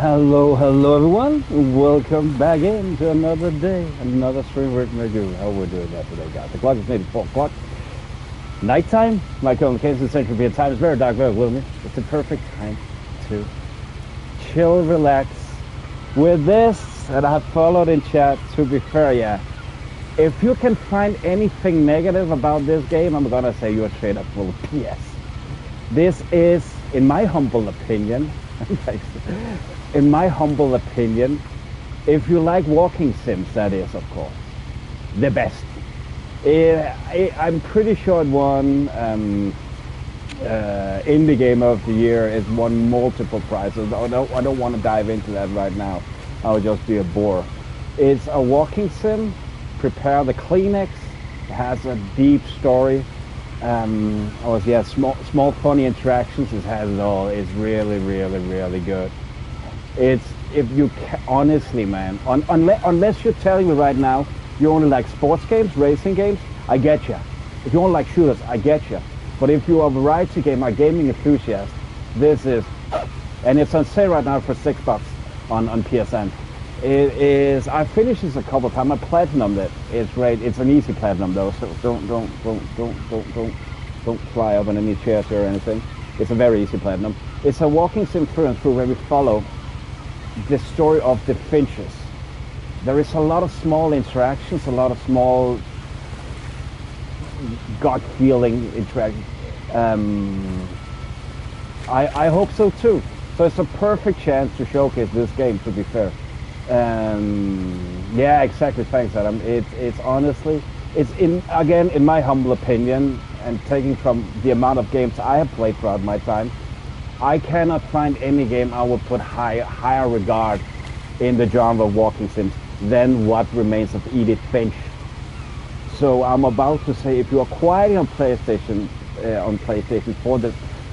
Hello everyone. Welcome back in to another day, another stream with Magoo. How we're doing that today, guys. The clock is maybe 4 o'clock. Nighttime, my communication central European time is very dark, very gloomy. It's the perfect time to chill, relax with this, and I have followed in chat, to be fair, yeah. If you can find anything negative about this game, I'm gonna say you're straight up full of PS. This is, in my humble opinion, in my humble opinion, if you like walking sims, that is, of course, the best. I'm pretty sure it won Indie Game of the Year. It won multiple prizes. I don't want to dive into that right now. I would just be a bore. It's a walking sim. Prepare the Kleenex. It has a deep story. Small funny interactions. It has it all. It's really good. It's, if you honestly, man, unless you're telling me right now you only like sports games, racing games, I get you. If you only like shooters, I get you. But if you are a variety game, a gaming enthusiast, this is, and it's on sale right now for $6 on PSN. It is. I finished this a couple of times. I platinumed it. It's great. It's an easy platinum though, so don't fly up on any chairs or anything. It's a very easy platinum. It's a walking sim through and through where we follow the story of the Finches. There is a lot of small interactions, a lot of small gut feeling interactions. I hope so too. So it's a perfect chance to showcase this game, to be fair. Yeah, exactly. Thanks, Adam. It's honestly, it's in my humble opinion, and taking from the amount of games I have played throughout my time, I cannot find any game I would put higher regard in the genre of walking sims than What Remains of Edith Finch. So I'm about to say, if you acquire it on PlayStation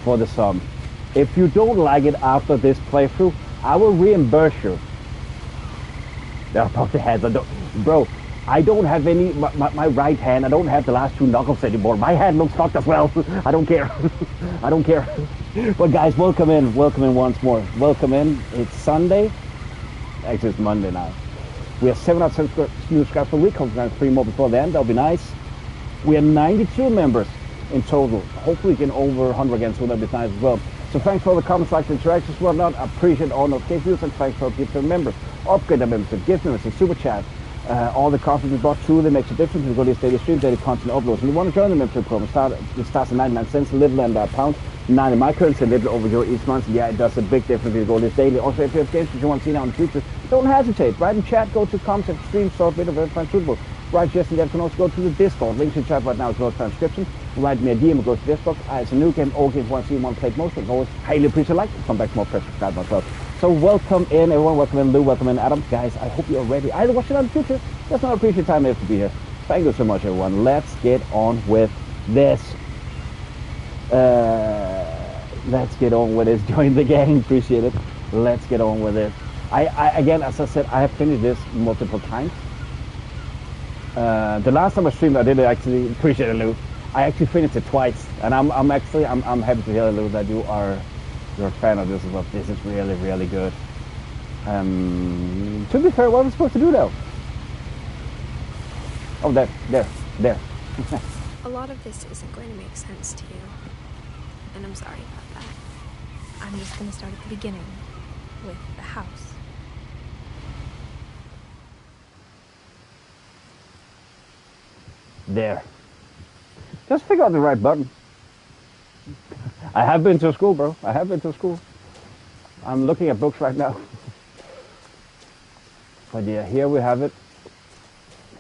for the sum, if you don't like it after this playthrough, I will reimburse you. They're about the heads. Bro, I don't have any, my right hand, I don't have the last two knuckles anymore. My hand looks fucked as well. I don't care. I don't care. But guys, welcome in once more. Welcome in. It's Sunday. Actually, it's Monday now. We have 700 new subscribers per week. Hopefully 3 more before the end. That'll be nice. We have 92 members in total. Hopefully we can over 100 again, so that'll be nice as well. So thanks for all the comments, likes, interactions, whatnot. I appreciate all notifications, and thanks for gifting members. Upgrade the membership, gift members, super chat. All the content we bought truly makes a difference. We go to these daily streams, daily content uploads. And you want to join the membership program, it starts at 99 cents, a little under a pound. 9 in my currency, a little over here each month. Yeah, it does a big difference if you go this daily. Also, if you have games that you want to see now in the future, don't hesitate. Write in chat, go to comments, stream, short video, very fun, suitable. Write yes, and you can also go to the Discord. Links in chat right now as well as transcription. Write me a DM and go to Discord. It's a new game, old games, want to see, want to play most of it. Always highly appreciate like. Come back for more press, subscribe myself. So welcome in everyone, welcome in Lou, welcome in Adam. Guys, I hope you're ready. Either watch it on the future. That's not appreciate time to be here. Thank you so much everyone. Let's get on with this. Let's get on with this. Join the gang, appreciate it. Let's get on with it. I again, as I said, I have finished this multiple times. The last time I streamed, I did it actually, appreciate it, Lou. I actually finished it twice, and I'm happy to hear, Lou, that you're a fan of this as well. This is really good. To be fair, what am I supposed to do though? Oh, there. A lot of this isn't going to make sense to you, and I'm sorry about that. I'm just going to start at the beginning, with the house. There. Just figure out the right button. I have been to school, bro. I have been to school. I'm looking at books right now. But yeah, here we have it.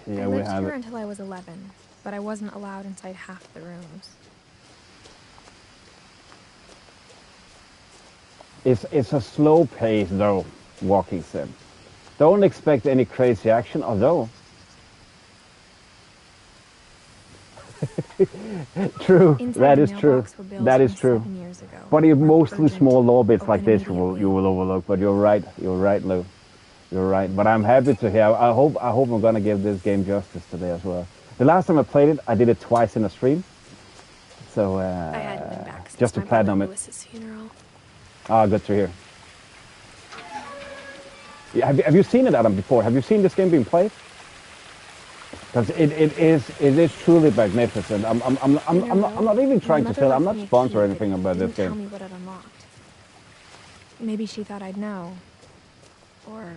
I lived here until I was 11, but I wasn't allowed inside half the rooms. It's a slow pace though, walking sim. Don't expect any crazy action, although. True, that is true. That is true. But it's mostly small little bits like this you will overlook. But you're right, Lou. You're right. But I'm happy to hear. I hope I'm gonna give this game justice today as well. The last time I played it, I did it twice in a stream. So I hadn't been back since just to platinum it. Lewis's funeral. Ah, good to hear. Yeah, have you seen it, Adam, before? Have you seen this game being played? Because it is truly magnificent. I'm not even trying to tell. I'm not sponsored or anything about this game. Tell me what it unlocked. Maybe she thought I'd know, or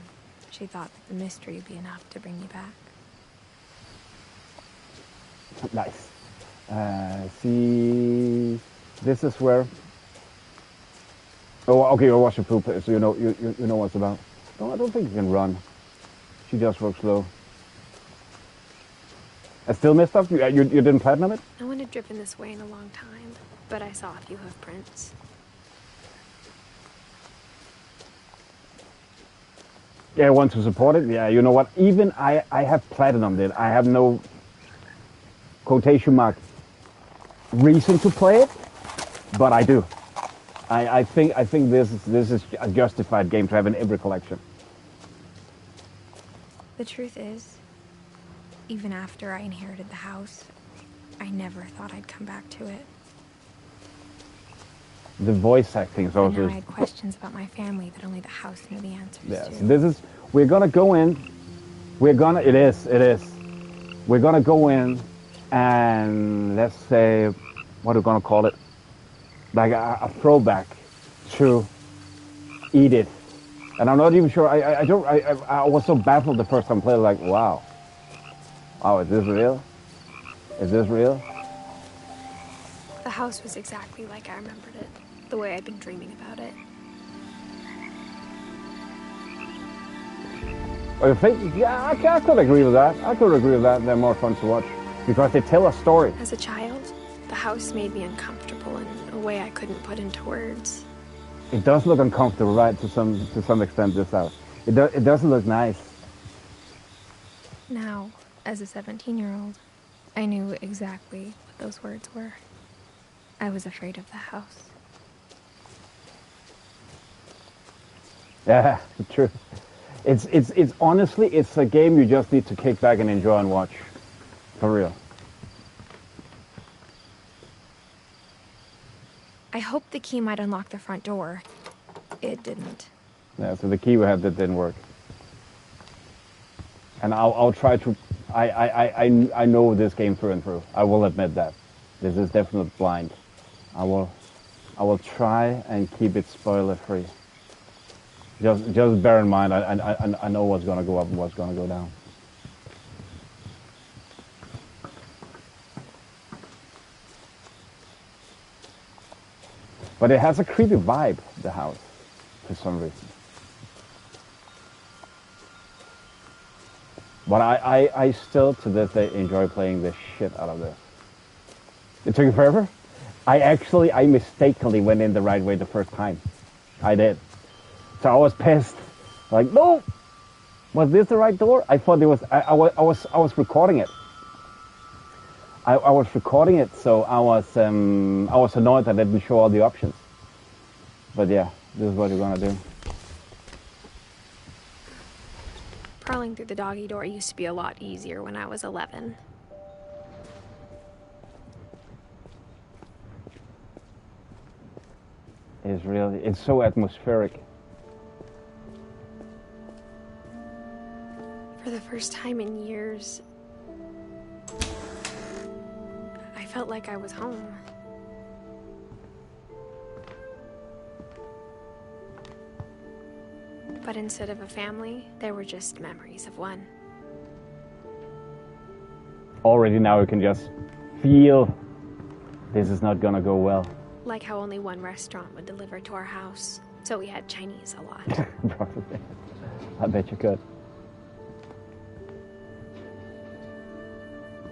she thought that the mystery would be enough to bring me back. Nice. See, this is where. Oh, okay. You'll watch the poop, so you know what's about. No, I don't think you can run. She just works slow. I still messed up. You didn't platinum it? No one had driven this way in a long time, but I saw a few hoof prints. Yeah, I want to support it. Yeah, you know what? Even I have platinumed it. I have no quotation mark reason to play it, but I do. I think this is a justified game to have in every collection. The truth is, even after I inherited the house, I never thought I'd come back to it. The voice acting is also. And now I had questions about my family that only the house knew the answers Yes, to. we're gonna go in. It is. We're gonna go in, and let's say, what are we gonna call it? Like a throwback to Edith. And I'm not even sure. I was so baffled the first time I played. Like, wow. Oh, is this real? Is this real? The house was exactly like I remembered it, the way I'd been dreaming about it. Oh, you think? Yeah, I could agree with that. I could agree with that. They're more fun to watch because they tell a story. As a child, the house made me uncomfortable in a way I couldn't put into words. It does look uncomfortable, right? To some extent, this house. It doesn't look nice. Now, as a 17-year-old, I knew exactly what those words were. I was afraid of the house. Yeah, true. It's honestly, it's a game you just need to kick back and enjoy and watch. For real. I hoped the key might unlock the front door. It didn't. Yeah, so the key we had that didn't work. And I'll try to. I know this game through and through. I will admit that. This is definitely blind. I will try and keep it spoiler free. Just bear in mind, I know what's gonna go up and what's gonna go down. But it has a creepy vibe, the house, for some reason. But I still, to this day, enjoy playing the shit out of this. It took you forever? I mistakenly went in the right way the first time. I did. So I was pissed. Like, no! Was this the right door? I thought it was, I was recording it. I was recording it, so I was annoyed that I didn't show all the options. But yeah, this is what you're gonna do. Crawling through the doggy door used to be a lot easier when I was 11. It's so atmospheric. For the first time in years, I felt like I was home. But instead of a family, there were just memories of one. Already now you can just feel this is not gonna go well. Like how only one restaurant would deliver to our house, so we had Chinese a lot. Probably. I bet you could.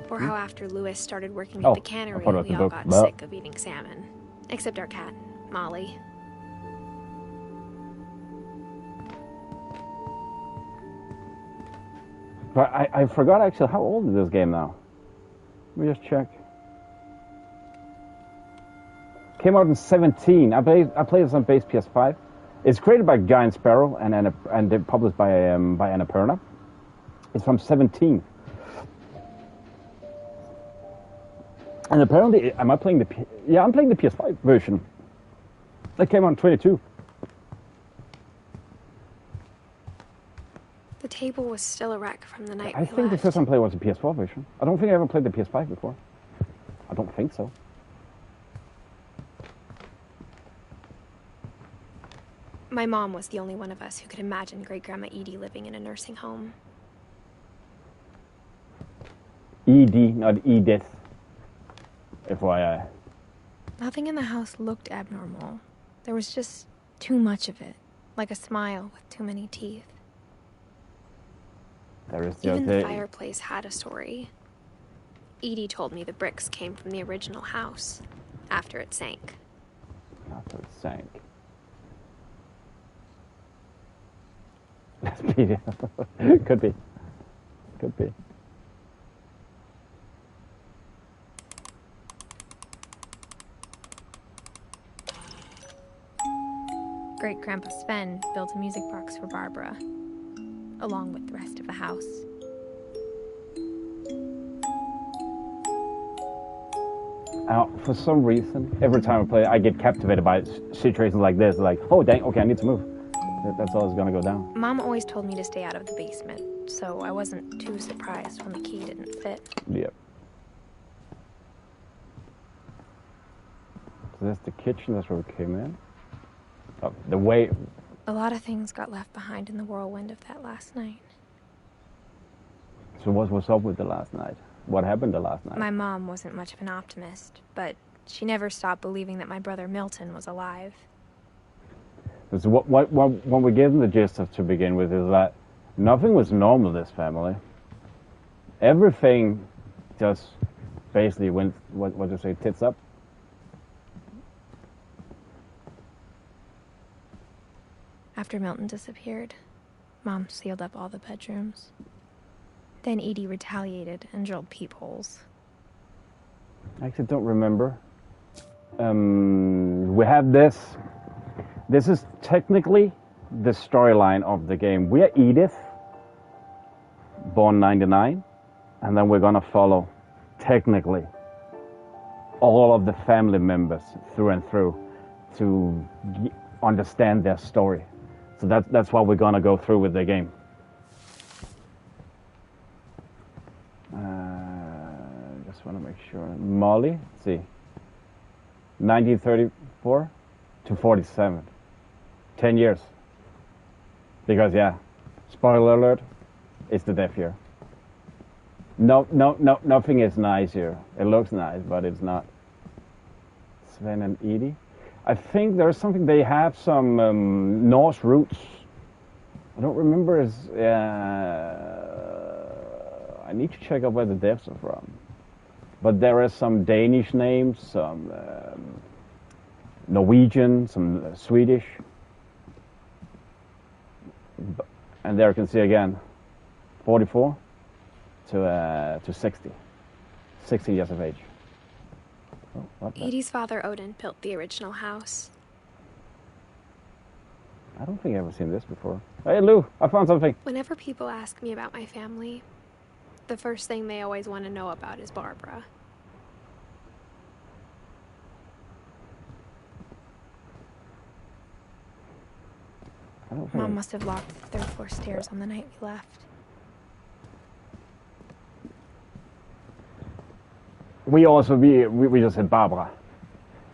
Or how after Lewis started working at the cannery, we all got sick of eating salmon. Except our cat, Molly. But I forgot actually, how old is this game now? Let me just check. Came out in 2017. I played this on base PS5. It's created by Giant Sparrow and published by Annapurna. It's from 2017. And apparently, am I playing the? Yeah, I'm playing the PS5 version. That came out in 2022. table was still a wreck from the night I we think the left. first time I played was the PS4 version. I don't think I ever played the PS5 before. I don't think so. My mom was the only one of us who could imagine Great-Grandma Edie living in a nursing home. ED, not Edith. FYI. Nothing in the house looked abnormal. There was just too much of it, like a smile with too many teeth. There is just Even the fireplace had a story. Edie told me the bricks came from the original house, after it sank. After it sank. Could be. Could be. Great-Grandpa Sven built a music box for Barbara, along with the rest of the house. For some reason, every time I play, I get captivated by situations like this. Like, oh dang, okay, I need to move. That's always gonna go down. Mom always told me to stay out of the basement, so I wasn't too surprised when the key didn't fit. Yep. So that's the kitchen, that's where we came in. Oh, the way... A lot of things got left behind in the whirlwind of that last night. So what's up with the last night? What happened the last night? My mom wasn't much of an optimist, but she never stopped believing that my brother Milton was alive. So what we gave them the gist of to begin with is that nothing was normal in this family. Everything just basically went, what do you say, tits up? After Milton disappeared, Mom sealed up all the bedrooms. Then Edie retaliated and drilled peepholes. I actually don't remember. We have this. This is technically the storyline of the game. We are Edith, born 99, and then we're gonna follow, technically, all of the family members through and through to understand their story. So that's what we're gonna go through with the game. Just want to make sure. Molly, let's see, 1934 to 47, 10 years. Because yeah, spoiler alert, it's the death year. No, nothing is nice here. It looks nice, but it's not. Sven and Edie. I think there's something, they have some Norse roots. I don't remember as, I need to check out where the deaths are from. But there are some Danish names, some Norwegian, some Swedish. And there you can see again, 44 to 60. 60 years of age. Oh, what the? Edie's father, Odin, built the original house. I don't think I've ever seen this before. Hey Lou, I found something. Whenever people ask me about my family, the first thing they always want to know about is Barbara. Mom must have locked the third floor stairs on the night we left. We also, we just said Barbara.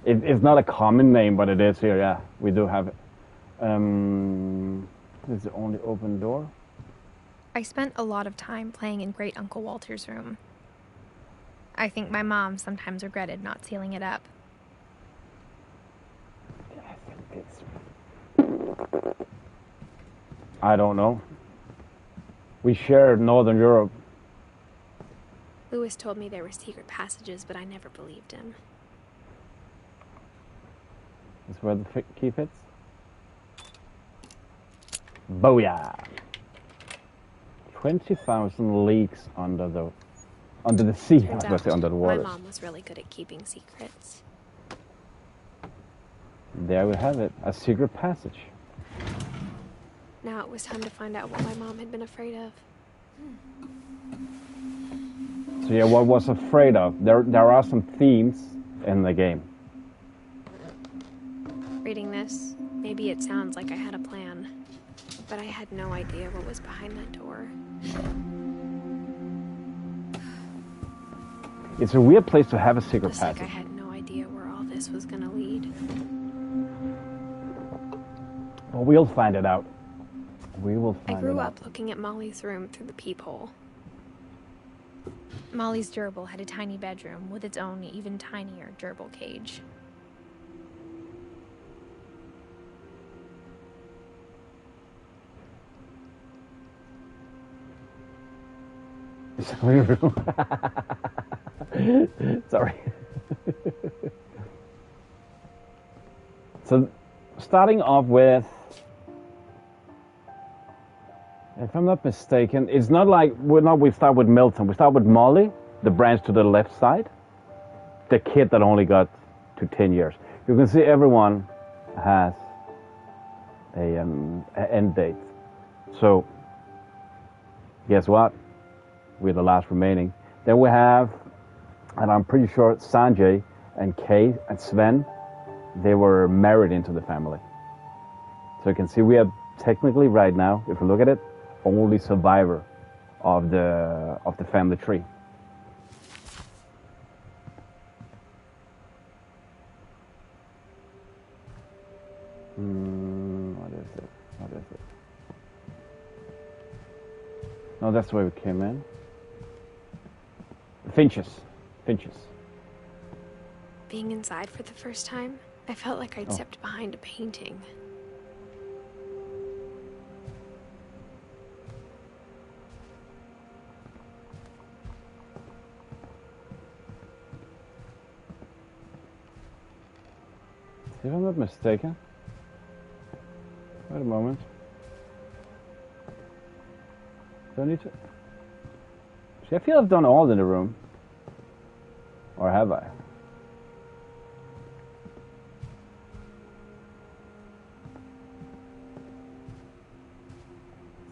It's not a common name, but it is here, yeah. We do have it. This is the only open door. I spent a lot of time playing in Great Uncle Walter's room. I think my mom sometimes regretted not sealing it up. I don't know. We shared Northern Europe. Lewis told me there were secret passages, but I never believed him. This is where the key fits. Booyah! 20,000 leagues under the sea. I was going to say under the water. My mom was really good at keeping secrets. There we have it, a secret passage. Now it was time to find out what my mom had been afraid of. So yeah, what was afraid of? There are some themes in the game. Reading this, maybe it sounds like I had a plan. but I had no idea what was behind that door. It's a weird place to have a secret Just like passage. I had no idea where all this was gonna lead. But we'll find it out. We will find it out. I grew up looking at Molly's room through the peephole. Molly's gerbil had a tiny bedroom with its own even tinier gerbil cage. Sorry. So, starting off with, if I'm not mistaken, it's not like we start with Milton. We start with Molly, the branch to the left side, the kid that only got to 10 years. You can see everyone has a end date. So, guess what? We're the last remaining. Then we have, and I'm pretty sure Sanjay and Kay and Sven, they were married into the family. So you can see we are technically right now, if you look at it, only survivor of the family tree. What is it? What is it? No, that's where we came in. Finches. Being inside for the first time, I felt like I'd stepped behind a painting. If I'm not mistaken. Wait a moment. Do I need to? See, I feel I've done all in the room. Or have I?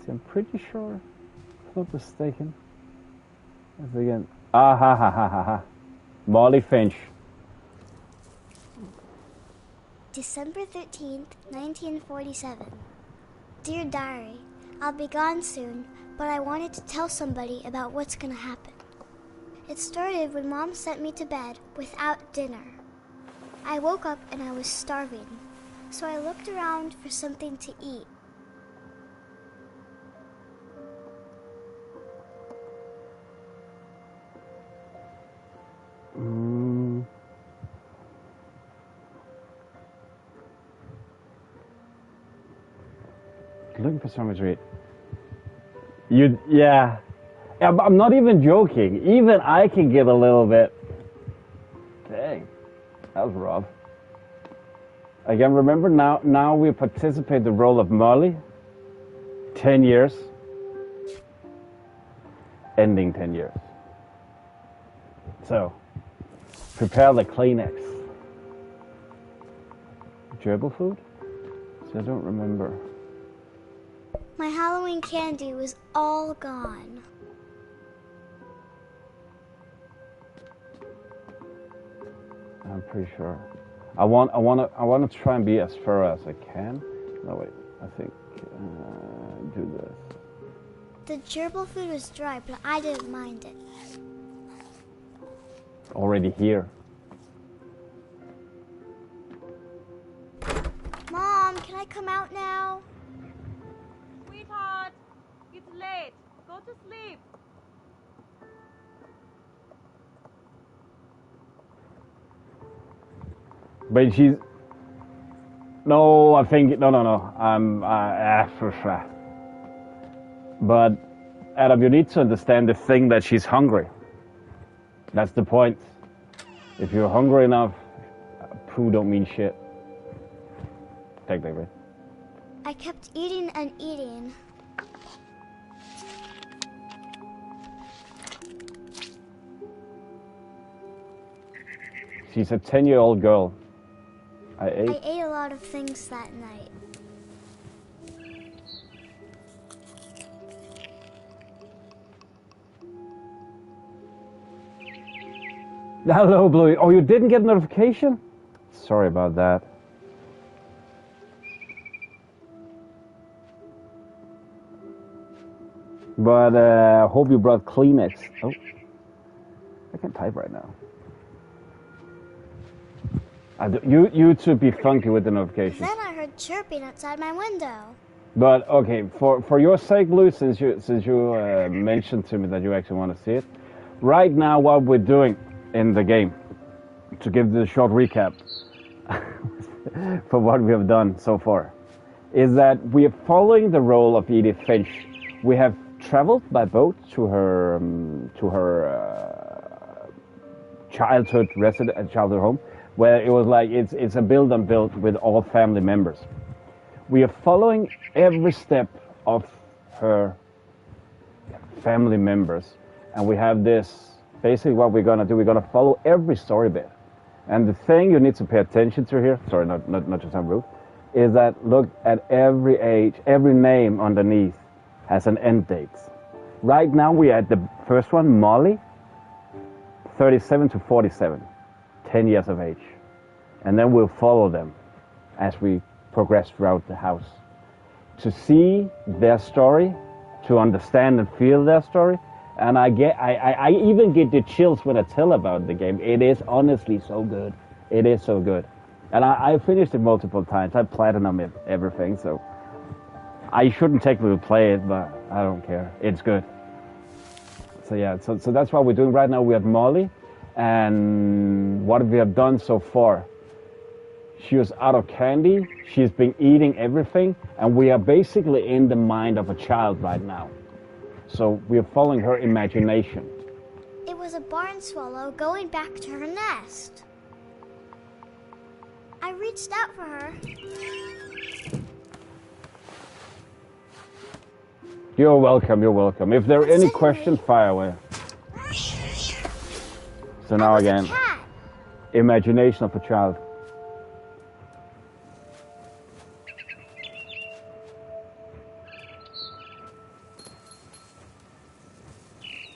See, I'm pretty sure, if I'm not mistaken. Let's again. Ah ha ha ha ha ha. Molly Finch. December 13th, 1947. Dear Diary, I'll be gone soon, but I wanted to tell somebody about what's gonna happen. It started when Mom sent me to bed without dinner. I woke up and I was starving, so I looked around for something to eat. Looking for something to eat. Yeah. I'm not even joking. Even I can get a little bit. Dang, that was rough. Again, remember now we participate the role of Molly. 10 years. Ending 10 years. So, prepare the Kleenex. Gerbil food? So I don't remember. My Halloween candy was all gone. I'm pretty sure. I want to try and be as thorough as I can. No wait, I think do this. The gerbil food was dry, but I didn't mind it. Already here. Mom, can I come out now? Sweetheart, it's late. Go to sleep. But she's... No, I think... No. For sure. But, Adam, you need to understand the thing that she's hungry. That's the point. If you're hungry enough, poo don't mean shit. Technically. I kept eating and eating. She's a 10-year-old girl. I ate a lot of things that night. Hello, Bluey. Oh, you didn't get a notification? Sorry about that. But hope you brought Kleenex. Oh, I can type right now. You to be funky with the notifications. Then I heard chirping outside my window. But okay, for your sake, Blue, since you mentioned to me that you actually want to see it, right now what we're doing in the game, to give the short recap for what we have done so far, is that we are following the role of Edith Finch. We have traveled by boat to her childhood home, where it was like it's a build and build with all family members. We are following every step of her family members, and we have this. Basically, what we're gonna do, we're gonna follow every story bit. And the thing you need to pay attention to here, sorry, not to sound rude, is that look at every age, every name underneath has an end date. Right now we are at the first one, Molly, 37 to 47, 10 years of age. And then we'll follow them as we progress throughout the house. To see their story, to understand and feel their story. And I even get the chills when I tell about the game. It is honestly so good. It is so good. And I finished it multiple times. I platinum everything, so I shouldn't technically play it, but I don't care. It's good. So yeah, so that's what we're doing right now. We're at Molly, and what we have done so far. She was out of candy. She's been eating everything, and we are basically in the mind of a child right now. So we're following her imagination. It was a barn swallow going back to her nest. I reached out for her. You're welcome, you're welcome. If there are any questions, fire away. So now again, imagination of a child.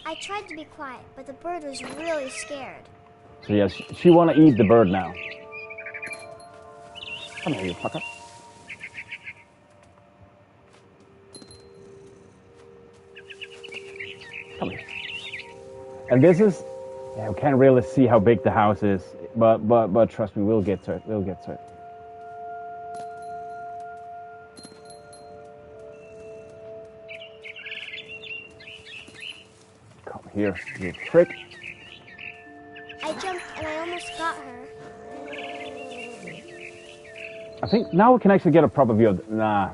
I tried to be quiet, but the bird was really scared. So yes, she want to eat the bird now. Come here, you fucker. Come here. And this is, yeah, we can't really see how big the house is, but trust me, we'll get to it. We'll get to it. Come here, you prick. I jumped and I almost got her. I think now we can actually get a proper view of nah.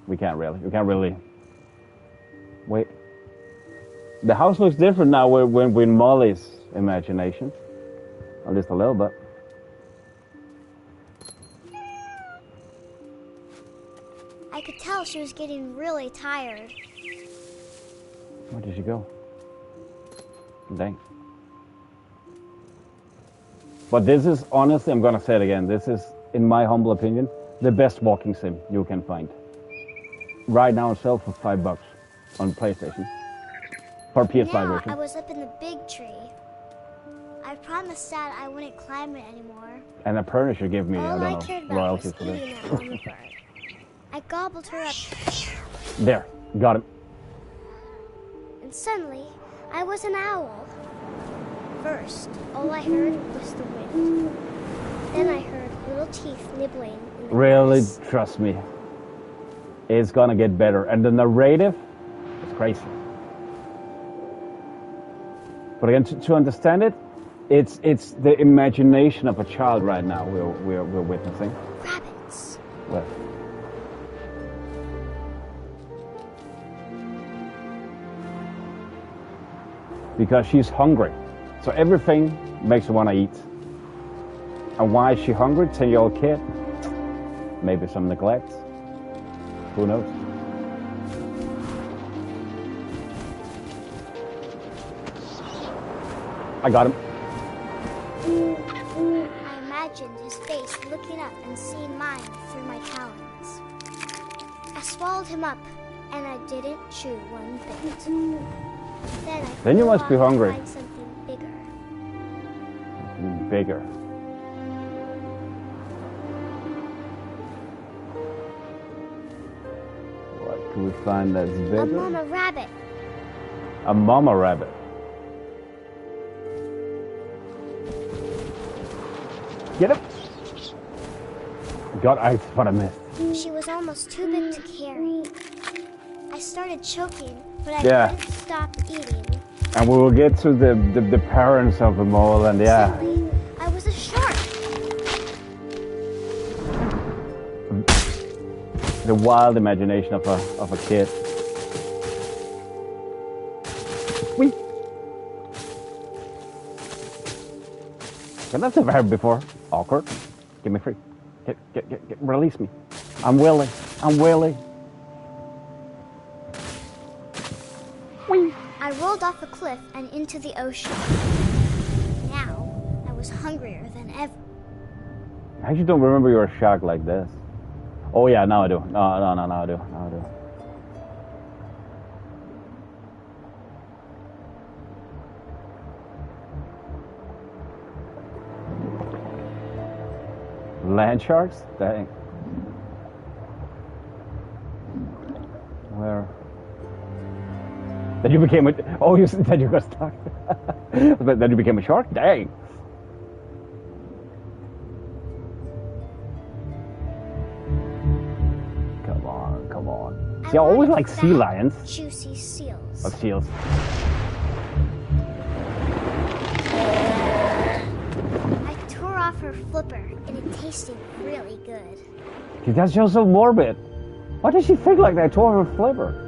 We can't really. We can't really. Wait. The house looks different now when we're in Molly's imagination. At least a little bit. I could tell she was getting really tired. Where did she go? Dang. But this is, honestly, I'm gonna say it again, this is, in my humble opinion, the best walking sim you can find. Right now on sale for $5 on PlayStation. For PS5 Now version. I was up in the big tree. I promised Dad I wouldn't climb it anymore. And apparently should give me, All I I don't cared know, about royalties was for eating this. that mama bird. I gobbled her up, There, got him. and suddenly I was an owl. First, all I heard was the wind. Then I heard little teeth nibbling in the Really, grass. trust me. It's gonna get better. And the narrative is crazy. But again, to understand it, it's the imagination of a child right now we're witnessing. Rabbits. Well, because she's hungry. So everything makes her want to eat. And why is she hungry? 10-year-old kid? Maybe some neglect. Who knows? I got him. I imagined his face looking up and seeing mine through my talons. I swallowed him up, and I didn't chew one bit. Then you flew must be off to hungry. find something bigger. Bigger. What Can we find that A better? mama rabbit. A mama rabbit. Get it! God, that's what I missed. She was almost too big to carry. I started choking, but I Yeah. couldn't stop eating. And we will get to the parents of them all, and yeah. Suddenly, I was a shark. The wild imagination of a kid. Whee! I've never heard before. Awkward. Get me free. Get, release me. I'm willing. I'm willing. Whee! I rolled off a cliff and into the ocean. Now, I was hungrier than ever. I actually don't remember you were a shark like this. Oh yeah, now I do. No, I do. Now I do. Land sharks? Dang. Where? Then you became a... Oh, you said that you got stuck. But then you became a shark? Dang. Come on. See, I always like sea lions. Juicy seals. Oh, seals. I tore off her flipper, and it tasted really good. See, that's just so morbid. Why does she think like that? Tore her flipper.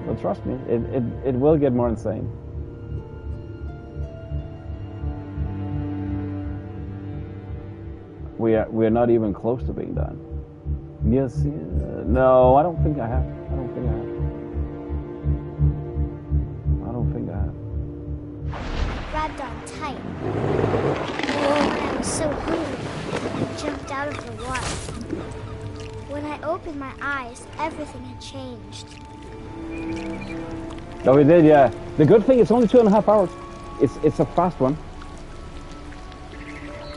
Well, trust me, it will get more insane. We're not even close to being done. Yes, no, I don't think I have. I don't think I have. Grabbed on tight. When I was so hungry, I jumped out of the water. When I opened my eyes, everything had changed. Oh, we did, yeah. The good thing, it's only 2.5 hours. It's a fast one.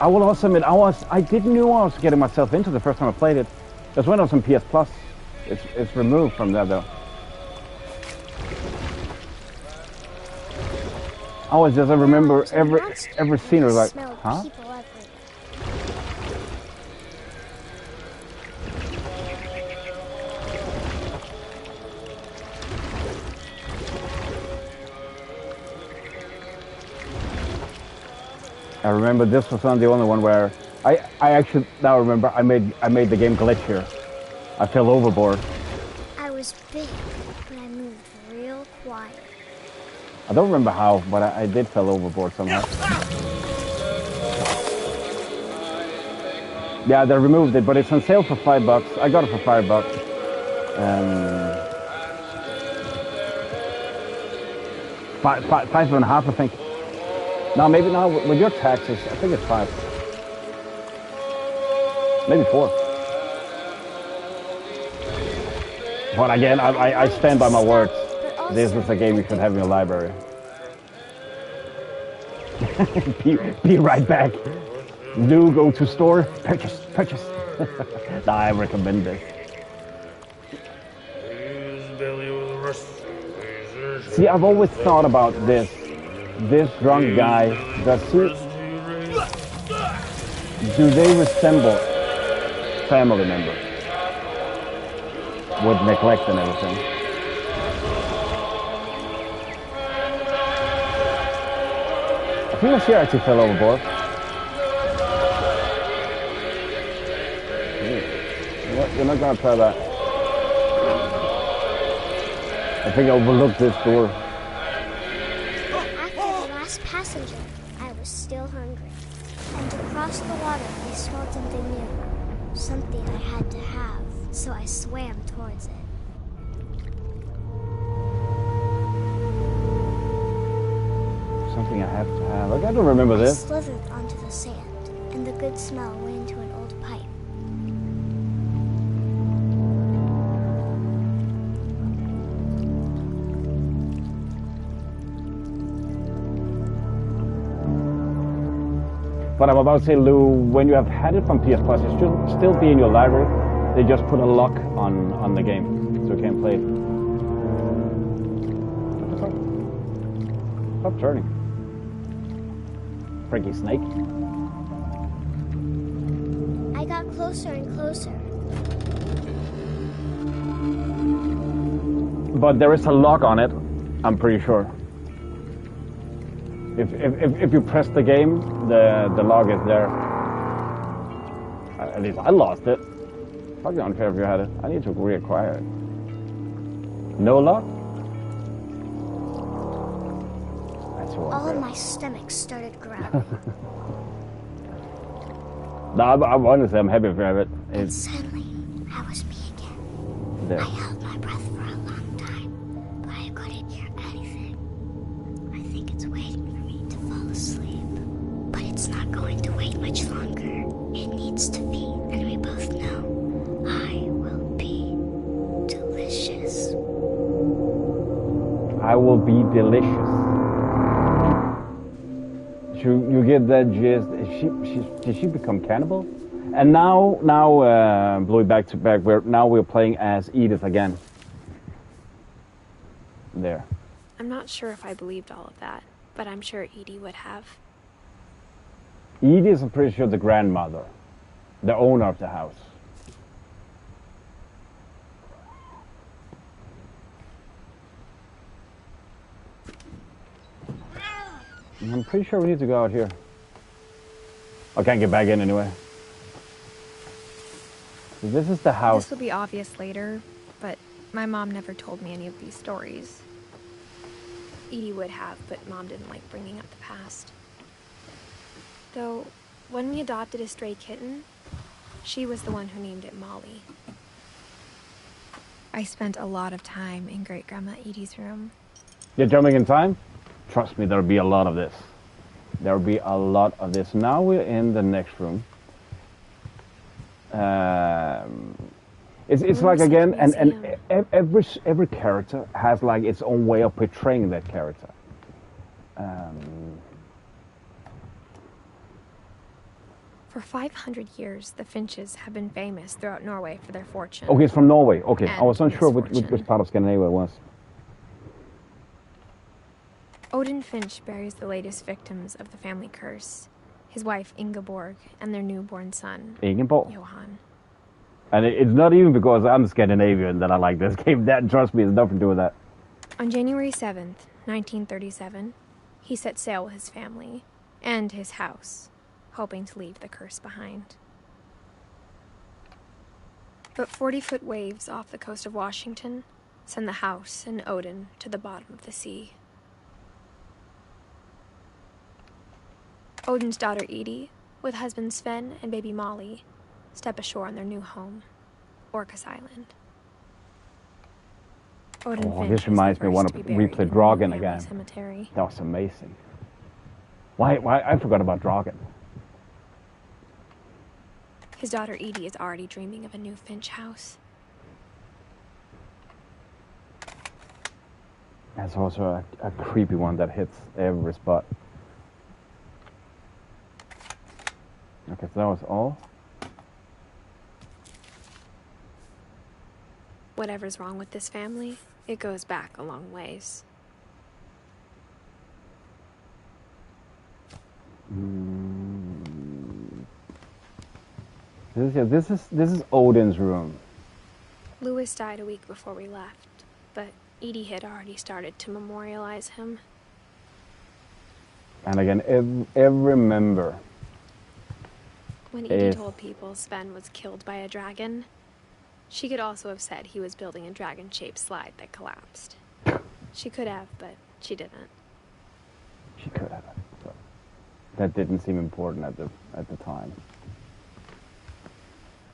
I will also admit, I didn't know I was getting myself into the first time I played it. That's when I was on PS Plus. It's removed from that though. I remember every scene was like, huh? I remember this was not the only one where I actually now remember I made the game glitchier. I fell overboard. I was big, but I moved real quiet. I don't remember how, but I did fell overboard somehow. Yeah, they removed it, but it's on sale for $5. I got it for $5. Five and a half, I think. No, maybe now with your taxes, I think it's 5. Maybe 4. But again, I stand by my words. This is a game you should have in your library. be right back. Do go to store, purchase. No, I recommend this. See, I've always thought about this. This drunk guy, do they resemble family members with neglect and everything? I think this here actually fell overboard. You're not gonna try that. I think I overlooked this door. Passenger, I was still hungry. And across the water, I smelled something new. Something I had to have, so I swam towards it. Something I have to have. I don't remember this. I slithered onto the sand, and the good smell went into an old pipe. But I'm about to say, Lou, when you have had it from PS Plus, it should still be in your library. They just put a lock on the game. so we can't play. Stop turning. Freaky snake. I got closer and closer. But there is a lock on it, I'm pretty sure. If you press the game, the log is there. At least I lost it. Fucking unfair if you had it. I need to reacquire it. No lock? That's so All unfair. of my stomach started growling. No, I'm honestly, I'm happy if you have it. And It's suddenly, I was me again. there. I held my breath for a long time, but I couldn't hear anything. I think it's waiting for me to fall asleep. But it's not going to wait much longer. It needs to be, and we both know I will be delicious. I will be delicious. You get that gist? Did she become cannibal? And now, Bluey, back to back. We're playing as Edith again. There. I'm not sure if I believed all of that, but I'm sure Edie would have. Edith is, I'm pretty sure, the grandmother, the owner of the house. I'm pretty sure we need to go out here. I can't get back in anyway. So this is the house. This will be obvious later, but my mom never told me any of these stories. Edie would have, but Mom didn't like bringing up the past. Though, when we adopted a stray kitten, she was the one who named it Molly. I spent a lot of time in Great-Grandma Edie's room. You're jumping in time? Trust me, there'll be a lot of this. There'll be a lot of this. Now we're in the next room. It's like again, and every character has like its own way of portraying that character. For 500 years, the Finches have been famous throughout Norway for their fortune. Okay, it's from Norway. Okay, I was And unsure which misfortune. part of Scandinavia it was. Odin Finch buries the latest victims of the family curse, his wife Ingeborg and their newborn son, Ingeborg. Johan. And it's not even because I'm Scandinavian that I like this game. That, trust me, has nothing to do with that. On January 7th, 1937, he set sail with his family and his house, hoping to leave the curse behind. But 40-foot waves off the coast of Washington send the house and Odin to the bottom of the sea. Odin's daughter Edie, with husband Sven and baby Molly, step ashore on their new home, Orcas Island. Odin Finch This reminds me, I want to replay Dragon again. Cemetery. That was amazing. Why? I forgot about Dragon. His daughter Edie is already dreaming of a new Finch house. That's also a creepy one that hits every spot. Okay, so that was all. Whatever's wrong with this family, it goes back a long ways. This is Odin's room. Louis died a week before we left, but Edie had already started to memorialize him. And again, every member. When Edie told people Sven was killed by a dragon, she could also have said he was building a dragon-shaped slide that collapsed. She could have, but she didn't. She could have. But that didn't seem important at the time.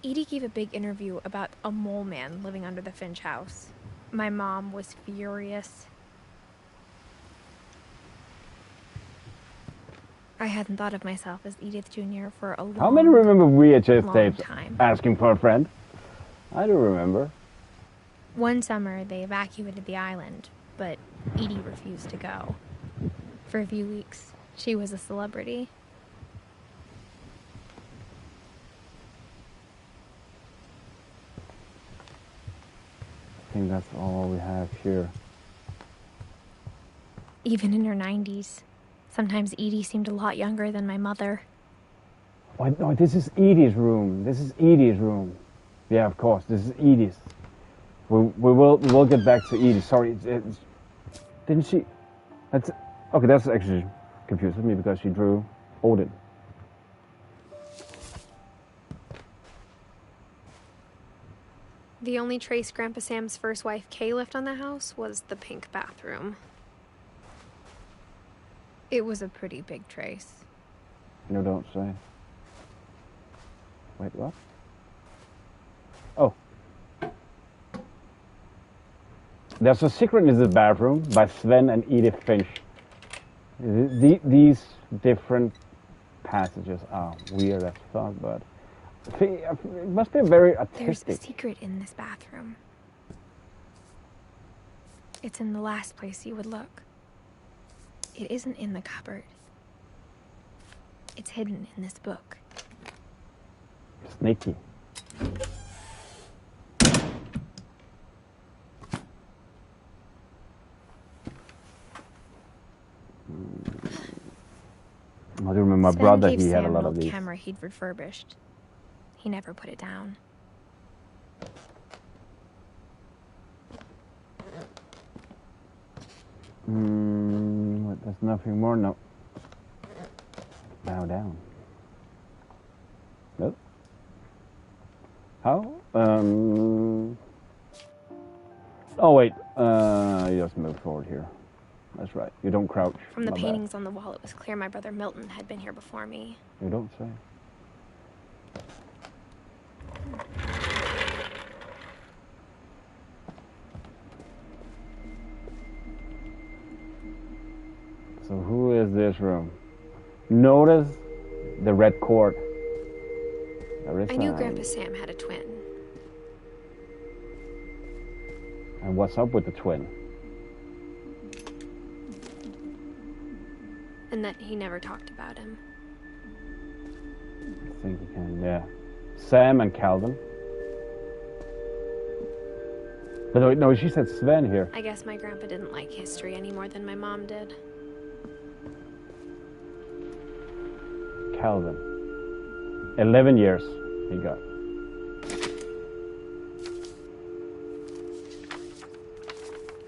Edie gave a big interview about a mole man living under the Finch house. My mom was furious. I hadn't thought of myself as Edith Jr. for a long How many remember VHS tapes time. asking for a friend? I do remember. One summer, they evacuated the island, but Edie refused to go. For a few weeks, she was a celebrity. think that's all we have here. Even in her 90s, sometimes Edie seemed a lot younger than my mother. Oh, no, this is Edie's room. This is Edie's room. Yeah, of course, this is Edie's. We'll get back to Edie. Sorry, didn't she? That's okay. That's actually confusing me because she drew Odin. The only trace Grandpa Sam's first wife, Kay, left on the house was the pink bathroom. It was a pretty big trace. No, don't say. Wait, what? Oh. There's a Secret in the Bathroom by Sven and Edith Finch. These different passages are weird as fuck, but it must be very artistic. There's a secret in this bathroom. It's in the last place you would look. It isn't in the cupboard. It's hidden in this book. Sneaky. I do remember my brother, he had a lot of these. Camera he'd refurbished. He never put it down. There's nothing more, no. Bow down. Nope. How? Oh wait, you just move forward here. That's right, you don't crouch. From the paintings on the wall, it was clear my brother Milton had been here before me. You don't say. So who is this room? Notice the red cord. I knew Grandpa Sam had a twin. And what's up with the twin? And that he never talked about him. I think you can, yeah. Sam and Calvin. But no, she said Sven here. I guess my grandpa didn't like history any more than my mom did. Calvin. 11 years he got.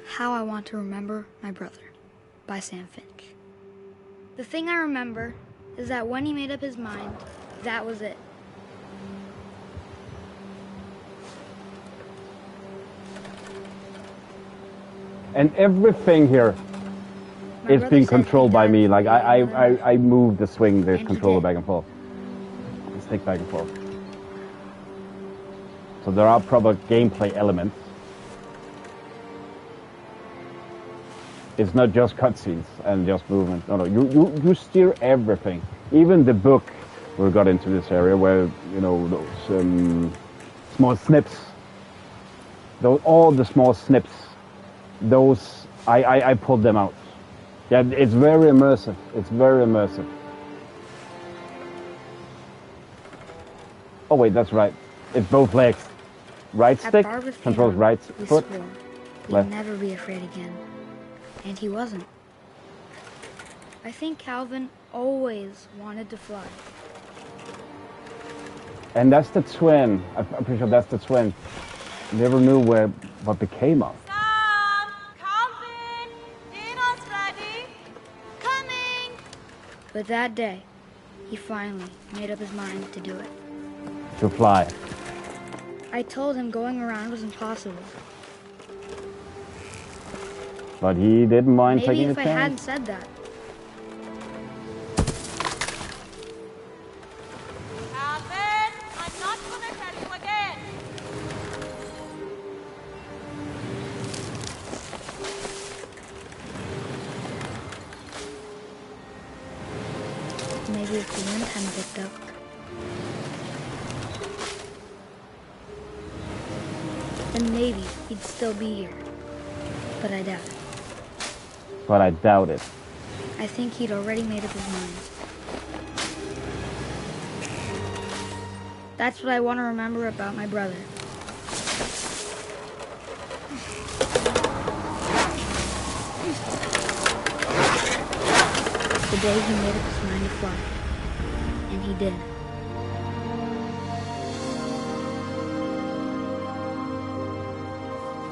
How I Want to Remember My Brother by Sam Finch. The thing I remember is that when he made up his mind, that was it. And everything here is being controlled by me. Like I move the swing, the controller back and forth. The stick back and forth. So there are proper gameplay elements. It's not just cutscenes and just movement. No, you steer everything. Even the book, we got into this area where, you know, those small snips, all the small snips, those, I pulled them out. Yeah, it's very immersive. It's very immersive. Oh wait, that's right. It's both legs. Right stick controls right foot. Left. He'd never be afraid again. And he wasn't. I think Calvin always wanted to fly. And that's the twin. I'm pretty sure that's the twin. Never knew what became of. Sam! Calvin! Dinner's ready! Coming! But that day, he finally made up his mind to do it. To fly. I told him going around was impossible. But he didn't mind taking a chance. Maybe if I hadn't said that. Calvin, I'm not gonna tell you again. Maybe if the wind hadn't picked up. Then maybe he'd still be here. But I doubt it. But I doubt it. I think he'd already made up his mind. That's what I want to remember about my brother. The day he made up his mind to fly. And he did.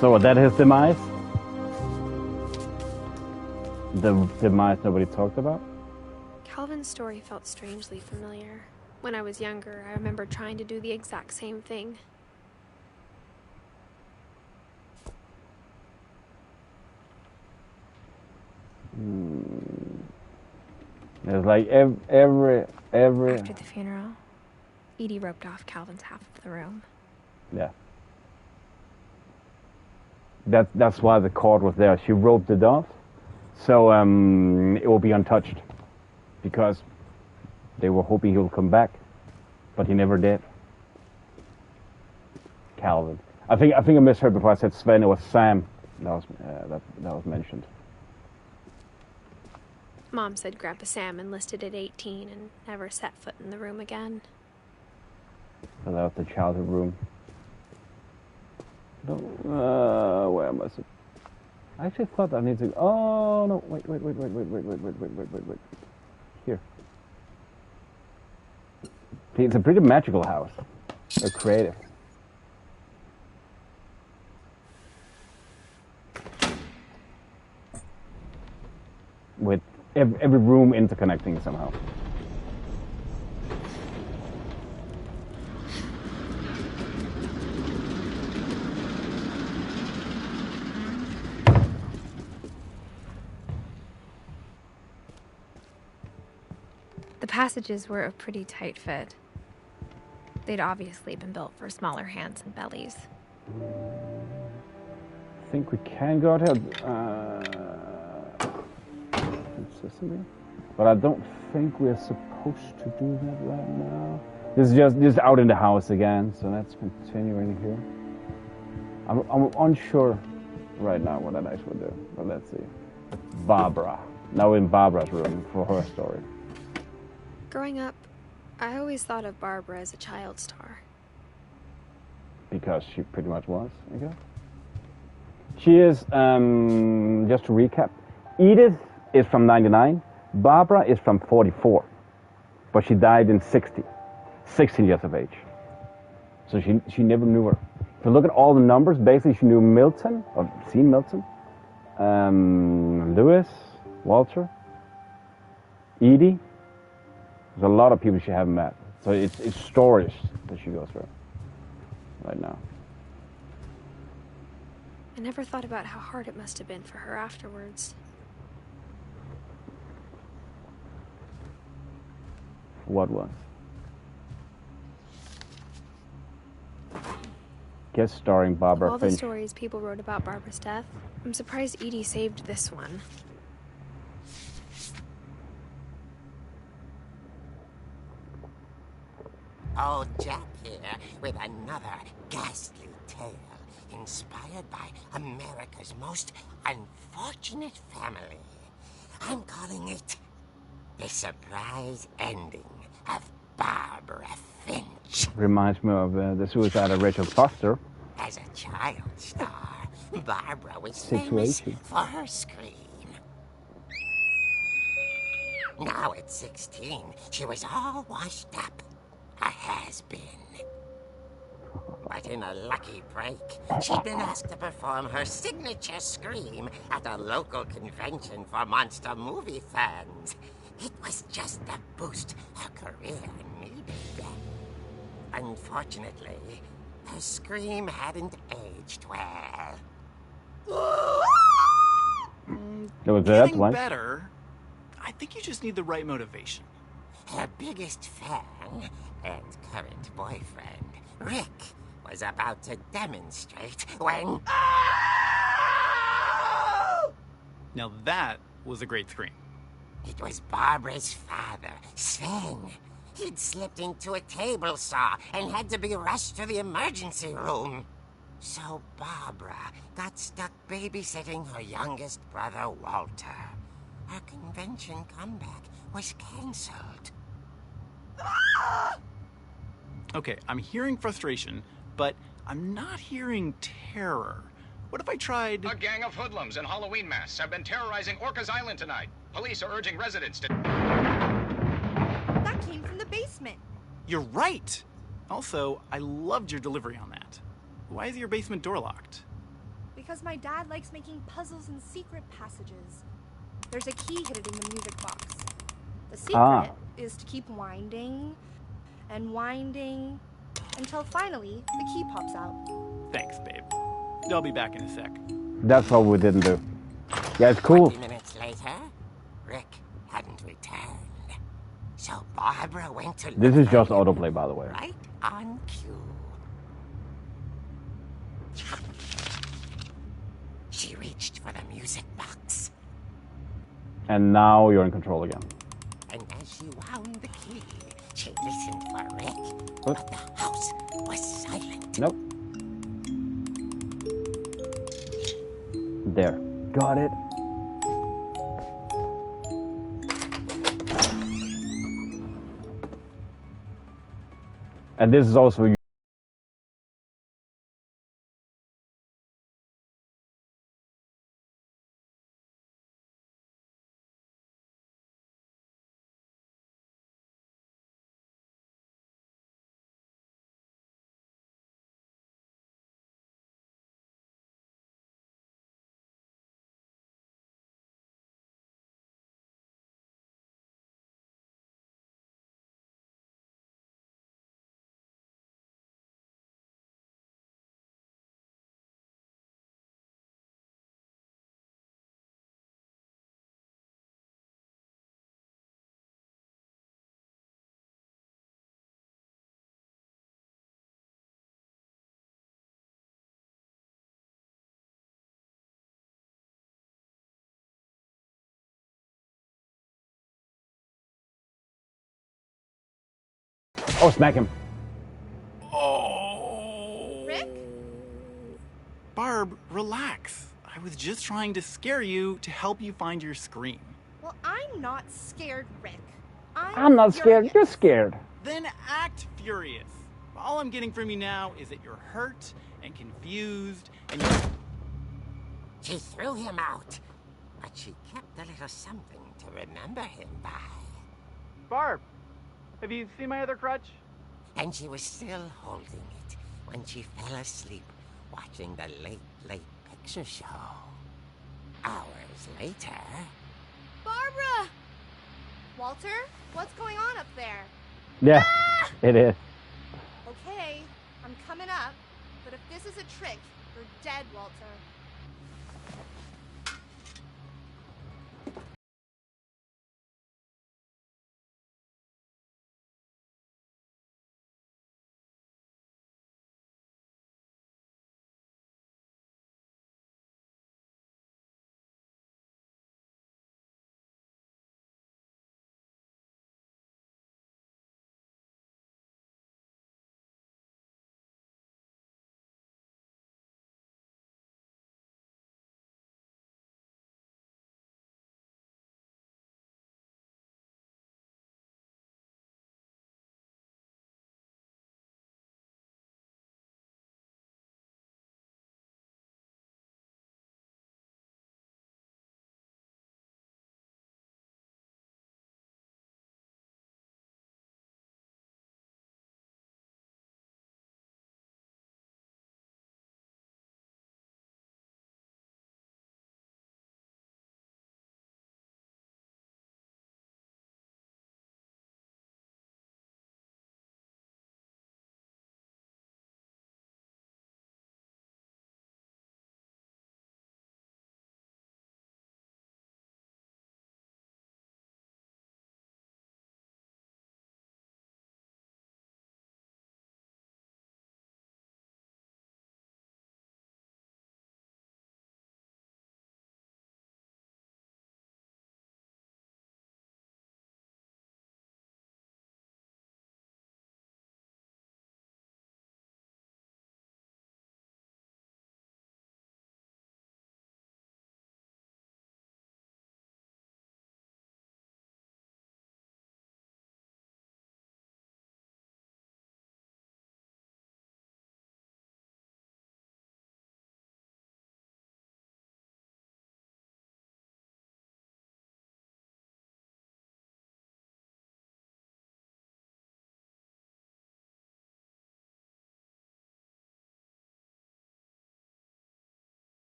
So was that his demise? The demise nobody talked about? Calvin's story felt strangely familiar. When I was younger, I remember trying to do the exact same thing. It's like every. After the funeral, Edie roped off Calvin's half of the room. Yeah. That's why the cord was there. She roped it off, so it will be untouched, because they were hoping he would come back, but he never did. Calvin. I think I misheard before I said Sven. It was Sam. That was mentioned. Mom said Grandpa Sam enlisted at 18 and never set foot in the room again. So that was the childhood room. Where am I? I actually thought I need to. Oh no! Wait! Here. It's a pretty magical house. They're creative. With every room interconnecting somehow. The passages were a pretty tight fit. They'd obviously been built for smaller hands and bellies. I think we can go out here. Sesame, but I don't think we're supposed to do that right now. This is just out in the house again, so let's continue in here. I'm unsure right now what I would do, but let's see. Barbara. Now in Barbara's room for her story. Growing up, I always thought of Barbara as a child star. Because she pretty much was, I guess. She is, just to recap, Edith is from 99, Barbara is from 44, but she died in 16 years of age. So she never knew her. If you look at all the numbers, basically she knew Milton, or seen Milton, Lewis, Walter, Edie. There's a lot of people she haven't met. So it's stories that she goes through right now. I never thought about how hard it must have been for her afterwards. What was? Guest starring Barbara All Finch. the stories people wrote about Barbara's death, I'm surprised Edie saved this one. Old Jack here with another ghastly tale inspired by America's most unfortunate family. I'm calling it The Surprise Ending of Barbara Finch. Reminds me of the suicide of Rachel Foster. As a child star, Barbara was Situation. famous for her scream. Now at 16, she was all washed up. A has-been. But in a lucky break, she'd been asked to perform her signature scream at a local convention for monster movie fans. It was just the boost her career needed. Unfortunately, her scream hadn't aged well. There was that Getting one. better. I think you just need the right motivation. Her biggest fan and current boyfriend, Rick, was about to demonstrate when... Now that was a great scream. It was Barbara's father, Sven. He'd slipped into a table saw and had to be rushed to the emergency room. So Barbara got stuck babysitting her youngest brother, Walter. Her convention comeback was cancelled. Okay, I'm hearing frustration, but I'm not hearing terror. What if I tried... A gang of hoodlums in Halloween masks have been terrorizing Orcas Island tonight. Police are urging residents to... That came from the basement. You're right! Also, I loved your delivery on that. Why is your basement door locked? Because my dad likes making puzzles and secret passages. There's a key hidden in the music box. The secret is to keep winding and winding until finally the key pops out. Thanks, babe. I'll be back in a sec. That's what we didn't do. Yeah, it's cool. 20 minutes later, Rick hadn't returned. So Barbara went to This look is just for him autoplay, by the way. right on cue. She reached for the music box, And now you're in control again. and as she wound the key, she listened for Rick, but the house was silent. Nope. There. Got it. And this is also Oh, smack him. Oh! Rick? Barb, relax. I was just trying to scare you to help you find your scream. Well, I'm not scared, Rick. I'm not scared. furious. You're scared. Then act furious. All I'm getting from you now is that you're hurt and confused and you're... She threw him out, but she kept a little something to remember him by. Barb, have you seen my other crutch? And she was still holding it when she fell asleep watching the Late Late Picture Show. Hours later... Barbara! Walter, what's going on up there? Yeah, it is. Okay, I'm coming up, but if this is a trick, you're dead, Walter.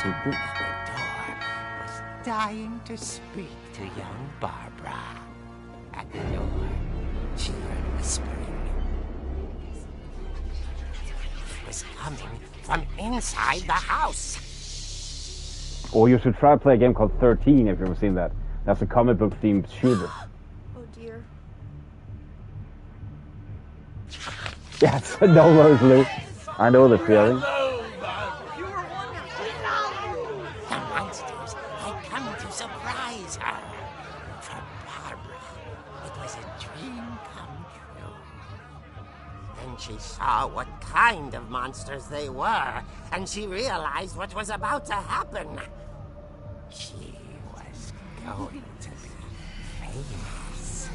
at the door was dying to speak to young Barbara. At the door, she heard whispering. It was coming from inside the house. Or you should try to play a game called 13 if you've ever seen that. That's a comic book themed shooter. Oh dear. Yes, no worries, Lou. I know the feeling. The monsters had come to surprise her. For Barbara, it was a dream come true. Then she saw what kind of monsters they were, and she realized what was about to happen. She was going to be famous.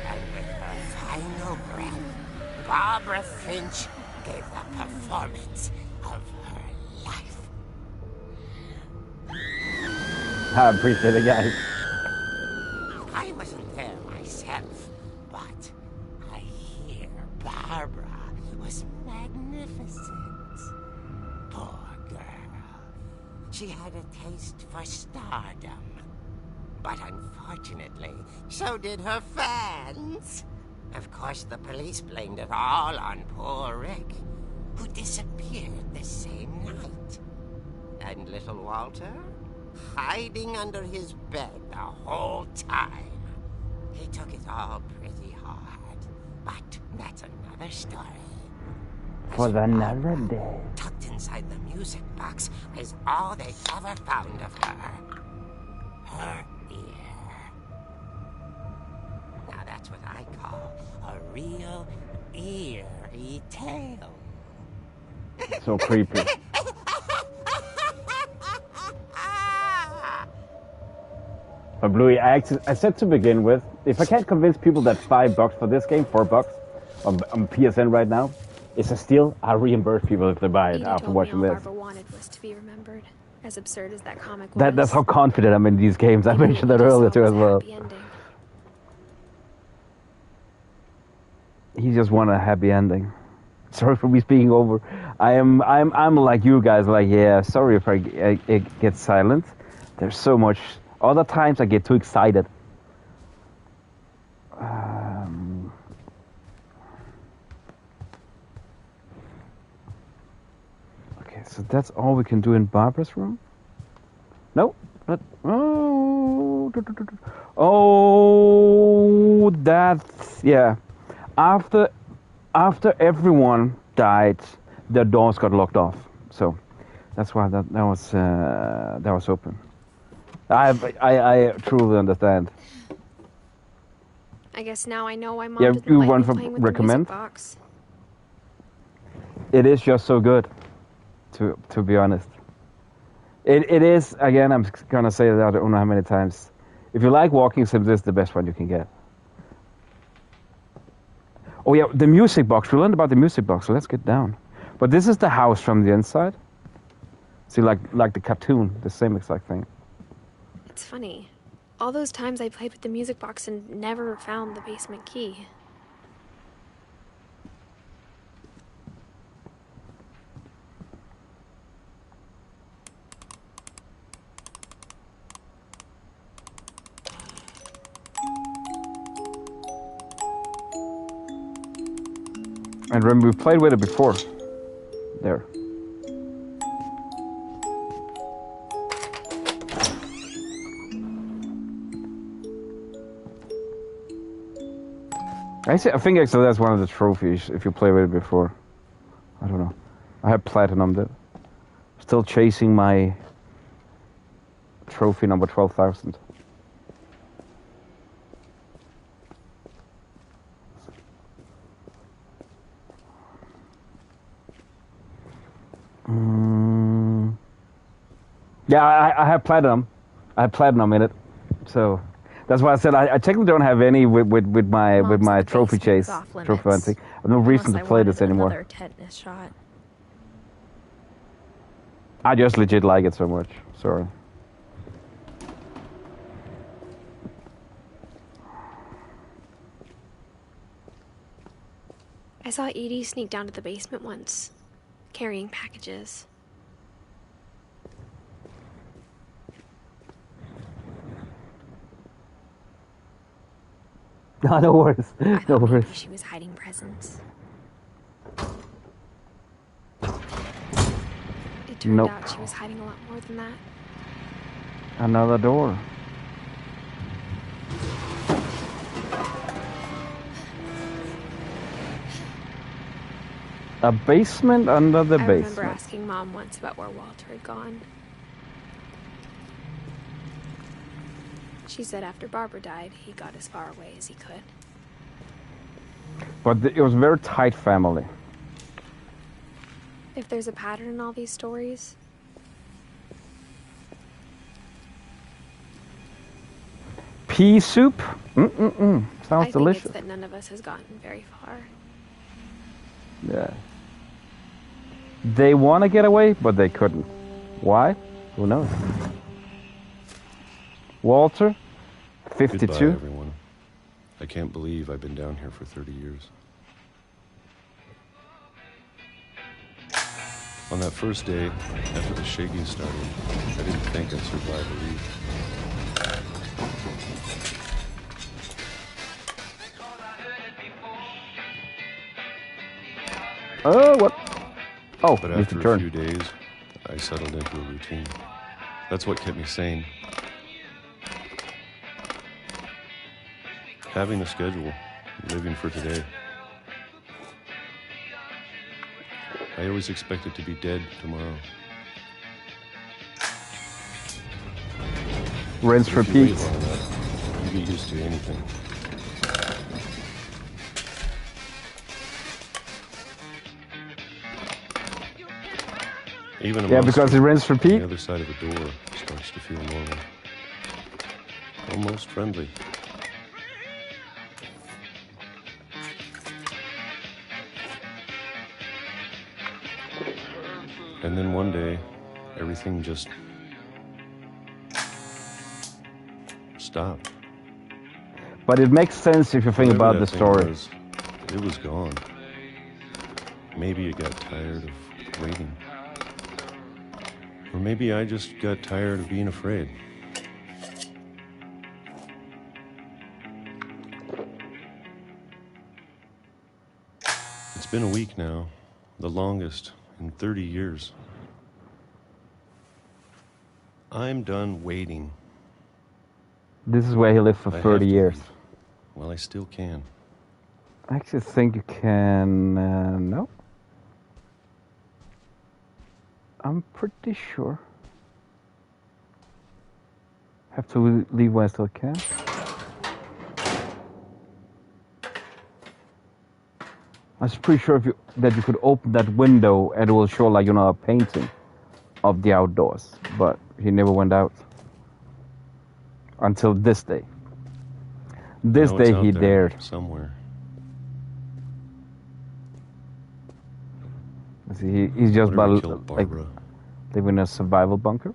And with her final breath, Barbara Finch gave the performance of her life. I appreciate it, guys. I wasn't there myself, but I hear Barbara was magnificent. Poor girl. She had a taste for stardom. But unfortunately, so did her fans. Of course, the police blamed it all on poor Rick, who disappeared the same night. And little Walter? Hiding under his bed the whole time. He took it all pretty hard. But that's another story. For another day. Tucked inside the music box is all they ever found of her. Her ear. Now that's what I call a real eerie tale. So creepy. But Bluey, I said to begin with, if I can't convince people that $5 for this game, $4 on PSN right now, it's a steal, I'll reimburse people if they buy it after watching this. Barbara wanted was to be remembered. As absurd as that comic was. That's how confident I'm in these games. I mentioned that earlier too as well. He just wanted a happy ending. Sorry for me speaking over. I'm like you guys, like, yeah, sorry if I get silent. There's so much. Other times I get too excited. Okay, so that's all we can do in Barbara's room? Nope. Oh, that's, yeah. After everyone died, the doors got locked off. So that's why that was open. I truly understand. I guess now I know why Mom didn't you like want me to playing with recommend? the music box. It is just so good, to be honest. It is, again, I'm gonna say that I don't know how many times. If you like walking sims, this is the best one you can get. Oh yeah, the music box. We learned about the music box, so let's get down. But this is the house from the inside. See, like the cartoon, the same exact thing. It's funny. All those times I played with the music box and never found the basement key. And remember, we played with it before. There. I think actually that's one of the trophies if you play with it before. I don't know. I have platinumed it. Still chasing my trophy number 12,000. Yeah, I have platinum. I have platinum in it, so that's why I said I technically don't have any with my trophy chase, trophy hunting. I have no reason to play this anymore. Another tetanus shot. I just legit like it so much. Sorry. I saw Edie sneak down to the basement once, carrying packages. No, no worries. I No thought maybe worries. she was hiding presents. It turned Nope. out she was hiding a lot more than that. Another door. A basement under the I remember basement. asking Mom once about where Walter had gone. She said after Barbara died, he got as far away as he could. But it was a very tight family. If there's a pattern in all these stories, Pea soup? Sounds I think delicious. it's that none of us has gotten very far. Yeah. They want to get away, but they couldn't. Why? Who knows? Walter, 52. Goodbye, everyone. I can't believe I've been down here for 30 years. On that first day, after the shaking started, I didn't think I'd survive a week. Oh, what? Oh, But need after to a turn. few days, I settled into a routine. That's what kept me sane. Having a schedule, living for today. I always expected to be dead tomorrow. Rinse, But if you wait repeat. long enough, you get used to anything. Even a Yeah, because monster it rinse, on repeat. the other side of a door starts to feel normal. Almost friendly. And then one day, everything just stopped. But it makes sense if you think Whatever about the that thing story. was, it was gone. Maybe it got tired of waiting. Or maybe I just got tired of being afraid. It's been a week now, the longest in 30 years. I'm done waiting. This is where he lived for I have 30 to years. leave. Well, I still can. I actually think you can... no. I'm pretty sure. Have to leave when I still can. I'm pretty sure that you could open that window and it will show like, a painting of the outdoors. But he never went out. Until this day. This You know it's day he out there dared. somewhere. See, he's just Whatever about killed like Barbara living in a survival bunker.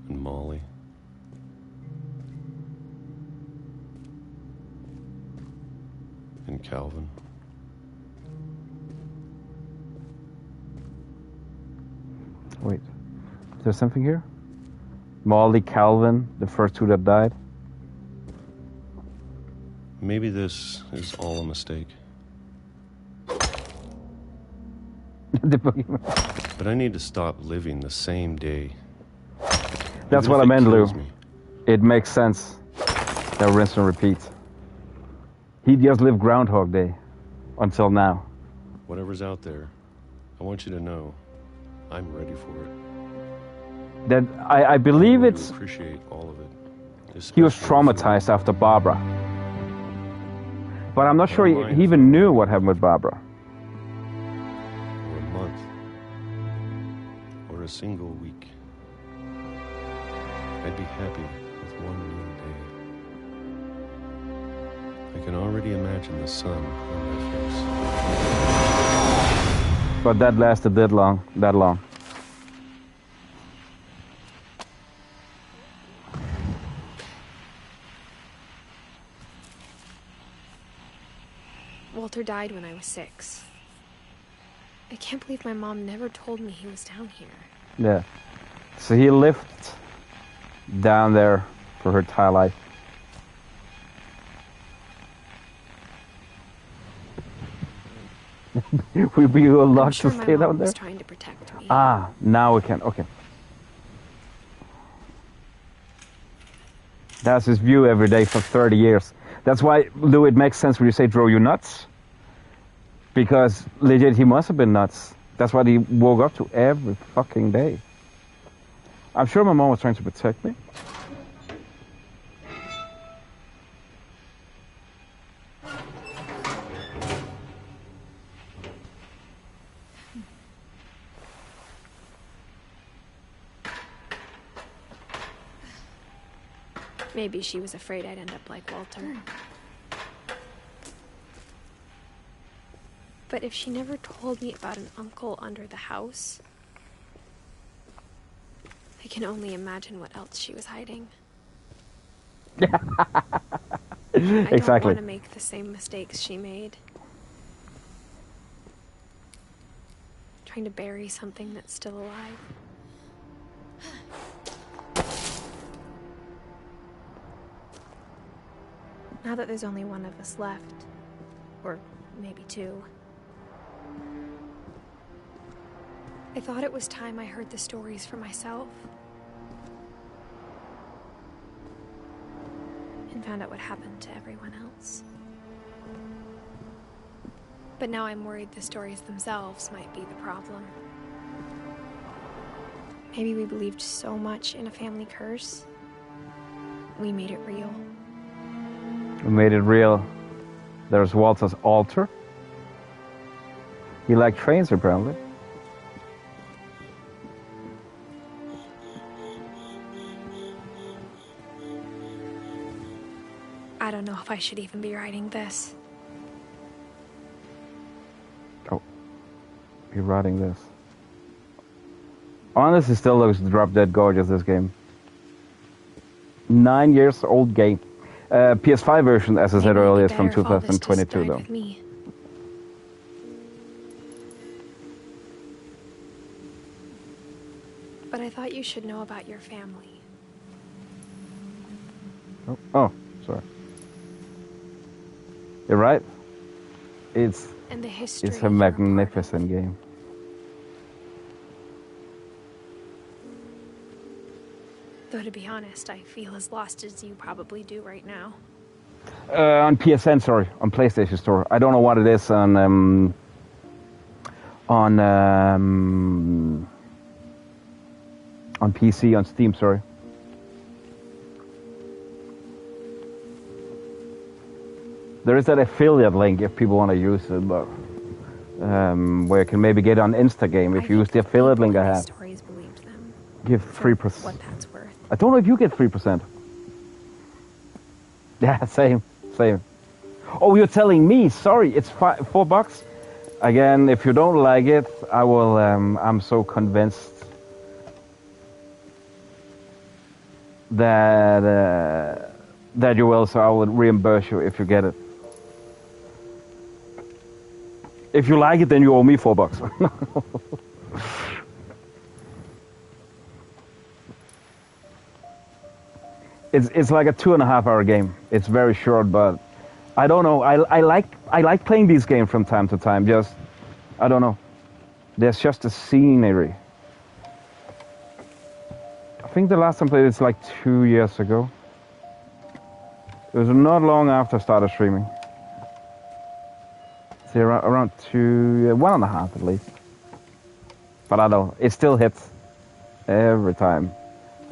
and Molly. And Calvin. Wait, is there something here? Molly, Calvin, the first two that died. Maybe this is all a mistake. The boogeyman. But I need to stop living the same day. That's Even what if I it meant, Lou. kills me. It makes sense. That rinse and repeat. He just lived Groundhog Day until now. Whatever's out there, I want you to know I'm ready for it. That I believe I'm going it's to appreciate all of it. he was especially if traumatized after Barbara. But I'm not sure Never mind. he even knew what happened with Barbara. or a month, or a single week. I'd be happy with one new day. I can already imagine the sun on my face. But that lasted that long. Walter died when I was 6. I can't believe my mom never told me he was down here. Yeah. So he lived down there for her entire life. We were I'm allowed sure to my stay mom down was there? trying to protect me. Ah, now we can. Okay. That's his view every day for 30 years. That's why, Lou, it makes sense when you say drove you nuts. Because legit, he must have been nuts. That's what he woke up to every fucking day. I'm sure my mom was trying to protect me. Maybe she was afraid I'd end up like Walter. But if she never told me about an uncle under the house, I can only imagine what else she was hiding. I don't want to make the same mistakes she made. Trying to bury something that's still alive. Now that there's only one of us left, or maybe two, I thought it was time I heard the stories for myself. And found out what happened to everyone else. But now I'm worried the stories themselves might be the problem. Maybe we believed so much in a family curse, we made it real. We made it real. There's Walter's altar. He liked trains, apparently. I don't know if I should even be writing this. Oh, you're writing this. Honestly, still looks drop dead gorgeous, this game. 9 years old game. PS5 version, as I said earlier, is from 2022, though. But I thought you should know about your family. Oh, sorry. You're right. It's And the history a magnificent game. Though to be honest, I feel as lost as you probably do right now. On PSN, sorry, on PlayStation Store. I don't know what it is on PC, on Steam, sorry. There is that affiliate link if people want to use it, but where you can maybe get on Instagame if you use the affiliate link I have. Stories believed them. Give 3%. What that's worth. I don't know if you get 3%. Yeah, same. Oh, you're telling me? Sorry, it's $4. Again, if you don't like it, I will. I'm so convinced that you will. So I will reimburse you if you get it. If you like it, then you owe me $4. It's like a 2.5-hour game. It's very short, but I don't know. I like playing these games from time to time. Just I don't know. There's just a scenery. I think the last time I played it's like 2 years ago. It was not long after I started streaming. See, around 1.5 at least. But I don't know. It still hits every time.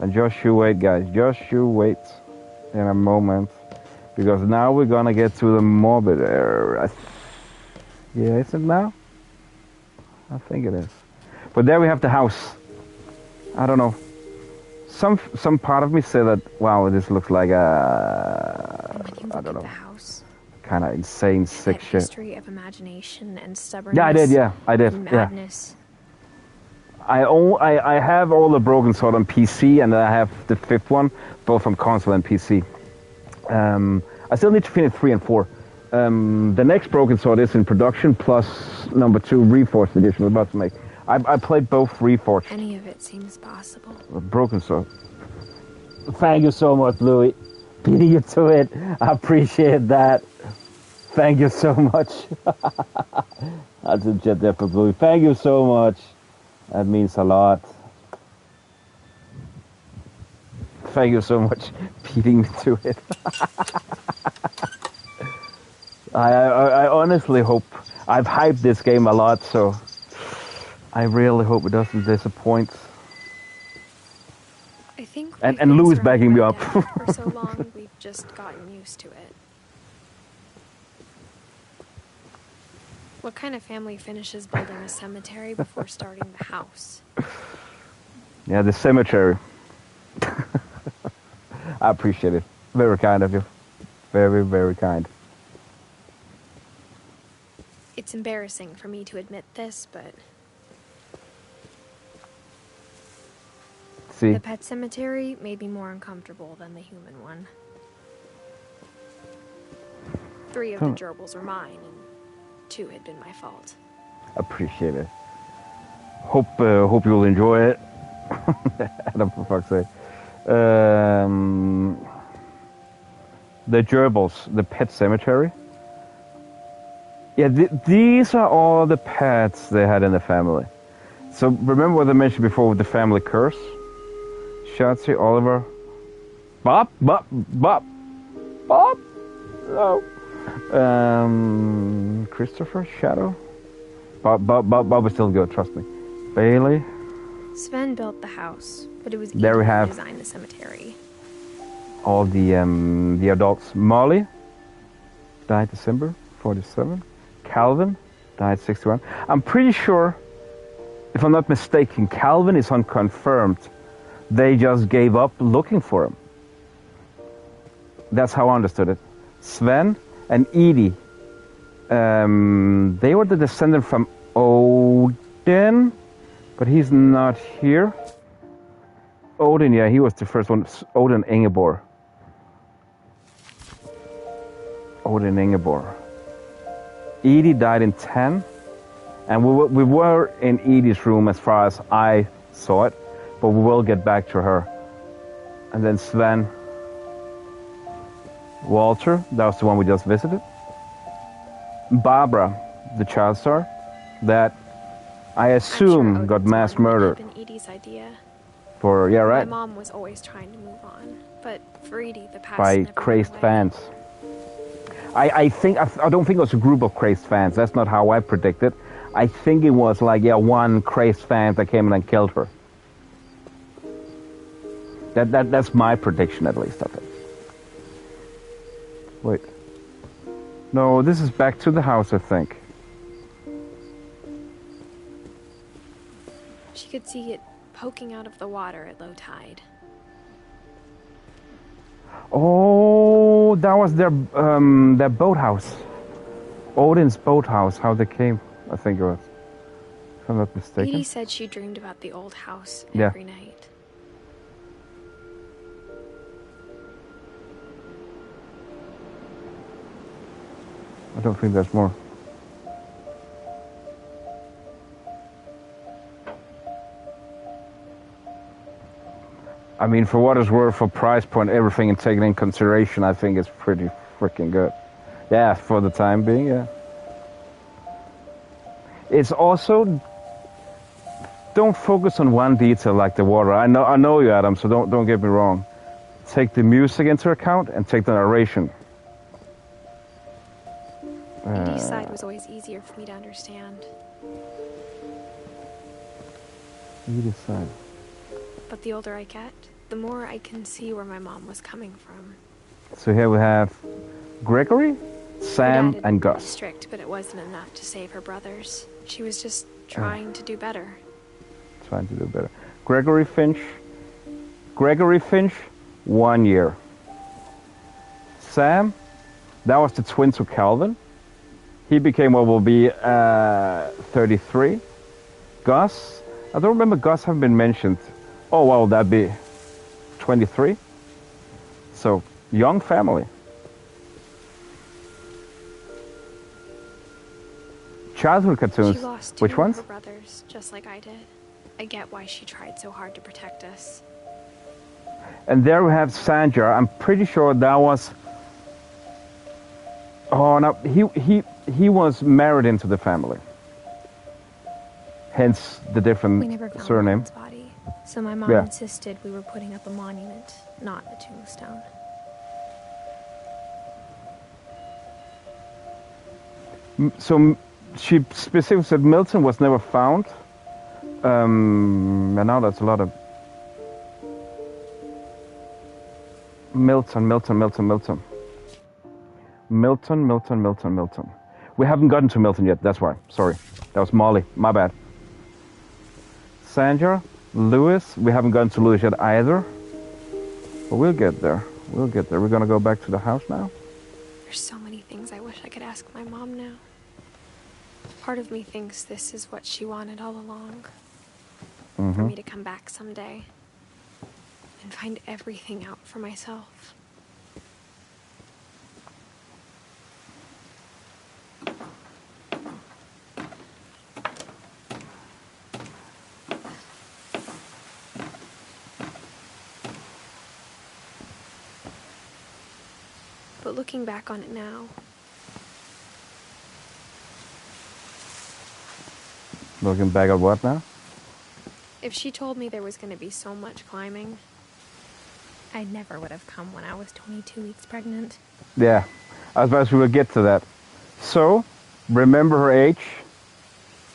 And just you wait, guys. Just you wait in a moment. Because now we're gonna get to the morbid area. Yeah, is it now? I think it is. But there we have the house. I don't know. Some part of me said that, wow, this looks like a... I don't know. Kind of insane, sick shit. History of imagination and stubbornness. Yeah, I did. Madness. Yeah. I have all the Broken Sword on PC, and I have the 5th one, both from console and PC. I still need to finish 3 and 4. The next Broken Sword is in production, plus number 2 Reforged edition we're about to make. I played both Reforged. Any of it seems possible. Broken Sword. Thank you so much, Louis. Beating you to it. I appreciate that. Thank you so much. That's a jet there for Blue. Thank you so much. That means a lot. Thank you so much beating me to it. I honestly hope... I've hyped this game a lot, so I really hope it doesn't disappoint. I think and Lou's backing me up. For so long, we've just gotten used to it. What kind of family finishes building a cemetery before starting the house? Yeah, the cemetery. I appreciate it. Very kind of you. Very, very kind. It's embarrassing for me to admit this, but... See? The pet cemetery made me more uncomfortable than the human one. 3 of the gerbils were mine, and 2 had been my fault. Appreciate it. Hope you'll enjoy it. Adam, for fuck's sake. The gerbils, the pet cemetery. Yeah, these are all the pets they had in the family. So remember what I mentioned before with the family curse? Shotzi, Oliver, Bob. No. Christopher, Shadow. Bob was still good, trust me. Bailey. Sven built the house, but it was easy There we have to design the cemetery. all the adults. Molly died December 47. Calvin died 61. I'm pretty sure, if I'm not mistaken, Calvin is unconfirmed. They just gave up looking for him. That's how I understood it. Sven and Edie, they were the descendant from Odin, but he's not here. Odin, yeah, he was the first one. Odin Ingeborg. Odin Ingeborg. Edie died in 10, and we were in Edie's room as far as I saw it, but we will get back to her. And then Sven, Walter, that was the one we just visited. Barbara, the child star, that I assume got mass murdered. Been Edie's idea. For, yeah, right. My mom was always trying to move on, but for Edie, the past By never crazed went away. fans. I don't think it was a group of crazed fans. That's not how I predicted. I think it was like, yeah, one crazed fan that came in and killed her. That's my prediction, at least, of it. Wait. No, this is back to the house, I think. She could see it poking out of the water at low tide. Oh, that was their boathouse. Odin's boathouse, how they came, I think it was. If I'm not mistaken. Edie said she dreamed about the old house Yeah. every night. I don't think there's more. I mean, for what it's worth, for price point, everything and taken in consideration, I think it's pretty freaking good. Yeah, for the time being, yeah. It's also, don't focus on one detail like the water. I know you, Adam, so don't get me wrong. Take the music into account and take the narration. Edie's side was always easier for me to understand. Edith's side. But the older I get, the more I can see where my mom was coming from. So here we have Gregory, Sam, Her dad and had been Gus. strict, but it wasn't enough to save her brothers. She was just trying to do better. Trying to do better. Gregory Finch, 1 year. Sam, that was the twin to Calvin. He became what will be 33. Gus, I don't remember Gus having been mentioned. Oh, well, that'd be 23. So, young family. She Childhood cartoons. lost 2 Which of ones? her brothers, just like I did. I get why she tried so hard to protect us. And there we have Sandra. I'm pretty sure that was Oh, no, he was married into the family. Hence the different We never found surname. Mom's body, so my mom Yeah. insisted we were putting up a monument, not a tombstone. So she specifically said Milton was never found. And now that's a lot of Milton. We haven't gotten to Milton yet, that's why. Sorry. That was Molly. My bad. Sandra, Lewis. We haven't gotten to Lewis yet either. But we'll get there. We're gonna go back to the house now. There's so many things I wish I could ask my mom now. Part of me thinks this is what she wanted all along. For me to come back someday and find everything out for myself. But looking back on it now, Looking back at what now? if she told me there was going to be so much climbing, I never would have come when I was 22 weeks pregnant. Yeah, I suppose we will get to that. So, remember her age.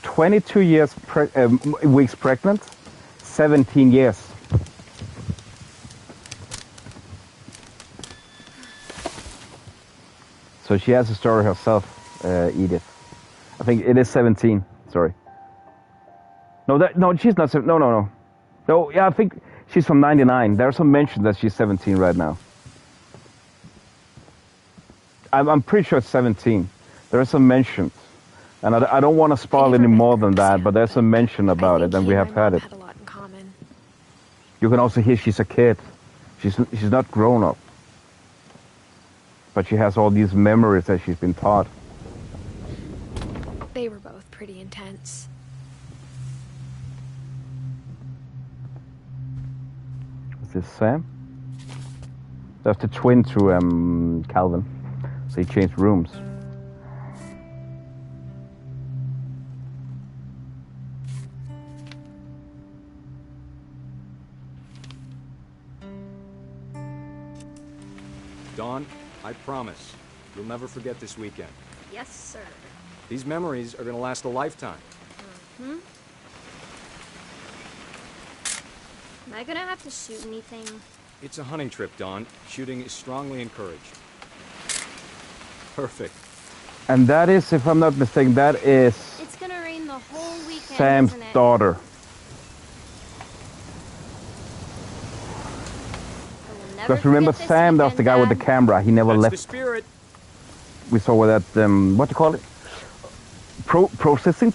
22 weeks pregnant, 17 years. So she has a story herself, Edith. I think it is 17, sorry. No, she's not. No. No, yeah, I think she's from 99. There's some mention that she's 17 right now. I'm pretty sure it's 17. There is some mention, and I don't want to spoil any more than that. But there's some mention about it, and we have had it. Had a lot in common. You can also hear she's a kid. She's not grown up, but she has all these memories that she's been taught. They were both pretty intense. Is this Sam? That's the twin to Calvin. So he changed rooms. Dawn, I promise, you'll never forget this weekend. Yes, sir. These memories are gonna last a lifetime. Am I gonna have to shoot anything? It's a hunting trip, Dawn. Shooting is strongly encouraged. Perfect. And that is, if I'm not mistaken, that is It's gonna rain the whole weekend, Sam's isn't it? daughter. Because remember, Sam, that was the guy with the camera. He never That's left. the spirit. We saw with that, what do you call it? Processing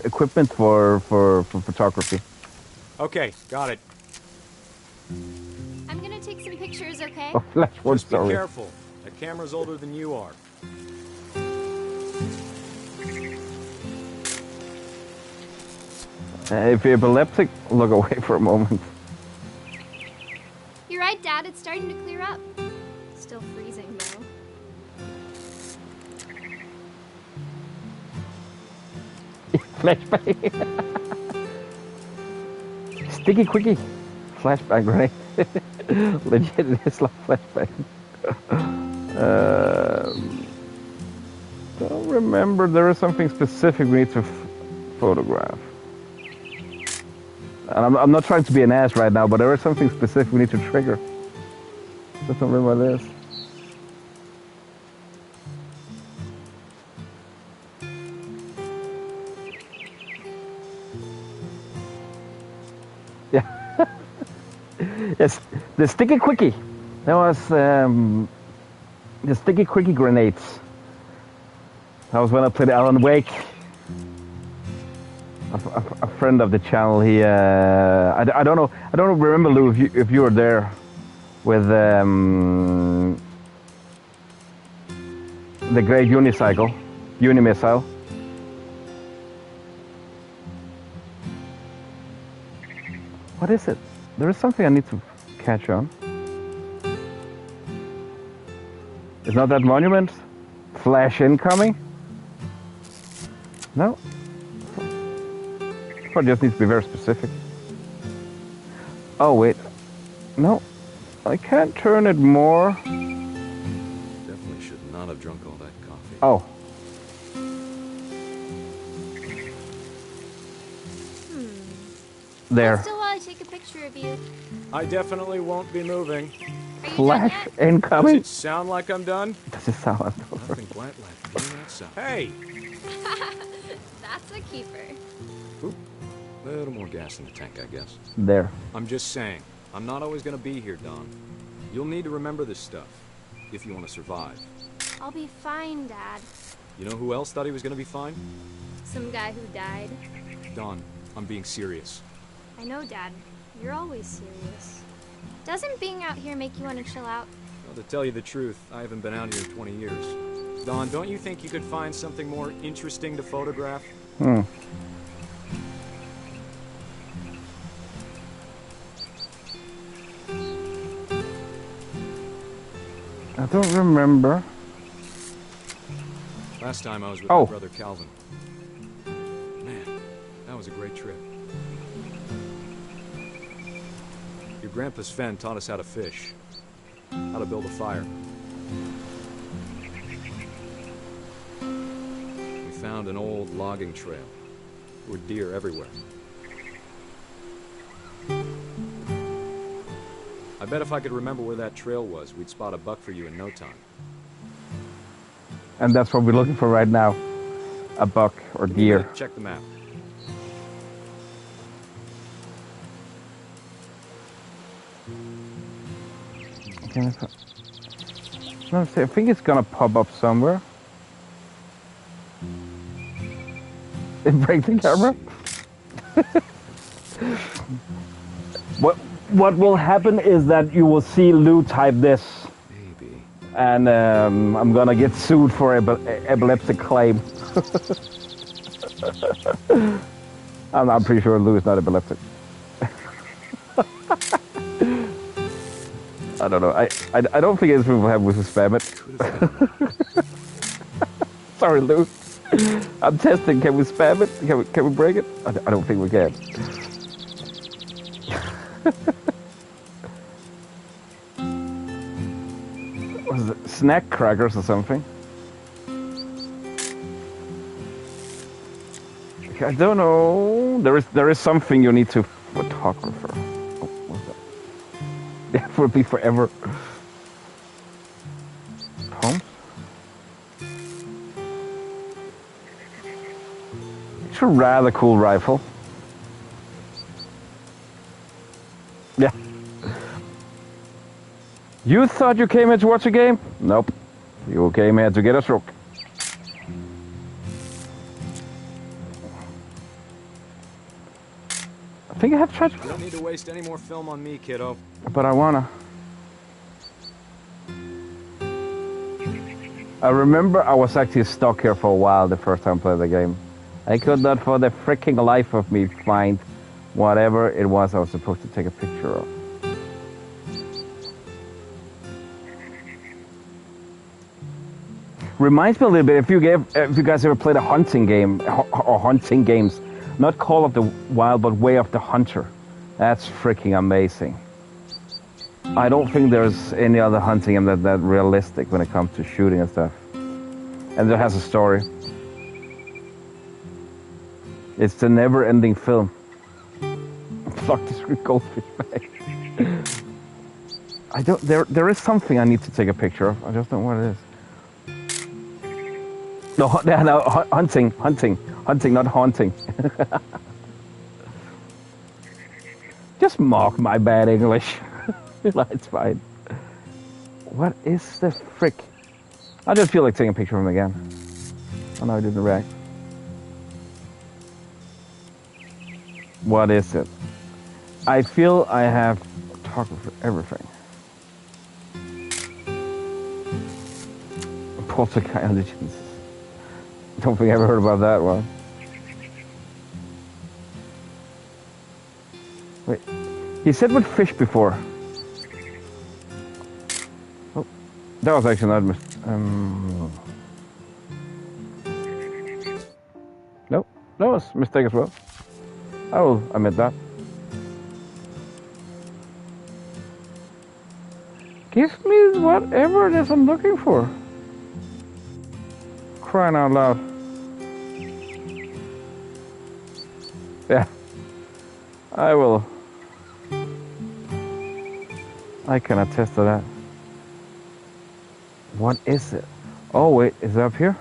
equipment for photography. Okay, got it. I'm gonna take some pictures, okay? Oh, flash one, Just be sorry. careful. That camera's older than you are. If you're epileptic, look away for a moment. You're right, Dad. It's starting to clear up. Still freezing, though. Flashbang. Sticky quickie. Flashbang, right? Legit, it is like flashbang. Don't remember. There is something specific we need to photograph. And I'm not trying to be an ass right now, but there is something specific we need to trigger. Just don't remember what it is. Yeah. Yes, the sticky quickie. That was the sticky quickie grenades. That was when I played Alan Wake. A friend of the channel. He I don't remember, Lou, if you were there with the great unimissile. What is it? There is something I need to catch on. It's not that monument? Flash incoming? No. Or just needs to be very specific. Oh wait. No. I can't turn it more. Definitely should not have drunk all that coffee. Oh. There. I still want to take a picture of you. I definitely won't be moving. Are you Flash done yet? Does incoming? it sound like I'm done? Does it sound like Nothing quite like being outside. Hey! That's a keeper. Oop. A little more gas in the tank, I guess. There. I'm just saying, I'm not always gonna be here, Dawn. You'll need to remember this stuff, if you want to survive. I'll be fine, Dad. You know who else thought he was gonna be fine? Some guy who died. Dawn, I'm being serious. I know, Dad. You're always serious. Doesn't being out here make you want to chill out? Well, to tell you the truth, I haven't been out here in 20 years. Dawn, don't you think you could find something more interesting to photograph? Hmm. I don't remember. Last time I was with my brother Calvin. Man, that was a great trip. Your grandpa Sven taught us how to fish, how to build a fire. We found an old logging trail. There were deer everywhere. I bet if I could remember where that trail was, we'd spot a buck for you in no time. And that's what we're looking for right now. A buck or deer. Check the map. No, I think it's gonna pop up somewhere. Break the camera. What will happen is that you will see Lou type this. Maybe. And I'm gonna get sued for epileptic claim. I'm pretty sure Lou is not epileptic. I don't know. I don't think it's people have with spam it. Sorry, Lou. I'm testing. Can we spam it? Can we break it? I don't think we can. What is it? Snack crackers or something? I don't know. There is something you need to photographer. Oh, what's that? That would be forever. Pumps? It's a rather cool rifle. Yeah. You thought you came here to watch a game? Nope. You came here to get a stroke. I think I have tried. You don't need to waste any more film on me, kiddo. But I wanna. I remember I was actually stuck here for a while the first time I played the game. I could not for the freaking life of me find whatever it was I was supposed to take a picture of. Reminds me a little bit if you guys ever played a hunting game or hunting games, not Call of the Wild but Way of the Hunter. That's freaking amazing. I don't think there's any other hunting game that realistic when it comes to shooting and stuff. And it has a story. It's the never-ending film. Fuck this goldfish bag. I don't. There is something I need to take a picture of. I just don't know what it is. No, hunting, not haunting. Just mock my bad English. It's fine. What is the frick? I just feel like taking a picture of him again. Oh no, I didn't react. What is it? I feel I have photography for everything. Poltergeist Legends. Don't think I ever heard about that one. Wait, he said with fish before. Oh, that was actually not. That was a mistake as well. I will admit that. Give me whatever it is I'm looking for. Crying out loud. Yeah. I will. I can attest to that. What is it? Oh wait, is it up here?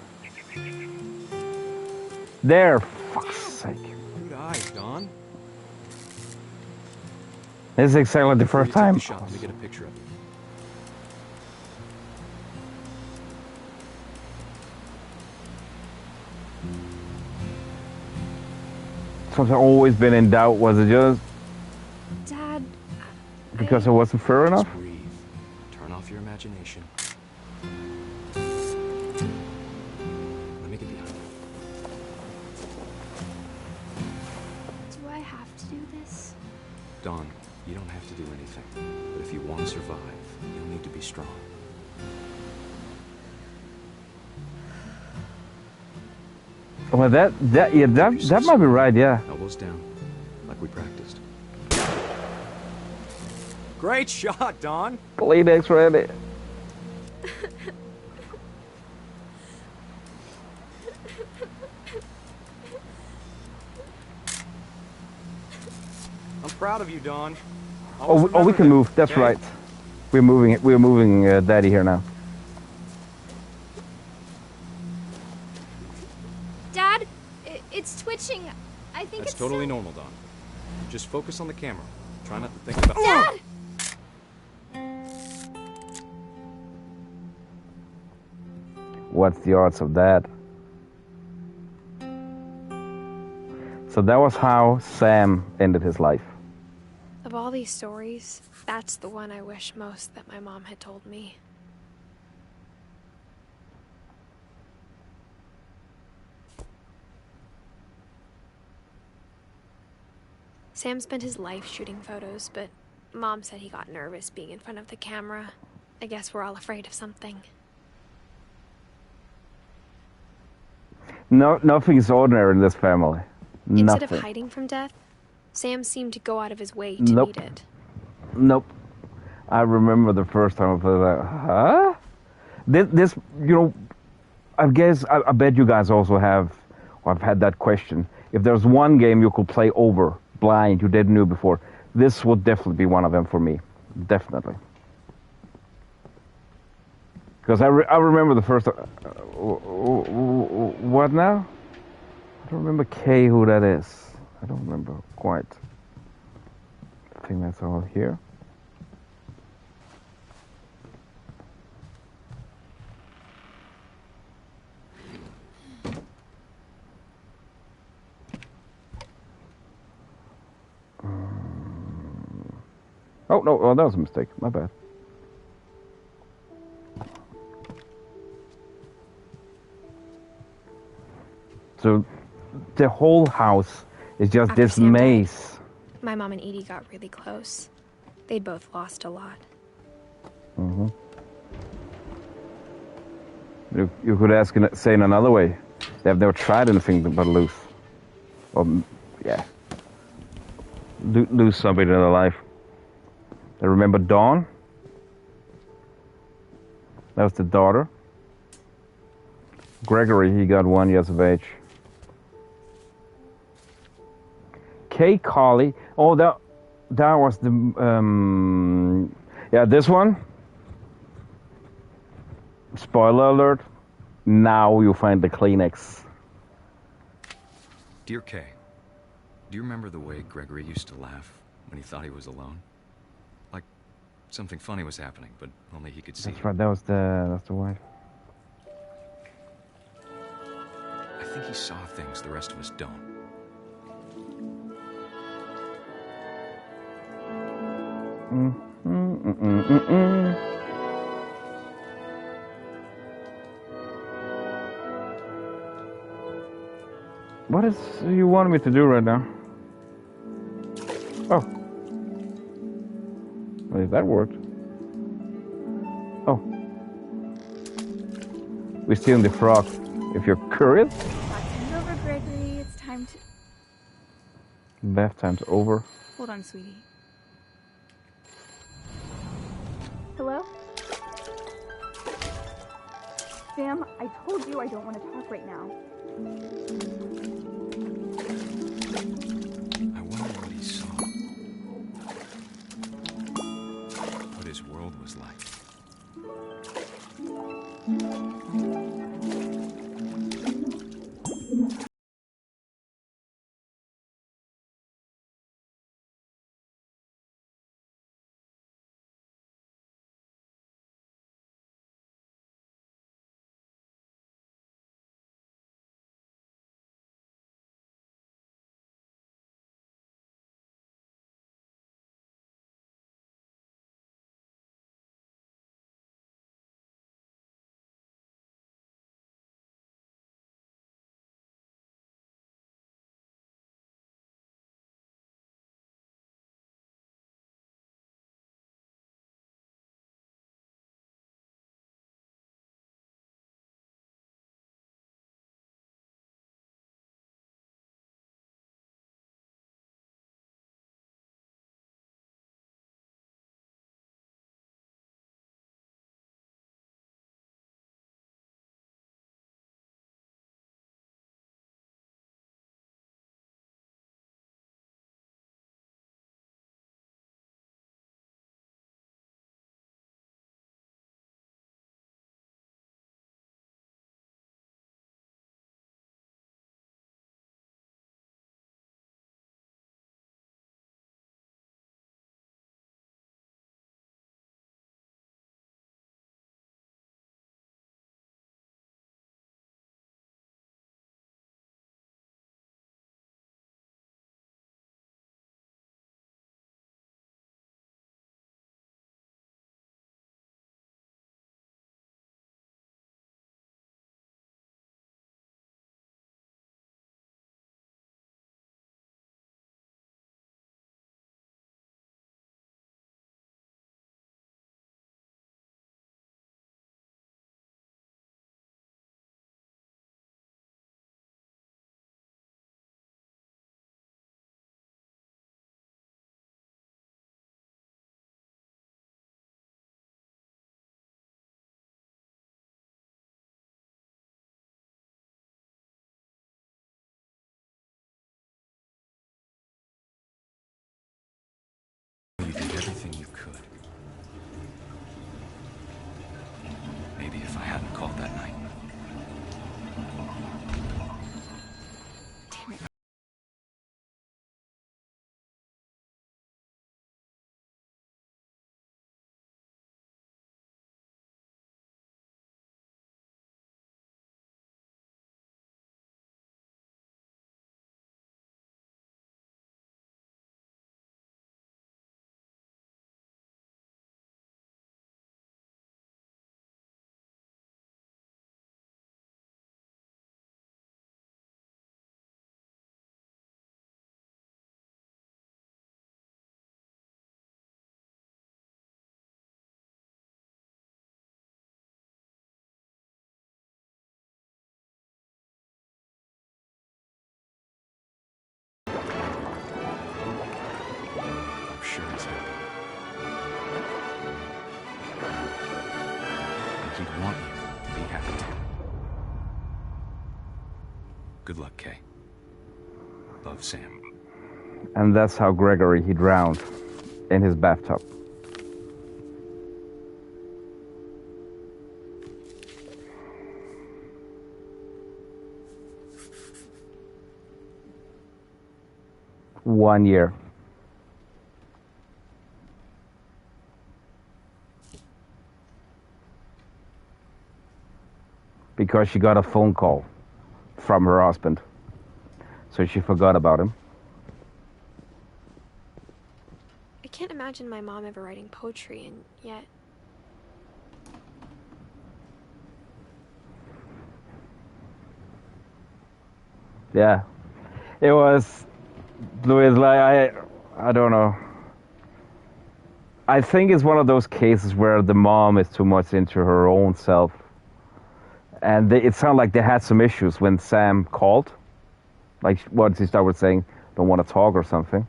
There, fuck's sake. Good eyes, Don. This is exactly the first time. Take the shot. Let me get a picture of you. Something I've always been in doubt. Was it just Dad, because I wasn't fair enough? Just breathe. Turn off your imagination. Let me get behind you. do I have to do this? Don, you don't have to do anything. But if you want to survive, you'll need to be strong. Well, that might be right. Yeah. Elbows down, like we practiced. Great shot, Don. Kleenex ready. I'm proud of you, Don. Oh, we can move. That's okay? right. We're moving. We're moving Daddy here now. Dad, it's twitching. I think That's it's totally still... normal, Don. Just focus on the camera. Try not to think about. Dad! What's the odds of that? So that was how Sam ended his life. Of all these stories, that's the one I wish most that my mom had told me. Sam spent his life shooting photos, but Mom said he got nervous being in front of the camera. I guess we're all afraid of something. No, nothing is ordinary in this family. Instead Nothing. of hiding from death, Sam seemed to go out of his way to Nope. meet it. Nope. I remember the first time I played that. Huh? This, you know, I bet you guys also have, or have had that question. If there's one game you could play over, blind, you didn't know before, this would definitely be one of them for me. Definitely. Because I remember the first... what now? I don't remember K who that is. I don't remember quite. I think that's all here. Oh, no, that was a mistake. My bad. So, the whole house is just After this Sam died, maze. My mom and Edie got really close. They'd both lost a lot. Mm-hmm. You could say in another way. They have never tried anything but lose. Or, yeah. Lose somebody in their life. I remember Dawn. That was the daughter. Gregory, he got 1 year of age. Kay Carly. Oh, that was the yeah, this one. Spoiler alert. Now you find the Kleenex. Dear Kay, do you remember the way Gregory used to laugh when he thought he was alone? Like something funny was happening, but only he could see. That's right. That's the wife. I think he saw things the rest of us don't. What is you want me to do right now? Oh. Well, that worked. Oh. We're stealing the frog. If you're curious. That's over, Gregory. It's time to... Bath time's over. Hold on, sweetie. Hello? Sam, I told you I don't want to talk right now. I wonder what he saw. What his world was like. You did everything you could. Maybe if I hadn't called that night. Damn it. I'm sure he's happy. And he'd want you to be happy too. Good luck, Kay. Love, Sam. And that's how Gregory, he drowned in his bathtub. One year. Because she got a phone call from her husband. So she forgot about him. I can't imagine my mom ever writing poetry, and yet... Yeah. It was... Louis, like, I don't know. I think it's one of those cases where the mom is too much into her own self. And it sounded like they had some issues when Sam called. Like what he started saying, don't want to talk or something,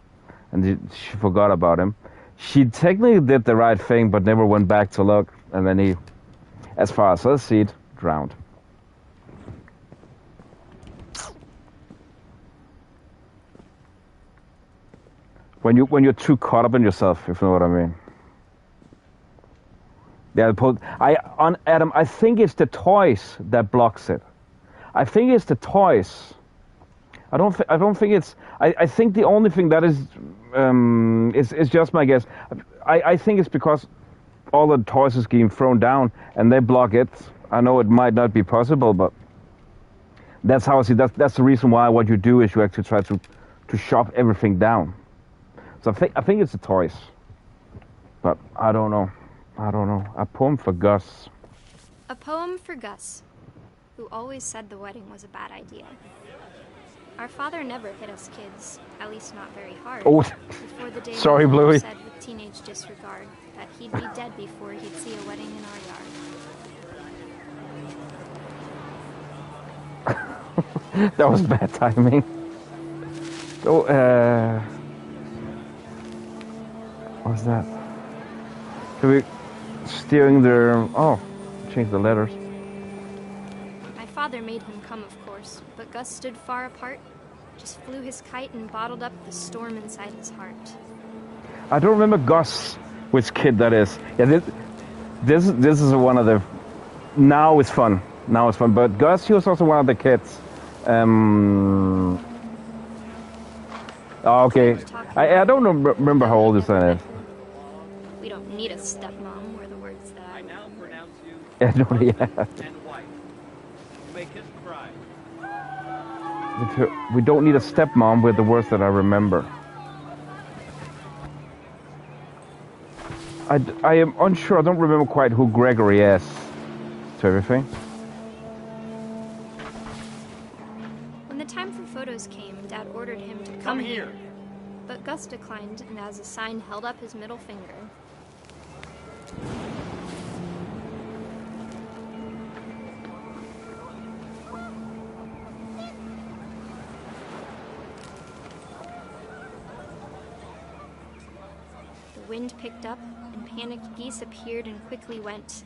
and she forgot about him. She technically did the right thing, but never went back to look, and then he, as far as I see it, drowned. When you're too caught up in yourself, if you know what I mean. Yeah, Adam, I think it's the toys that blocks it. I think it's the toys. I don't think it's. I think the only thing that is just my guess. I think it's because all the toys is getting thrown down and they block it. I know it might not be possible, but that's how I see. That's the reason why what you do is you actually try to shove everything down. So I think it's the toys, but I don't know. A poem for Gus. A poem for Gus, who always said the wedding was a bad idea. Our father never hit us kids, at least not very hard. Oh, before the day sorry, my Bluey. said with teenage disregard that he'd be dead before he'd see a wedding in our yard. That was bad timing. So, what's that? Should we steering the? Oh, change the letters. My father made him come, of course, but Gus stood far apart, just flew his kite and bottled up the storm inside his heart. I don't remember Gus, which kid that is. Yeah, this is one of the. Now it's fun. But Gus, he was also one of the kids. Oh, okay. I don't remember how old his son is. We don't need a stepmom, were the words that I now pronounce you. Yeah, no, yeah. And wife. You may kiss the bride. We don't need a stepmom with the words that I remember. I am unsure. I don't remember quite who Gregory is to everything. When the time for photos came, Dad ordered him to come here. But Gus declined and as a sign held up his middle finger. The wind picked up, and panicked geese appeared and quickly went.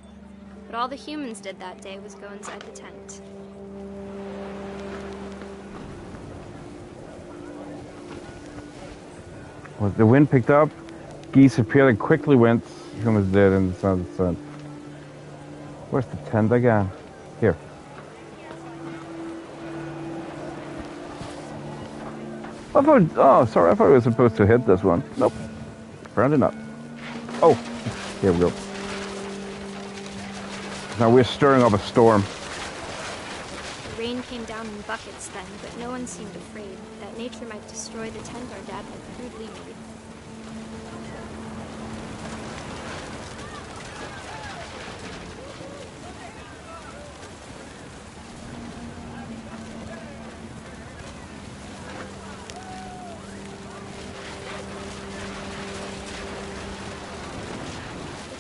But all the humans did that day was go inside the tent. Well, the wind picked up, geese appeared and quickly went. Humans dead in the sun. Where's the tent again? Here. Oh, sorry, I thought we were supposed to hit this one. Nope. Apparently not. Oh, here we go. Now we're stirring up a storm. The rain came down in buckets then, but no one seemed afraid that nature might destroy the tent our dad had crudely made.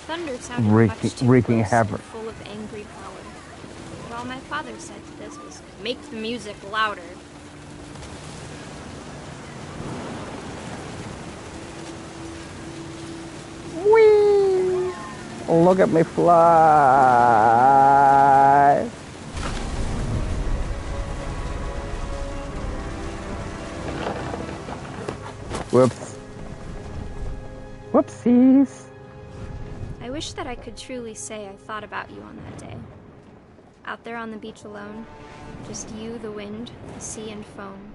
Thunder sounded much too wreaking close havoc. and full of angry power. But all my father said to this was, "Make the music louder." Whee! Look at me fly! Whoops. Whoopsies. I wish that I could truly say I thought about you on that day. Out there on the beach alone, just you, the wind, the sea, and foam.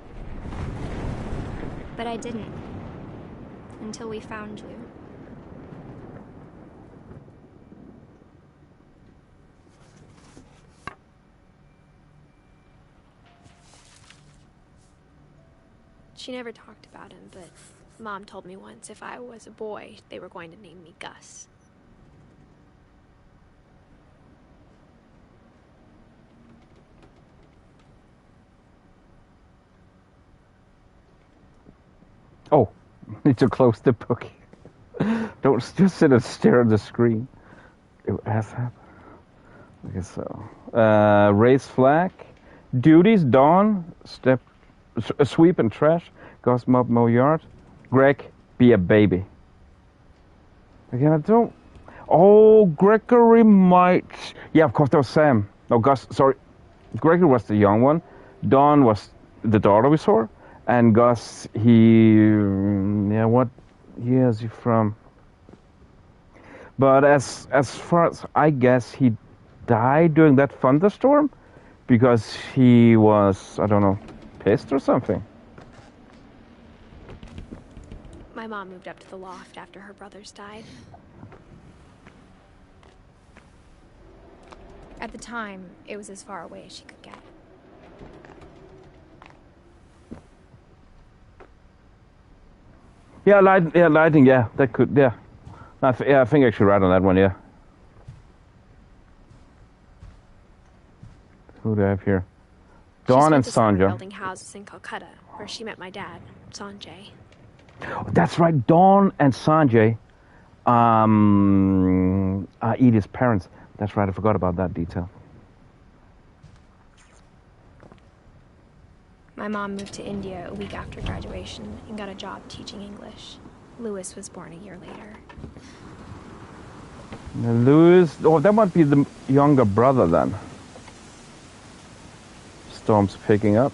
But I didn't. Until we found you. She never talked about him, but Mom told me once if I was a boy, they were going to name me Gus. Oh, need to close the book. Don't just sit and stare at the screen. It has happened. I guess so. Raise flag. Duties, dawn, sweep and trash. Gus mop mow yard. Greg, be a baby. Again, I don't. Oh, Gregory might. Yeah, of course, that was Sam. No, Gus. Sorry, Gregory was the young one. Dawn was the daughter we saw, and Gus. Yeah, what year is he from? But as far as I guess, he died during that thunderstorm because he was, I don't know, pissed or something. My mom moved up to the loft after her brothers died. At the time, it was as far away as she could get. Yeah, lighting, yeah, that could, yeah. I think I should write on that one, yeah. Who do I have here? Dawn and Sanja. Building houses in Calcutta, where she met my dad, Sanjay. Oh, that's right, Dawn and Sanjay are Edith's parents. That's right, I forgot about that detail. My mom moved to India a week after graduation and got a job teaching English. Louis was born a year later. Louis, oh, that might be the younger brother then. Storm's picking up.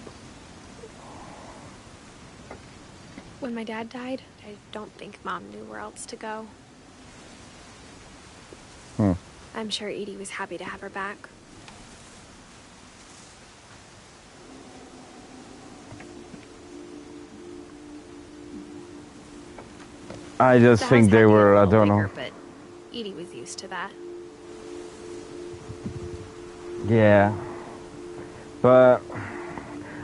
When my dad died, I don't think Mom knew where else to go. I'm sure Edie was happy to have her back. I just think they were, I don't know. But Edie was used to that. Yeah. But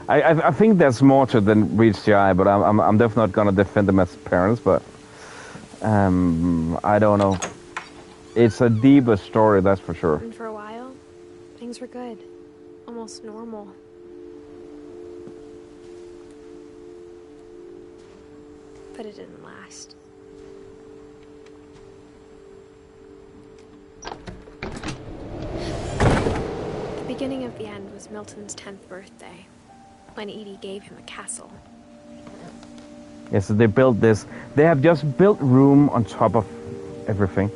I think there's more to it than reach the eye, but I'm definitely not gonna defend them as parents, but I don't know. It's a deeper story, that's for sure. And for a while, things were good. Almost normal. But it didn't last. The beginning of the end was Milton's 10th birthday, when Edie gave him a castle. Yeah, so they built this. They have just built room on top of everything.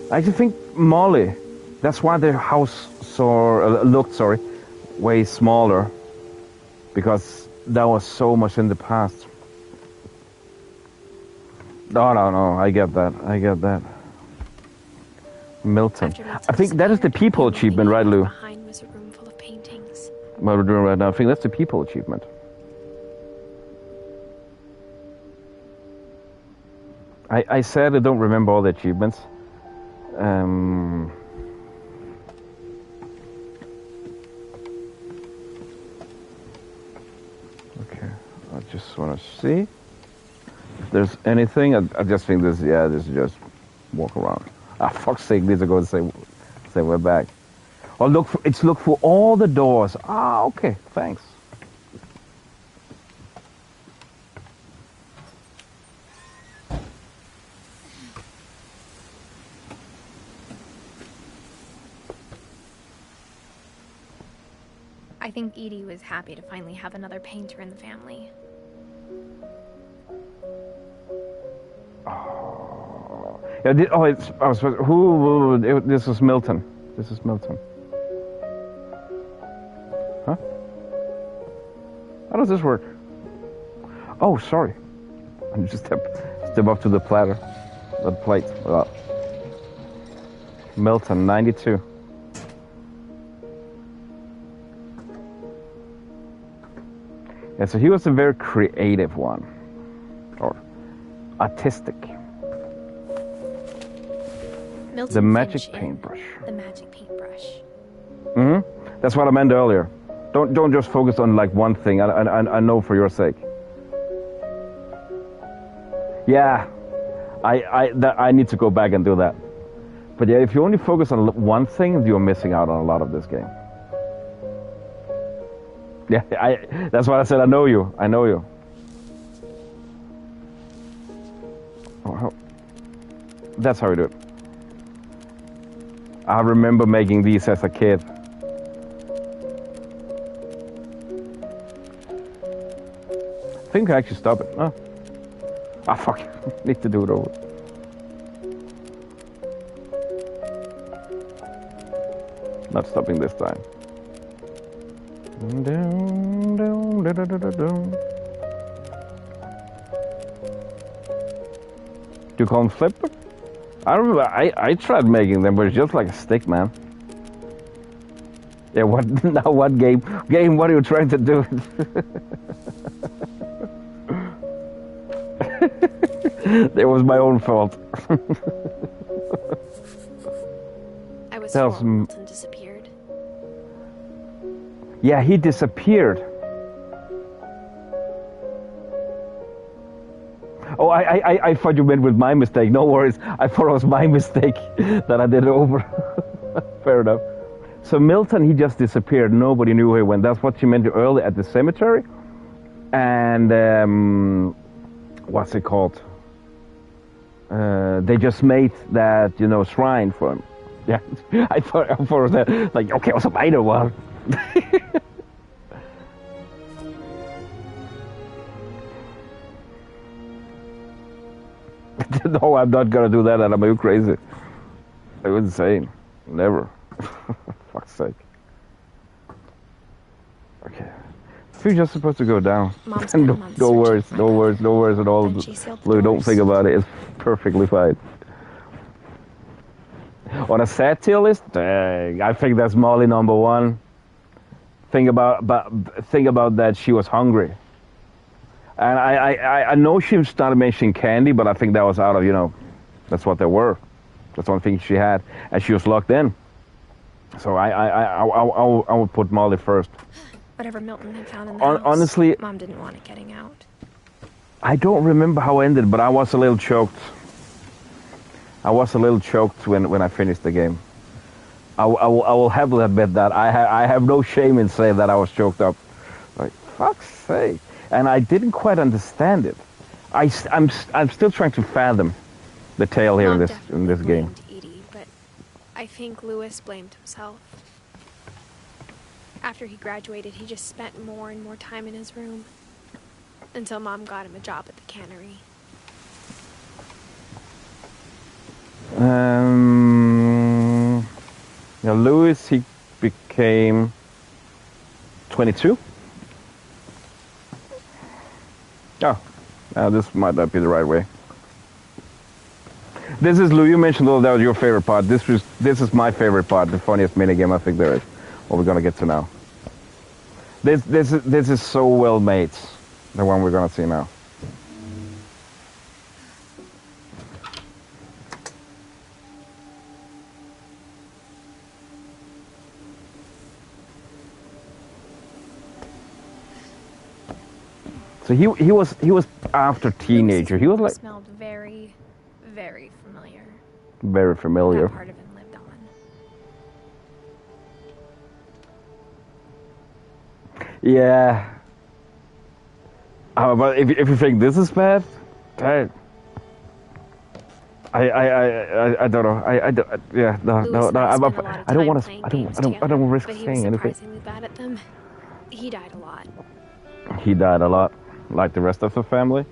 I actually think Molly, that's why their house looked way smaller. Because there was so much in the past. No, I get that. Milton. I think that is the people achievement, right, Lou? Behind was a room full of paintings. What we're doing right now, I think that's the people achievement. I said I don't remember all the achievements. Okay, I just want to see if there's anything. I just think this is just walk around. Ah, fuck's sake, these are going to say we're back. Oh, look for all the doors. Ah, okay, thanks. I think Edie was happy to finally have another painter in the family. Yeah, this was Milton. This is Milton. Huh? How does this work? Oh, sorry. I just step up to the platter. The plate. Milton, 92. Yeah, so he was a very creative one. Or artistic. Milton the magic Finch paintbrush. The magic paintbrush. That's what I meant earlier. Don't just focus on like one thing. I know for your sake. Yeah, I need to go back and do that. But yeah, if you only focus on one thing, you're missing out on a lot of this game. Yeah, that's why I said I know you. I know you. Oh, that's how we do it. I remember making these as a kid. I think I actually stop it. Oh. Ah, fuck. Need to do it over. Not stopping this time. Do you call them flipper? I remember I tried making them, but it's just like a stick, man. Yeah, what now? What game? Game? What are you trying to do? That was my own fault. I was told Milton disappeared. Yeah, he disappeared. Oh, I thought you meant with my mistake. No worries. I thought it was my mistake that I did it over. Fair enough. So Milton, he just disappeared. Nobody knew where he went. That's what she meant earlier at the cemetery. And what's it called? They just made that, shrine for him. Yeah, I thought it was that. Like, okay, what's a minor one? No, I'm not gonna do that, and I'm crazy. It was insane. Never. Fuck's sake. Okay. You're just supposed to go down. No worries at all. Lou, don't think about it. It's perfectly fine. On a sad tier list, I think that's Molly number one. Think about that she was hungry. And I know she started mentioning candy, but I think that was out of, that's what they were. That's one thing she had. And she was locked in. So I would put Molly first. Whatever Milton had found in the house, honestly, Mom didn't want it getting out. I don't remember how it ended, but I was a little choked. I was a little choked when I finished the game. I will happily admit that. I have no shame in saying that I was choked up. Like, fuck's sake. And I didn't quite understand it. I'm still trying to fathom the tale here in this game. Edie, but I think Lewis blamed himself. After he graduated, he just spent more and more time in his room until Mom got him a job at the cannery. Lewis, he became 22. Oh, this might not be the right way. This is, Lou, you mentioned that was your favorite part. This is my favorite part, the funniest minigame I think there is. What we're gonna get to now. This is so well made, the one we're gonna see now. So he was after teenager. He was like smelled very, very familiar. Very familiar. That part of him lived on. Yeah. But if you think this is bad, I don't know. I don't want to. I don't risk saying anything. Surprisingly bad at them. He died a lot. He died a lot, like the rest of the family.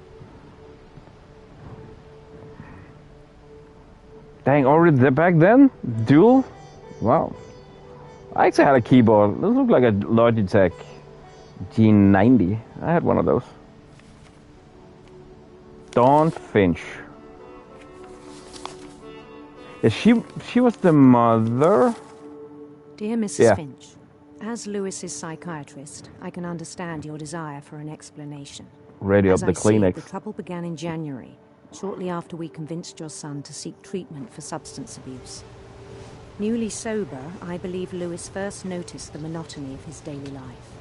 Dang, already back then? Dual? Wow. I actually had a keyboard. This looked like a Logitech G90. I had one of those. Dawn Finch. Yeah, she was the mother. Dear Mrs. Finch, as Lewis's psychiatrist, I can understand your desire for an explanation. Ready up the Kleenex. The trouble began in January, shortly after we convinced your son to seek treatment for substance abuse. Newly sober, I believe Lewis first noticed the monotony of his daily life.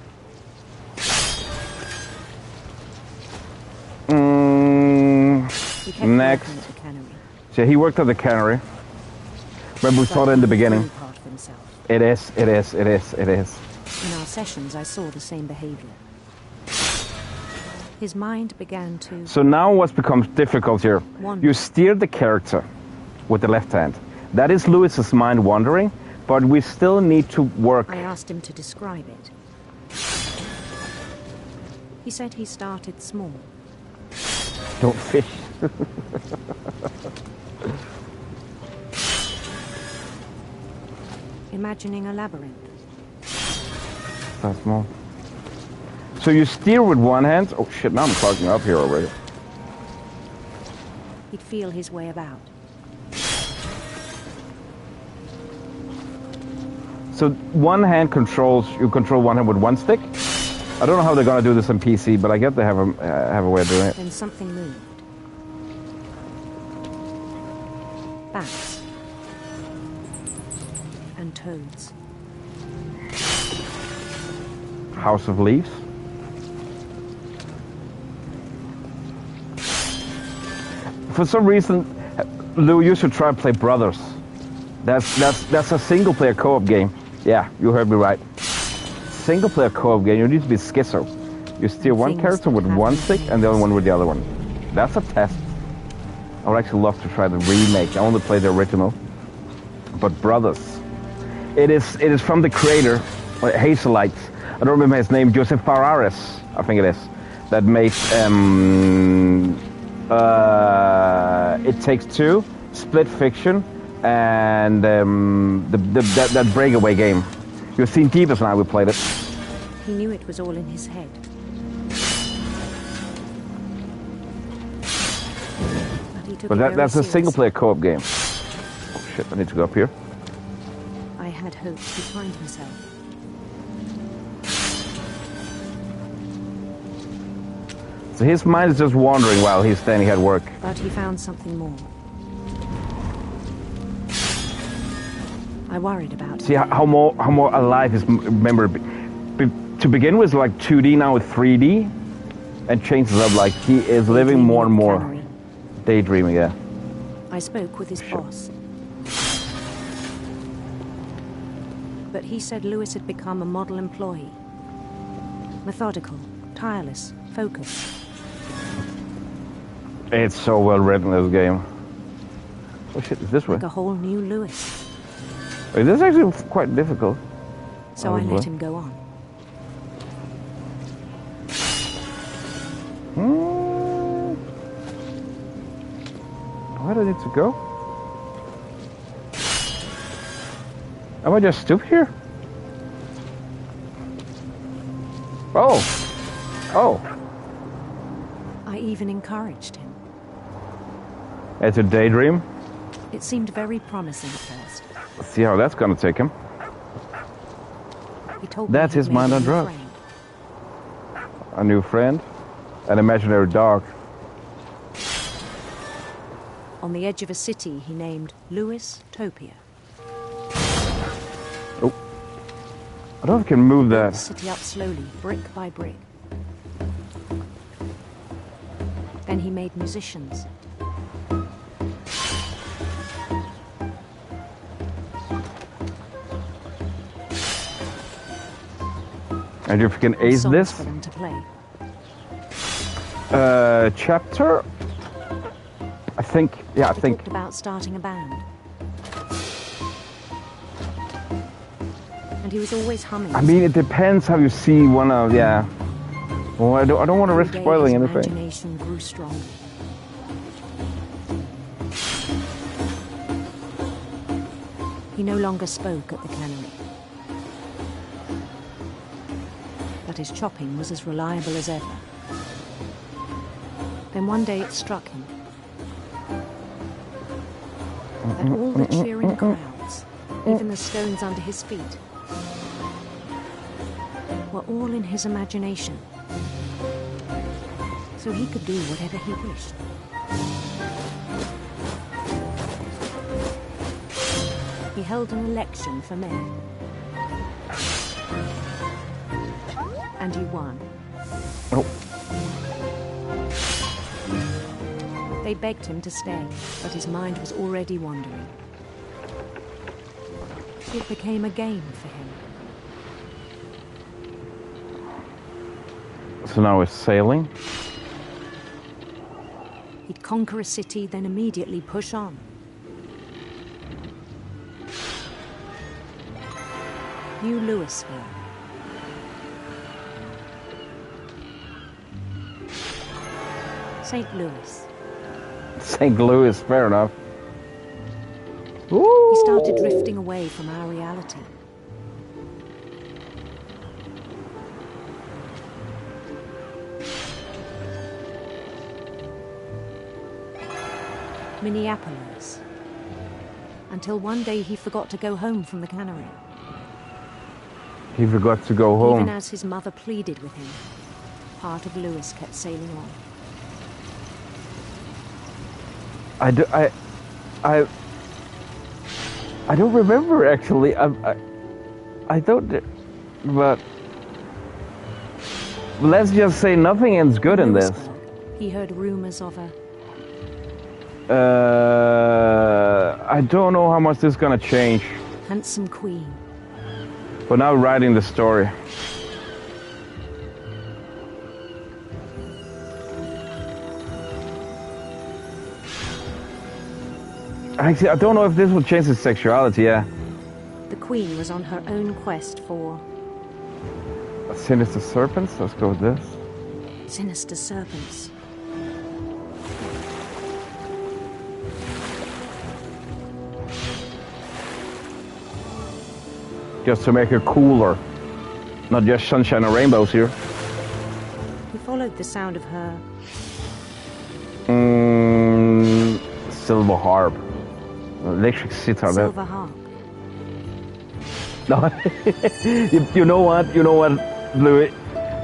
Next. So he worked at the cannery. Remember we saw it in the beginning. It is. In our sessions, I saw the same behavior. His mind began to... So now what becomes difficult here, you steer the character with the left hand. That is Lewis's mind wandering, but we still need to work. I asked him to describe it. He said he started small. Don't fish. Imagining a labyrinth. That's small. So you steer with one hand? Oh shit, now I'm clogging up here already. He'd feel his way about. So one hand controls, you control one hand with one stick? I don't know how they're gonna do this on PC, but I guess they have a way of doing it. Then something moved. Bats. And toads. House of Leaves. For some reason, Lou, you should try and play Brothers. That's a single-player co-op game. Yeah, you heard me right. Single-player co-op game. You need to be schizo. You steer one character with one stick and the other one with the other one. That's a test. I would actually love to try the remake. I only played the original. But Brothers. It is from the creator, Hazelites. I don't remember his name. Joseph Fares, I think it is. That made It Takes Two, Split Fiction, and that breakaway game. You've seen Jeebus and I, we played it. He knew it was all in his head. But that's a single-player co-op game. Oh shit, I need to go up here. I had hoped he'd find himself. So his mind is just wandering while he's standing at work. But he found something more. I worried about him. See how more alive his memory. To begin with, like 2D, now with 3D, and changes up. Like he is living more and more. Daydreaming, yeah. I spoke with his boss. But he said Lewis had become a model employee. Methodical, tireless, focused. It's so well written, this game. Oh shit, is this way? Like a whole new Lewis. Wait, this is actually quite difficult. So I let him go on. Where do I need to go? Am I just stupid here? Oh! Oh! I even encouraged him. It's a daydream? It seemed very promising at first. Let's see how that's gonna take him. He told me that's his mind on drugs. A new friend? An imaginary dog. On the edge of a city he named Lewis Topia. Oh. I don't know if I can move that. The city up slowly, brick by brick. Then he made musicians. And if you can ace this. For them to play. Chapter? I think. Talked about starting a band. And he was always humming. I mean, it depends how you see one of, yeah. Well, I don't want to risk spoiling anything. His imagination grew stronger. He no longer spoke at the cannery. But his chopping was as reliable as ever. Then one day it struck him that all the cheering crowds, even the stones under his feet, were all in his imagination. So he could do whatever he wished. He held an election for mayor. And he won. Oh. They begged him to stay, but his mind was already wandering. It became a game for him. So now we're sailing? He'd conquer a city, then immediately push on. New Louisville. St. Louis. St. Louis, fair enough. Ooh. He started drifting away from our reality. Minneapolis. Until one day he forgot to go home from the cannery. He forgot to go home. Even as his mother pleaded with him, part of Lewis kept sailing on. I don't remember actually. I don't. But let's just say nothing ends good in this. He heard rumors of a. I don't know how much this is gonna change. Handsome queen. But now writing the story. Actually, I don't know if this will change his sexuality, yeah. The queen was on her own quest for... Sinister serpents? Let's go with this. Sinister serpents. Just to make her cooler. Not just sunshine and rainbows here. He followed the sound of her... silver harp. Electric sitar. Silver harp. No, you know what, Louis?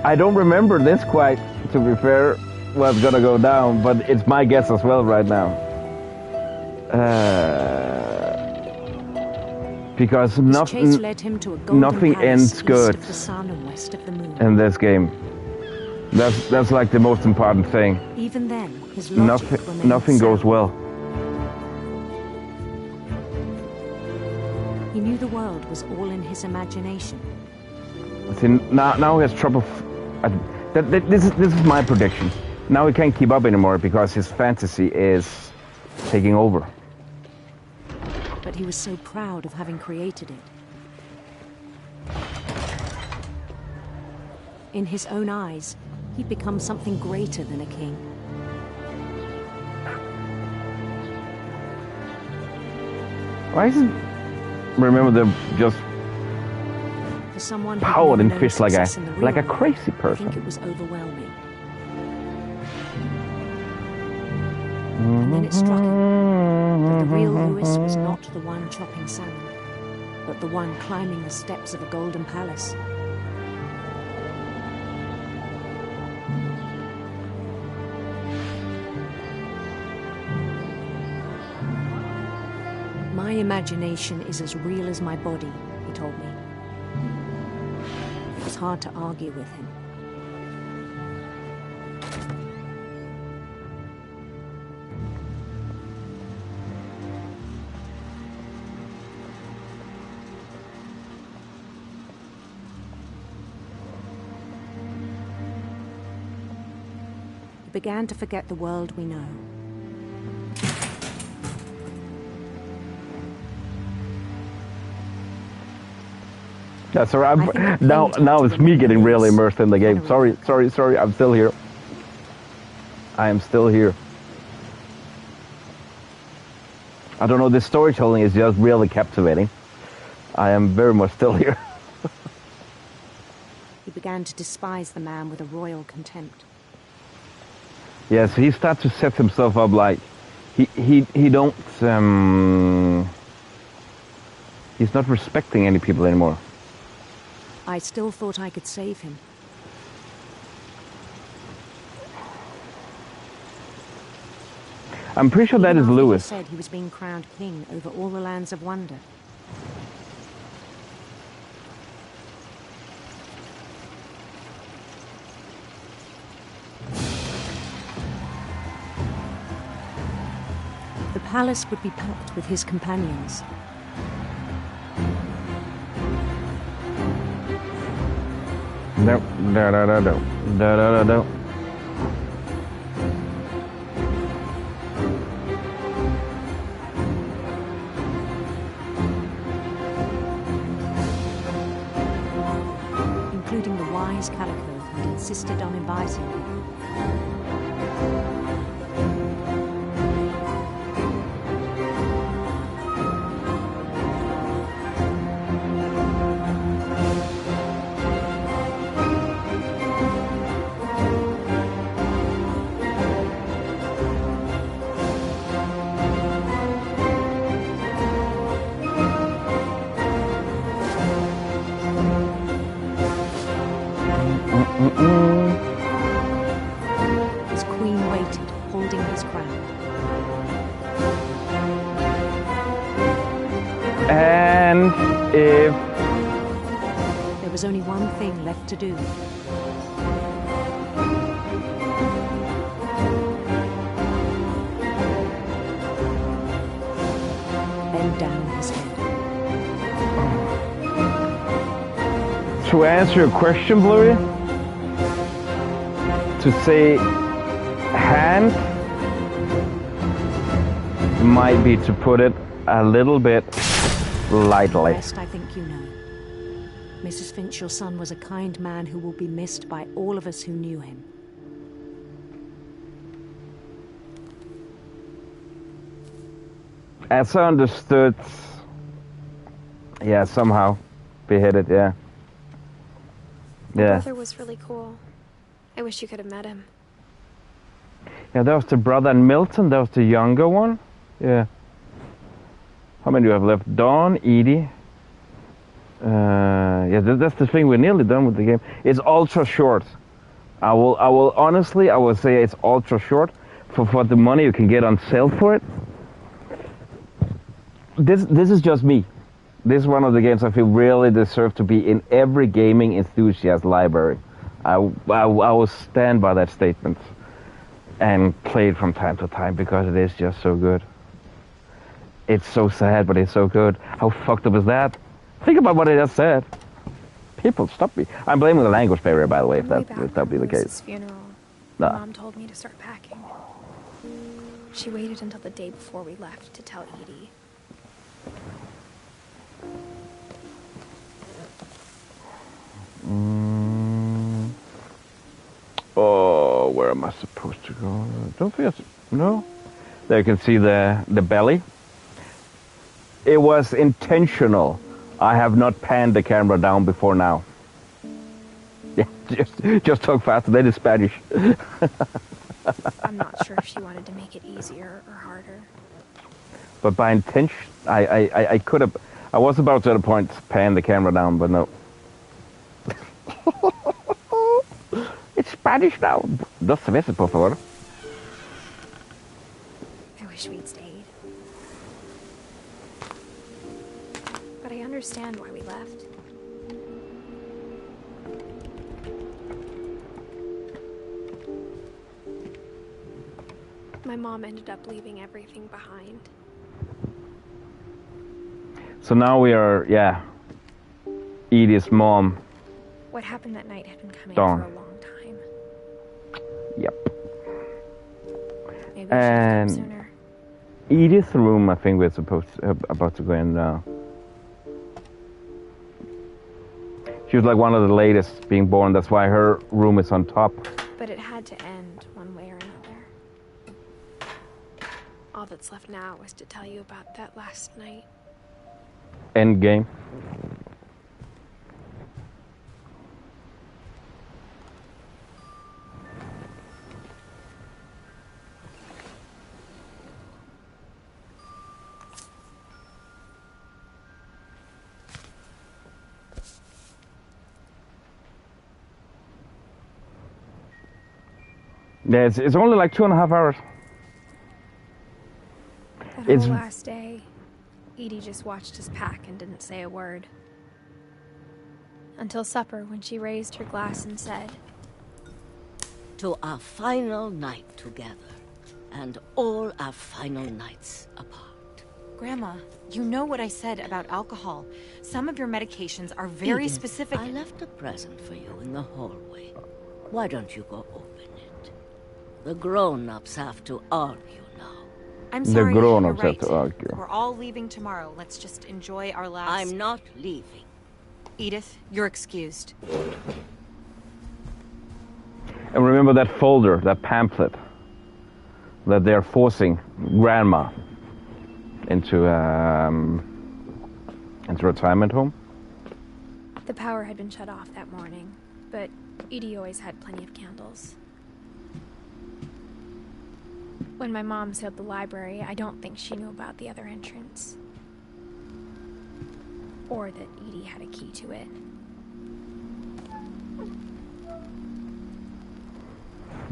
I don't remember this quite, to be fair, what's gonna go down, but it's my guess as well right now. Because nothing ends good of the sun and west of the moon. in this game. That's like the most important thing. Even then, his logic nothing goes well. He knew the world was all in his imagination. See, now he has trouble. This is my prediction. Now he can't keep up anymore because his fantasy is taking over. But he was so proud of having created it. In his own eyes, he'd become something greater than a king. Why isn't... Remember them just for someone powered and fished like a crazy person. I think it was overwhelming. And then it struck him that the real Lewis was not the one chopping salmon, but the one climbing the steps of a golden palace. My imagination is as real as my body, he told me. It was hard to argue with him. He began to forget the world we know. That's all right. Now it's me getting really immersed in the game. Sorry. I'm still here. I am still here. I don't know. This storytelling is just really captivating. I am very much still here. He began to despise the man with a royal contempt. Yes, he starts to set himself up like he don't he's not respecting any people anymore. I still thought I could save him. I'm pretty sure that is Lewis. He said he was being crowned king over all the lands of wonder. The palace would be packed with his companions. No. Including the wise Calico who insisted on inviting him. His queen waited, holding his crown. And if... There was only one thing left to do. Bend down his head. To answer your question, Bluey, to say hand might be to put it a little bit lightly. The rest I think you know. Mrs. Finch, your son was a kind man who will be missed by all of us who knew him. As I understood, yeah, somehow beheaded, yeah. My Yeah. brother was really cool. I wish you could have met him. Yeah, that was the brother, and Milton, that was the younger one. Yeah. How many do you have left? Dawn, Edie. Yeah, that's the thing. We're nearly done with the game. It's ultra short. I will honestly, I will say it's ultra short for the money you can get on sale for it. This is just me. This is one of the games I feel really deserve to be in every gaming enthusiast library. I will stand by that statement and play it from time to time because it is just so good. It's so sad, but it's so good. How fucked up is that? Think about what I just said. People, stop me. I'm blaming the language barrier, by the way, if that be the case. Lewis's funeral, Nah. Mom told me to start packing. She waited until the day before we left to tell Edie. Oh, where am I supposed to go? Don't think no. There you can see the belly. It was intentional. I have not panned the camera down before now. Yeah, just talk faster. That is Spanish. I'm not sure if she wanted to make it easier or harder. But by intention, I could have. I was about to at a point pan the camera down, but no. It's Spanish now. Dos veces, por favor. I wish we'd stayed. But I understand why we left. My mom ended up leaving everything behind. So now we are, yeah. Edith's mom. What happened that night had been coming Dawn. for a long time. Yep. Maybe we should have And come sooner. Edith's room, I think we're about to go in now. She was like one of the latest being born. That's why her room is on top. But it had to end one way or another. All that's left now was to tell you about that last night. End game. Yeah, it's only like 2.5 hours. That whole last day, Edie just watched us pack and didn't say a word. Until supper, when she raised her glass and said, "To our final night together, and all our final nights apart." Grandma, you know what I said about alcohol. Some of your medications are very Edith, specific. I left a present for you in the hallway. Why don't you go open it? The grown-ups have to argue now. I'm sorry, The grown-ups you're right. have to argue. We're all leaving tomorrow. Let's just enjoy our last... I'm not leaving. Edith, you're excused. And remember that folder, that pamphlet, that they're forcing Grandma into retirement home. the power had been shut off that morning, but Edie always had plenty of candles. When my mom sealed the library, I don't think she knew about the other entrance. Or that Edie had a key to it.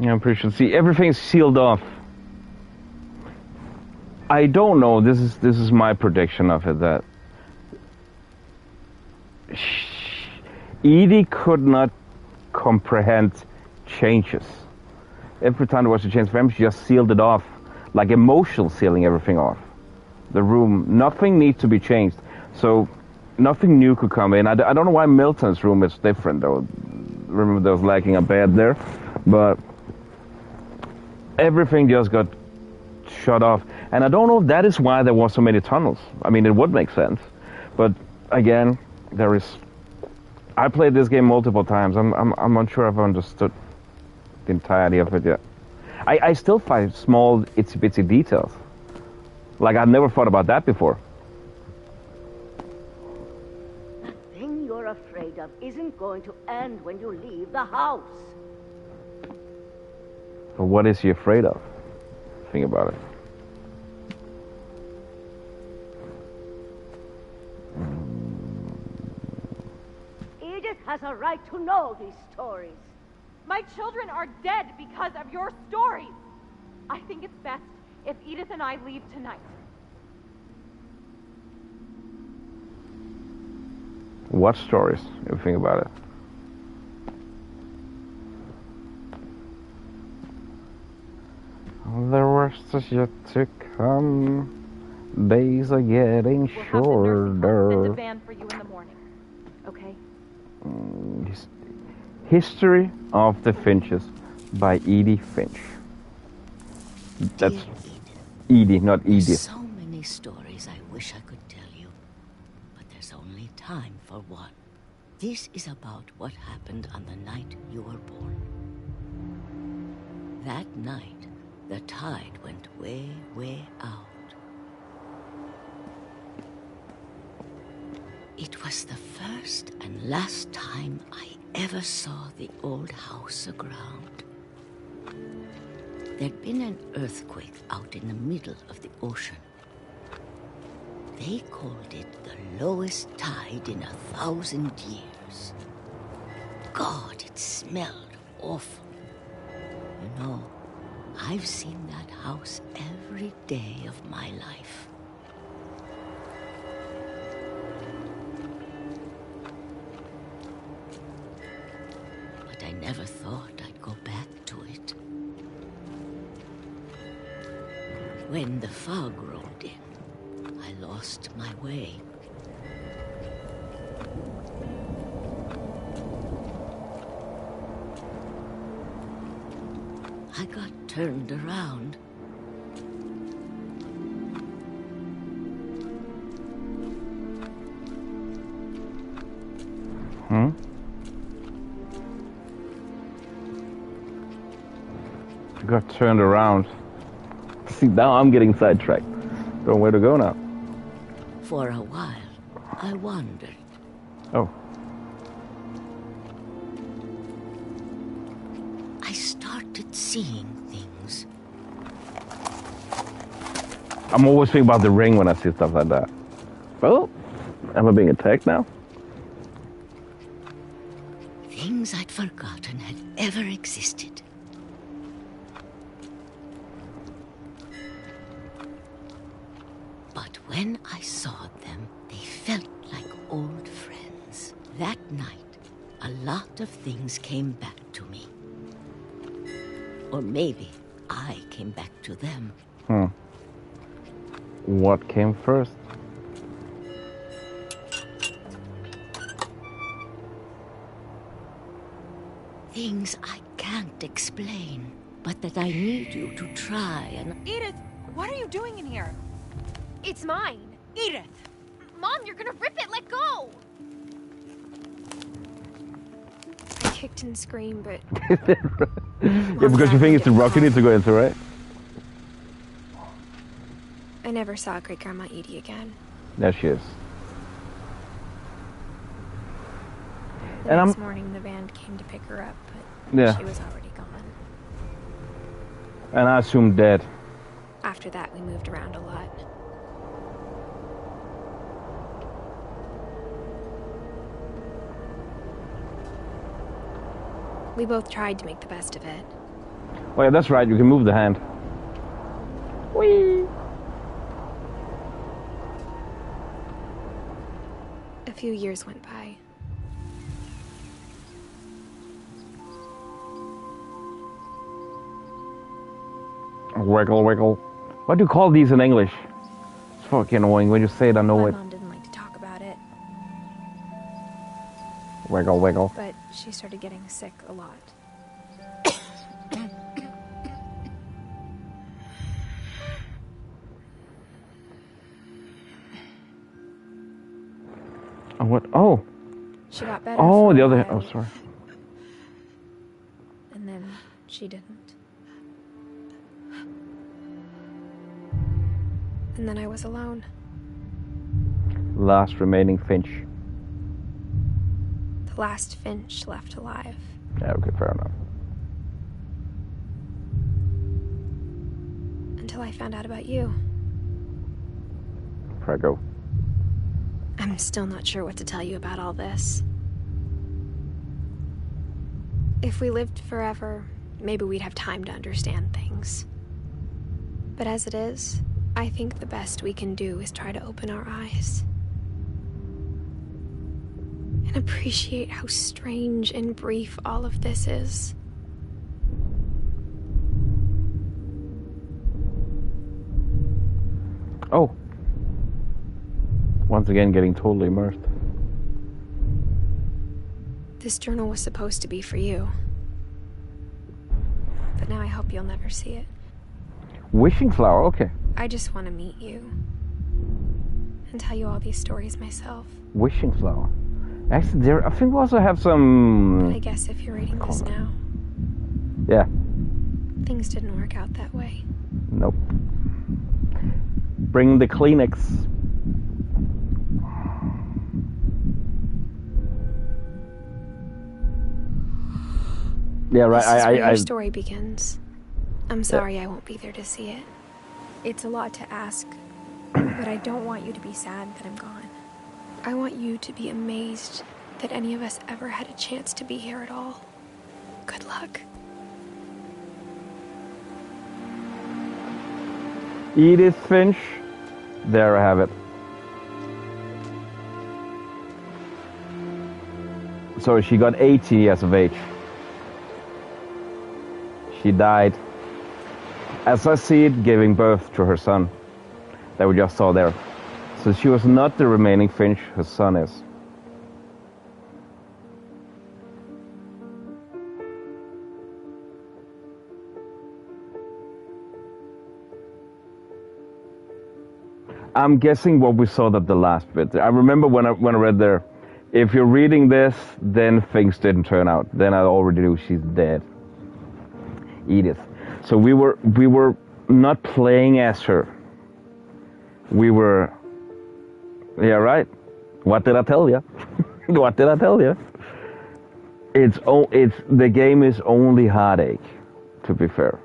Yeah, I'm pretty sure. See, everything's sealed off. I don't know. This is my prediction of it, that Edie could not comprehend changes. Every time there was a change for him, she just sealed it off, like emotional sealing everything off. The room, nothing needs to be changed, so nothing new could come in. I don't know why Milton's room is different, though. Remember, there was lacking a bed there, but everything just got shut off. And I don't know if that is why there were so many tunnels. I mean, it would make sense, but again, there is. I played this game multiple times. I'm not sure I've understood the entirety of it yet. I still find small itsy bitsy details. Like I've never thought about that before. The thing you're afraid of isn't going to end when you leave the house. But what is he afraid of? Think about it. Edith has a right to know these stories. My children are dead because of your stories. I think it's best if Edith and I leave tonight. What stories, if you think about it? The worst is yet to come. Days are getting shorter. Send a van for you in the morning. Okay? History of the Finches by Edith Finch. That's Edie, not Edith. There's so many stories I wish I could tell you, but there's only time for one. This is about what happened on the night you were born. That night, the tide went way, way out. It was the first and last time I ever saw the old house aground. There'd been an earthquake out in the middle of the ocean. They called it the lowest tide in 1,000 years. God, it smelled awful. You know, I've seen that house every day of my life. But I never thought I'd go back to it. When the fog rolled in, I lost my way. I got turned around. I got turned around. See, now I'm getting sidetracked. Don't know where to go now. For a while, I wandered. Oh. I started seeing things. I'm always thinking about the ring when I see stuff like that. Oh, am I being attacked now? Things I'd forgotten had ever existed. But when I saw them, they felt like old friends. That night, a lot of things came back to me. Or maybe I came back to them. What came first? Things I can't explain, but that I need you to try and... Edith, what are you doing in here? It's mine. Edith! Mom, you're gonna rip it! Let go! I kicked and screamed, but... Yeah, because you think it's a rock you need to go into, right? I never saw Great Grandma Edie again. There she is. The next morning, the van came to pick her up, but she was already gone. And I assume dead. After that, we moved around a lot. We both tried to make the best of it. Oh yeah, that's right. You can move the hand. Whee! A few years went by. Wiggle, wiggle. What do you call these in English? It's fucking annoying when you say it. I know My it. mom didn't like to talk about it, Wiggle, wiggle. but she started getting sick a lot. Oh, what? Oh. She got better. Oh, for the a other. while, Oh, sorry. and then she didn't. And then I was alone. Last remaining Finch. The last Finch left alive. Yeah, okay, fair enough. Until I found out about you. Prego. I'm still not sure what to tell you about all this. If we lived forever, maybe we'd have time to understand things. But as it is, I think the best we can do is try to open our eyes. And appreciate how strange and brief all of this is. Oh. Once again, getting totally immersed. This journal was supposed to be for you. But now I hope you'll never see it. Wishing flower, okay. I just want to meet you. And tell you all these stories myself. Wishing flower. Actually, there, I think we also have some... But I guess if you're reading this now, Yeah. things didn't work out that way. Nope. Bring the Kleenex. Yeah, right. This is where your story begins. I'm sorry I won't be there to see it. It's a lot to ask, but I don't want you to be sad that I'm gone. I want you to be amazed that any of us ever had a chance to be here at all. Good luck. Edith Finch. There I have it. So she got 80 years of age. She died, as I see it, giving birth to her son that we just saw there. So she was not the remaining Finch, her son is. I'm guessing what we saw at the last bit. I remember when I read there, if you're reading this, then things didn't turn out. Then I already knew she's dead. Edith. So we were not playing as her. We were, yeah, right. What did I tell you? What did I tell you? It's the game is only heartache, to be fair.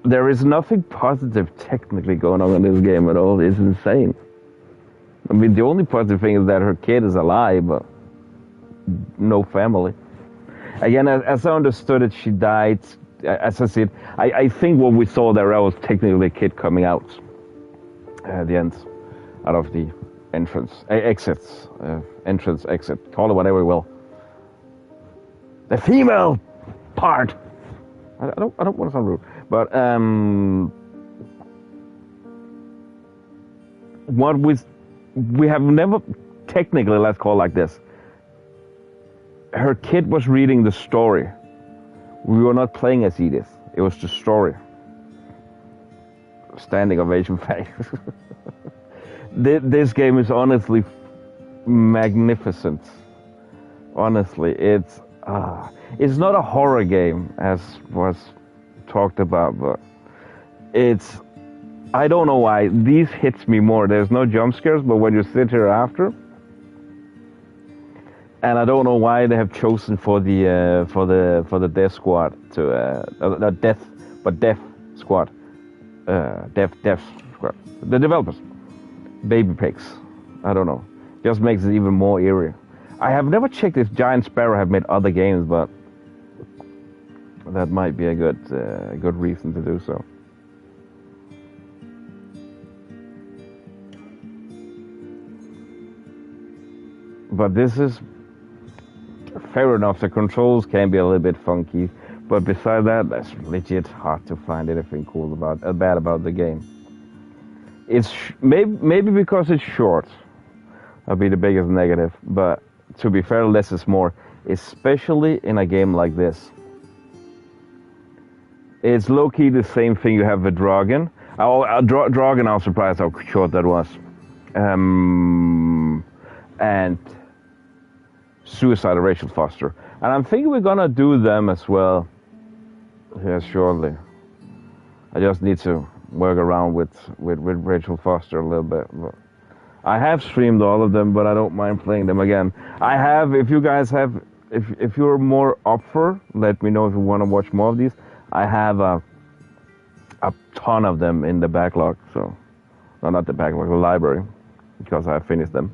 There is nothing positive technically going on in this game at all. It's insane. I mean, the only positive thing is that her kid is alive, but no family. Again, as I understood it, she died. As I said, I think what we saw there was technically a kid coming out at the end, out of the entrance, exit, call it whatever you will. The female part. I don't want to sound rude, but what we have never technically, let's call it like this. Her kid was reading the story. We were not playing as Edith. It was the story. Standing ovation face. This game is honestly magnificent. Honestly, it's not a horror game as was talked about, but it's, I don't know why these hits me more. There's no jump scares, but when you sit here after, and I don't know why they have chosen for the death squad to not death, but death squad, death squad. The developers, baby pigs. I don't know. Just makes it even more eerie. I have never checked if Giant Sparrow have made other games, but that might be a good reason to do so. But this is fair enough. The controls can be a little bit funky, but beside that, that's legit hard to find anything cool bad about the game. It's maybe because it's short. That'll be the biggest negative. But to be fair, less is more, especially in a game like this. It's low-key the same thing you have with Dragon. Dragon, I was surprised how short that was. And Suicide of Rachel Foster. And I'm thinking we're gonna do them as well here shortly. I just need to work around with Rachel Foster a little bit. I have streamed all of them, but I don't mind playing them again. I have, if you guys have, if you're more up for, let me know if you want to watch more of these. I have a ton of them in the backlog, so, no, not the backlog, the library, because I finished them.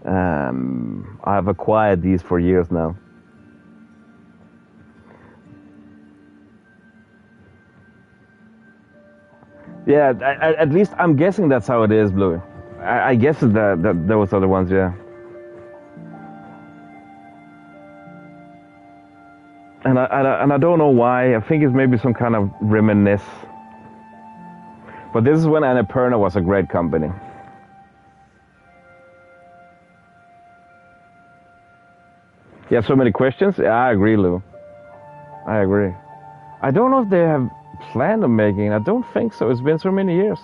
I have acquired these for years now. Yeah, at least I'm guessing that's how it is, Bluey. I guess that those are the ones, yeah. And I don't know why. I think it's maybe some kind of reminisce. But this is when Annapurna was a great company. You have so many questions? Yeah, I agree, Lou. I agree. I don't know if they have planned on making it. I don't think so. It's been so many years.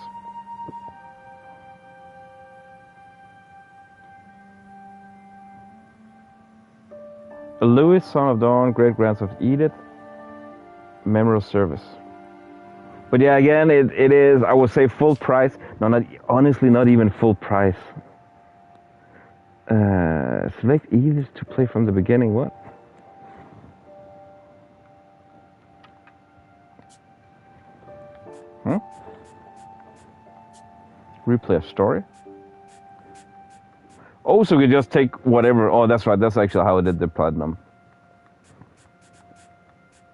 Louis, son of Dawn, great-grandson of Edith, memorial service. But yeah, again, it is, I would say, full price. No, honestly, not even full price. Select Edith to play from the beginning. What? Replay a story? Oh, so we just take whatever. Oh, that's right. That's actually how I did the platinum.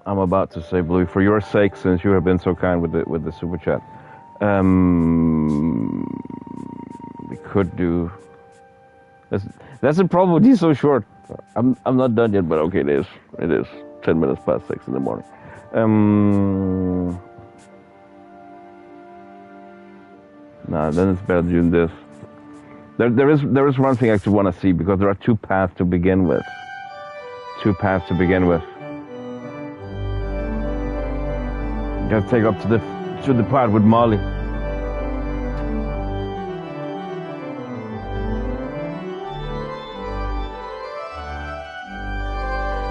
I'm about to say, Blue, for your sake, since you have been so kind with the super chat, we could do. That's the problem with these so short. I'm not done yet, but okay, it is. It is 10 minutes past 6 in the morning. Nah, then it's better doing this. There is one thing I actually want to see, because there are two paths to begin with. You gotta take up to the part with Molly.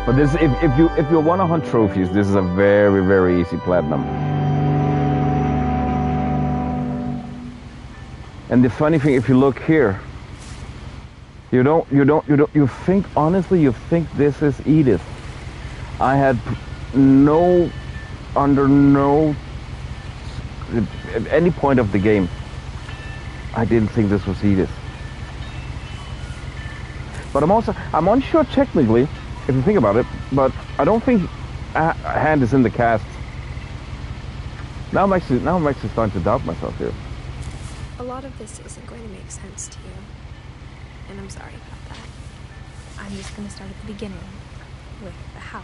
But this, if you want to hunt trophies, this is a very, very easy platinum. And the funny thing, if you look here, you think, honestly, you think this is Edith. I had at any point of the game, I didn't think this was Edith. But I'm unsure technically, if you think about it, but I don't think a hand is in the cast. Now I'm actually starting to doubt myself here. A lot of this isn't going to make sense to you, and I'm sorry about that. I'm just going to start at the beginning, with the house.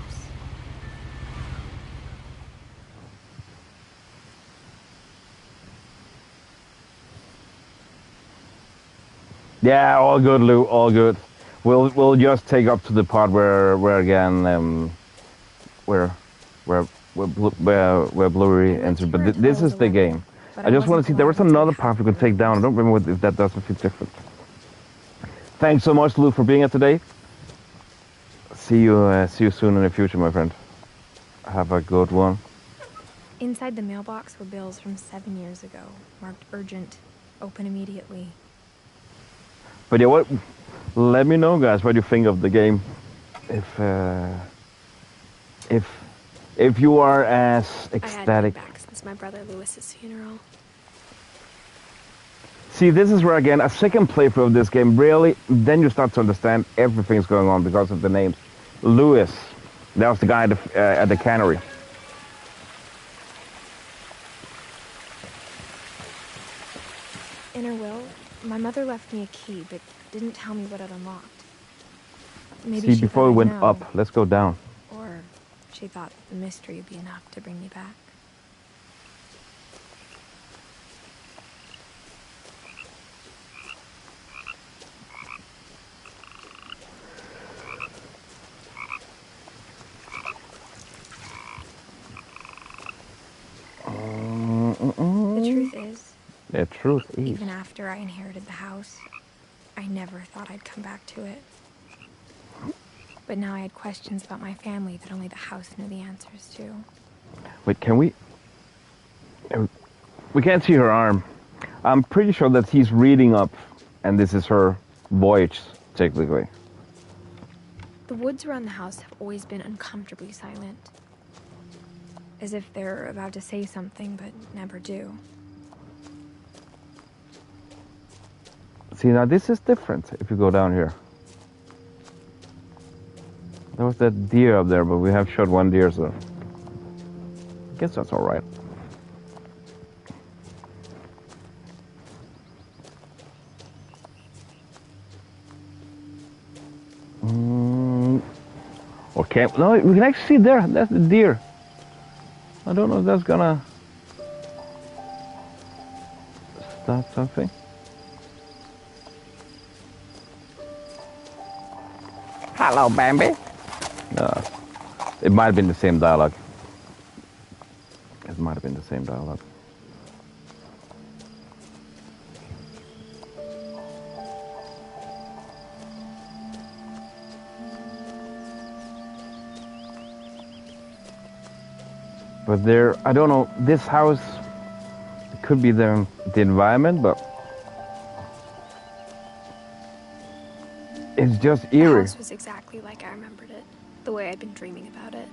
Yeah, all good, Lou, all good. We'll just take up to the part where again, where Bluey entered, but this is the game. I just want to see, there was another path we could take down. I don't remember if that does something different. Thanks so much, Lou, for being here today. See you soon in the future, my friend. Have a good one. Inside the mailbox were bills from 7 years ago, marked urgent, open immediately. But yeah, what? Let me know, guys, what you think of the game. If you are as ecstatic. I had back since my brother Lewis's funeral. See, this is where, again, a second playthrough of this game, really, then you start to understand everything's going on because of the names. Lewis, that was the guy at the cannery. My mother left me a key, but didn't tell me what it unlocked. Maybe See, she before thought we I'd went know, up, let's go down. or she thought the mystery would be enough to bring me back. The truth is, even after I inherited the house, I never thought I'd come back to it. But now I had questions about my family that only the house knew the answers to. Wait, can we? We can't see her arm. I'm pretty sure that he's reading up, and this is her voice, technically. The woods around the house have always been uncomfortably silent. As if they're about to say something, but never do. See, now this is different if you go down here. There was that deer up there, but we have shot one deer, so I guess that's all right. Okay, no, we can actually see there. That's the deer. I don't know if that's gonna start something. Hello, Bambi. No, it might have been the same dialogue. It might have been the same dialogue. But there, I don't know, this house, it could be the environment, but it's just eerie. The house was exactly like I remembered it, the way I'd been dreaming about it.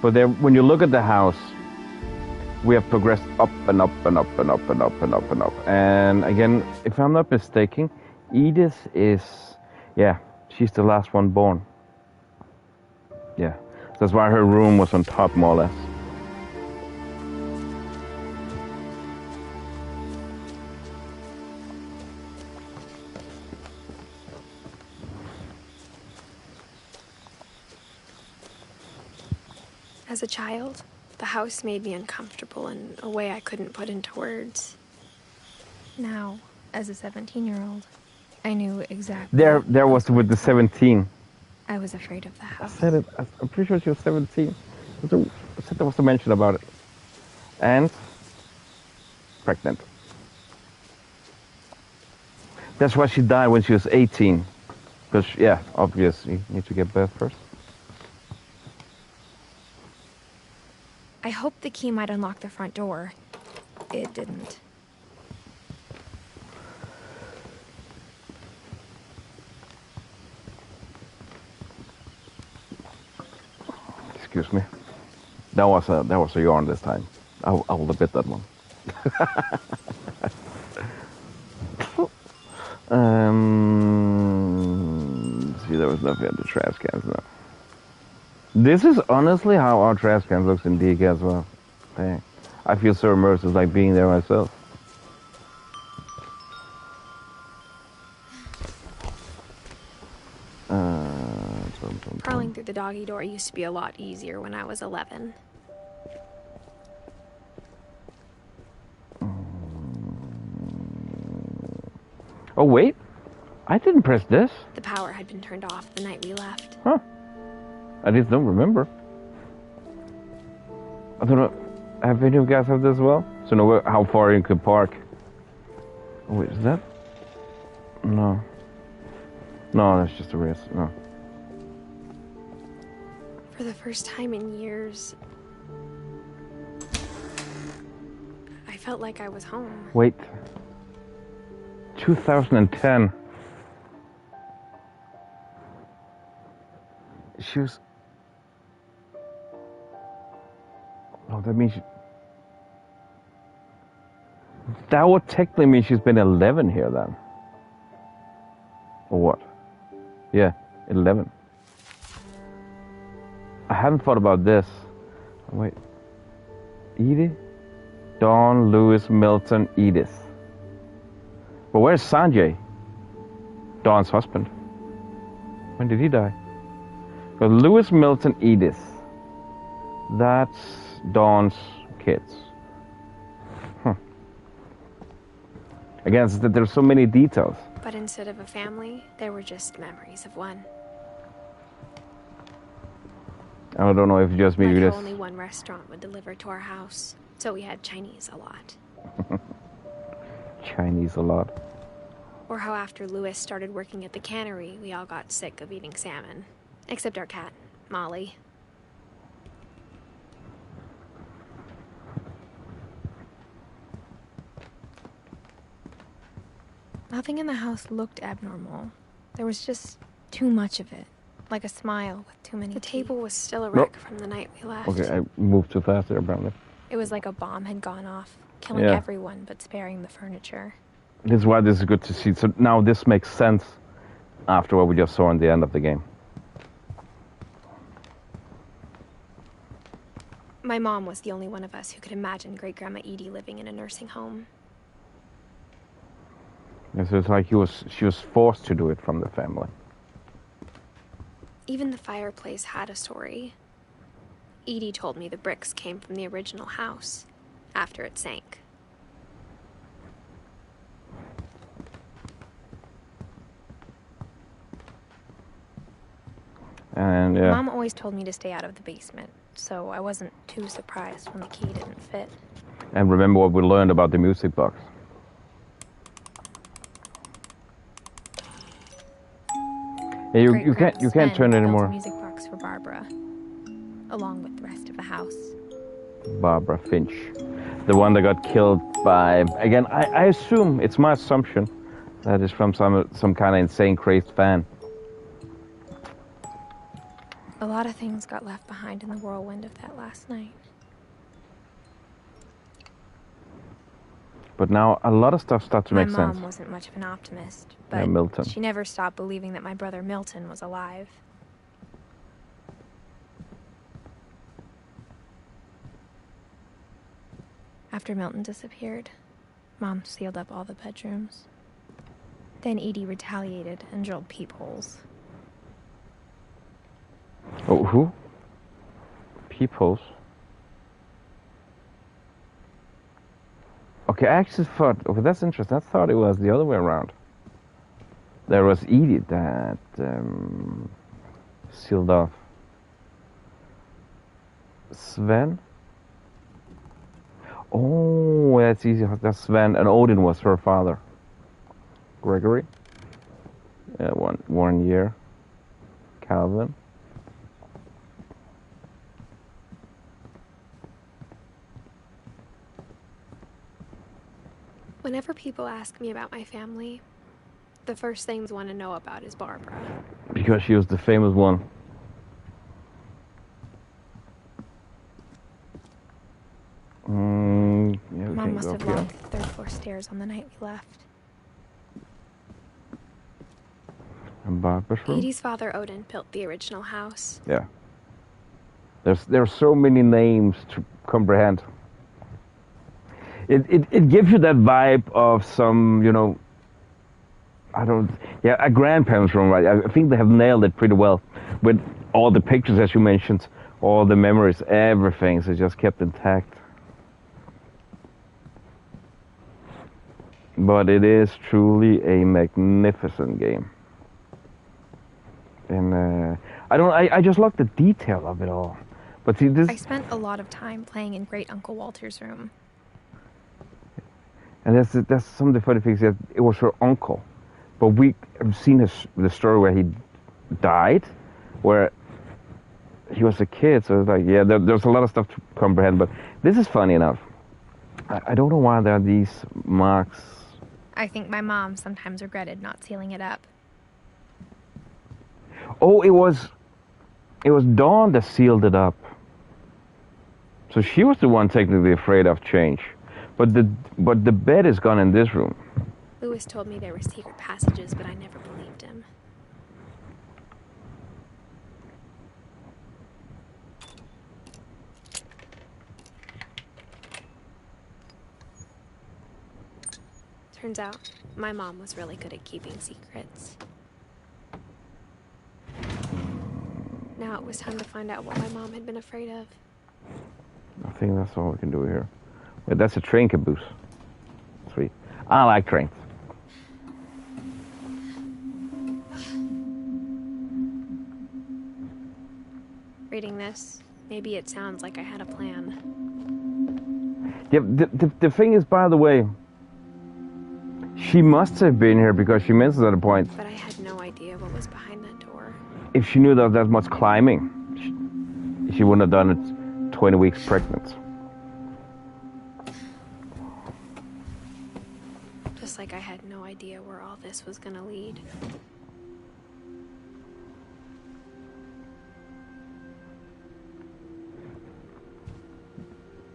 But there, when you look at the house, we have progressed up and up and up and up and up and up and up. And again, if I'm not mistaken, Edith is, yeah, she's the last one born. Yeah. That's why her room was on top, more or less. As a child, the house made me uncomfortable in a way I couldn't put into words. Now, as a 17-year-old, I knew exactly. There was with the 17. I was afraid of the house. I said it. I'm pretty sure she was 17. I said there was a mention about it. And pregnant. That's why she died when she was 18. Because, yeah, obviously, you need to get birth first. I hoped the key might unlock the front door. It didn't. Excuse me. That was a yarn this time. I will admit that one. See, there was nothing in the trash cans now. This is honestly how our trash can looks in DK as well. Dang. I feel so immersed, it's like being there myself. Crawling through the doggy door used to be a lot easier when I was 11. Oh wait, I didn't press this. The power had been turned off the night we left. Huh. I just don't remember. I don't know. Have any of you guys have this as well? So know how far you could park. Oh wait, is that? No. No, that's just a race. No. For the first time in years, I felt like I was home. Wait. 2010. She was... Oh, that means... That would technically mean she's been 11 here then. Or what? Yeah, 11. I hadn't thought about this. Wait. Edith? Dawn, Lewis, Milton, Edith. But where's Sanjay? Dawn's husband. When did he die? But Lewis, Milton, Edith. That's Dawn's kids. Again, there's so many details. But instead of a family, there were just memories of one. I don't know if just me. Like only one restaurant would deliver to our house, so we had Chinese a lot. Chinese a lot. Or how after Lewis started working at the cannery, we all got sick of eating salmon. Except our cat, Molly. Nothing in the house looked abnormal. There was just too much of it. Like a smile with too many teeth. The table was still a wreck from the night we left. Okay, I moved too fast there, apparently. It was like a bomb had gone off, killing everyone but sparing the furniture. This is why this is good to see. So now this makes sense after what we just saw in the end of the game. My mom was the only one of us who could imagine Great-Grandma Edie living in a nursing home. And so it's like she was forced to do it from the family. Even the fireplace had a story. Edie told me the bricks came from the original house, after it sank. And Mom always told me to stay out of the basement, so I wasn't too surprised when the key didn't fit. And remember what we learned about the music box. Yeah, you can't turn it anymore. A music box for Barbara, along with the rest of the house. Barbara Finch, the one that got killed by. Again, I assume it's my assumption that is from some kind of insane crazed fan. A lot of things got left behind in the whirlwind of that last night. But now a lot of stuff starts to make sense. My mom wasn't much of an optimist, but Milton. She never stopped believing that my brother Milton was alive. After Milton disappeared, Mom sealed up all the bedrooms. Then Edie retaliated and drilled peepholes. Oh, who? Peepholes? Okay, I actually thought, okay, that's interesting. I thought it was the other way around. There was Edith that sealed off. Sven? Oh, that's easy. That's Sven, and Odin was her father. Gregory? Yeah, one year. Calvin? Whenever people ask me about my family, the first thing they want to know about is Barbara. Because she was the famous one. Yeah, Mom must have locked the third floor stairs on the night we left. And Barbara's room? Edie's father Odin built the original house. Yeah. There are so many names to comprehend. It gives you that vibe of some, a grandparents' room, right? I think they have nailed it pretty well with all the pictures, as you mentioned, all the memories, everything is just kept intact. But it is truly a magnificent game. And I just love the detail of it all. But see, I spent a lot of time playing in Great Uncle Walter's room. And that's some of the funny things, that it was her uncle. But we have seen the story where he died, where he was a kid. So it's like, yeah, there's a lot of stuff to comprehend. But this is funny enough. I don't know why there are these marks. I think my mom sometimes regretted not sealing it up. Oh, it was Dawn that sealed it up. So she was the one technically afraid of change. But the bed is gone in this room. Lewis told me there were secret passages, but I never believed him. Turns out, my mom was really good at keeping secrets. Now it was time to find out what my mom had been afraid of. I think that's all we can do here. Wait, that's a train caboose. Sweet. I like trains. Reading this, maybe it sounds like I had a plan. Yeah, the thing is, by the way, she must have been here because she mentions at a point. But I had no idea what was behind that door. If she knew there was that much climbing, she wouldn't have done it 20 weeks pregnant. Just like I had no idea where all this was gonna lead.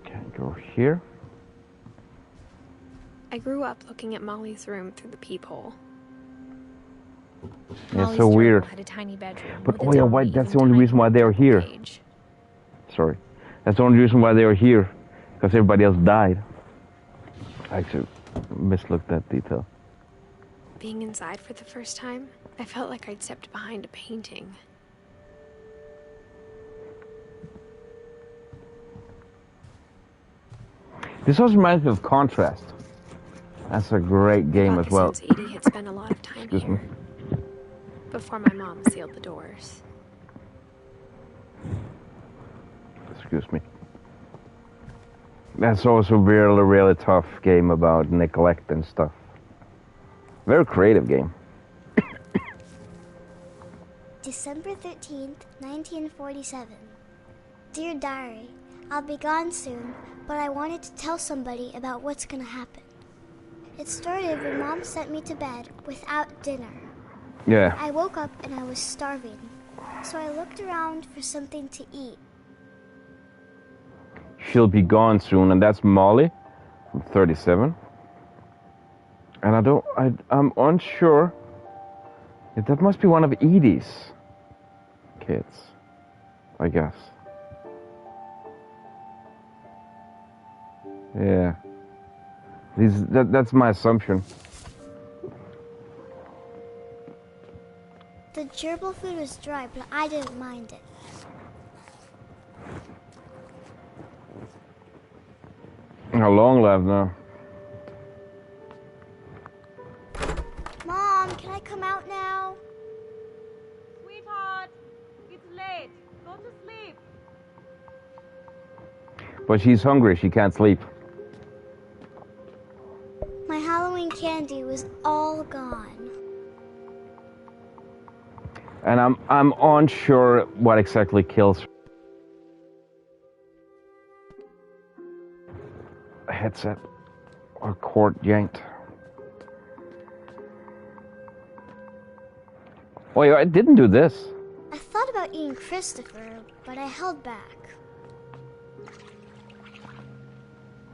Can't go here. I grew up looking at Molly's room through the peephole. Yeah, it's so weird. Had a tiny bedroom But with oh its yeah, own why? That's even the only reason why they were here. page. Sorry, that's the only reason why they were here, because everybody else died. I actually mislooked that detail. Being inside for the first time, I felt like I'd stepped behind a painting. This also reminds me of Contrast. That's a great game as well. Since Edie had spent a lot of time Excuse me. before my mom sealed the doors. Excuse me. That's also a really, really tough game about neglect and stuff. Very creative game. December 13th, 1947. Dear Diary, I'll be gone soon, but I wanted to tell somebody about what's gonna happen. It started when Mom sent me to bed without dinner. Yeah. I woke up and I was starving, so I looked around for something to eat. She'll be gone soon, and that's Molly from 37. And I'm unsure if that must be one of Edie's kids, I guess. Yeah. That's my assumption. The gerbil food was dry, but I didn't mind it. How long left now? Mom, can I come out now? Sweetheart, it's late. Go to sleep. But she's hungry, she can't sleep. My Halloween candy was all gone. And I'm unsure what exactly kills her. A headset or cord yanked. Oh yeah, I didn't do this. I thought about eating Christopher, but I held back.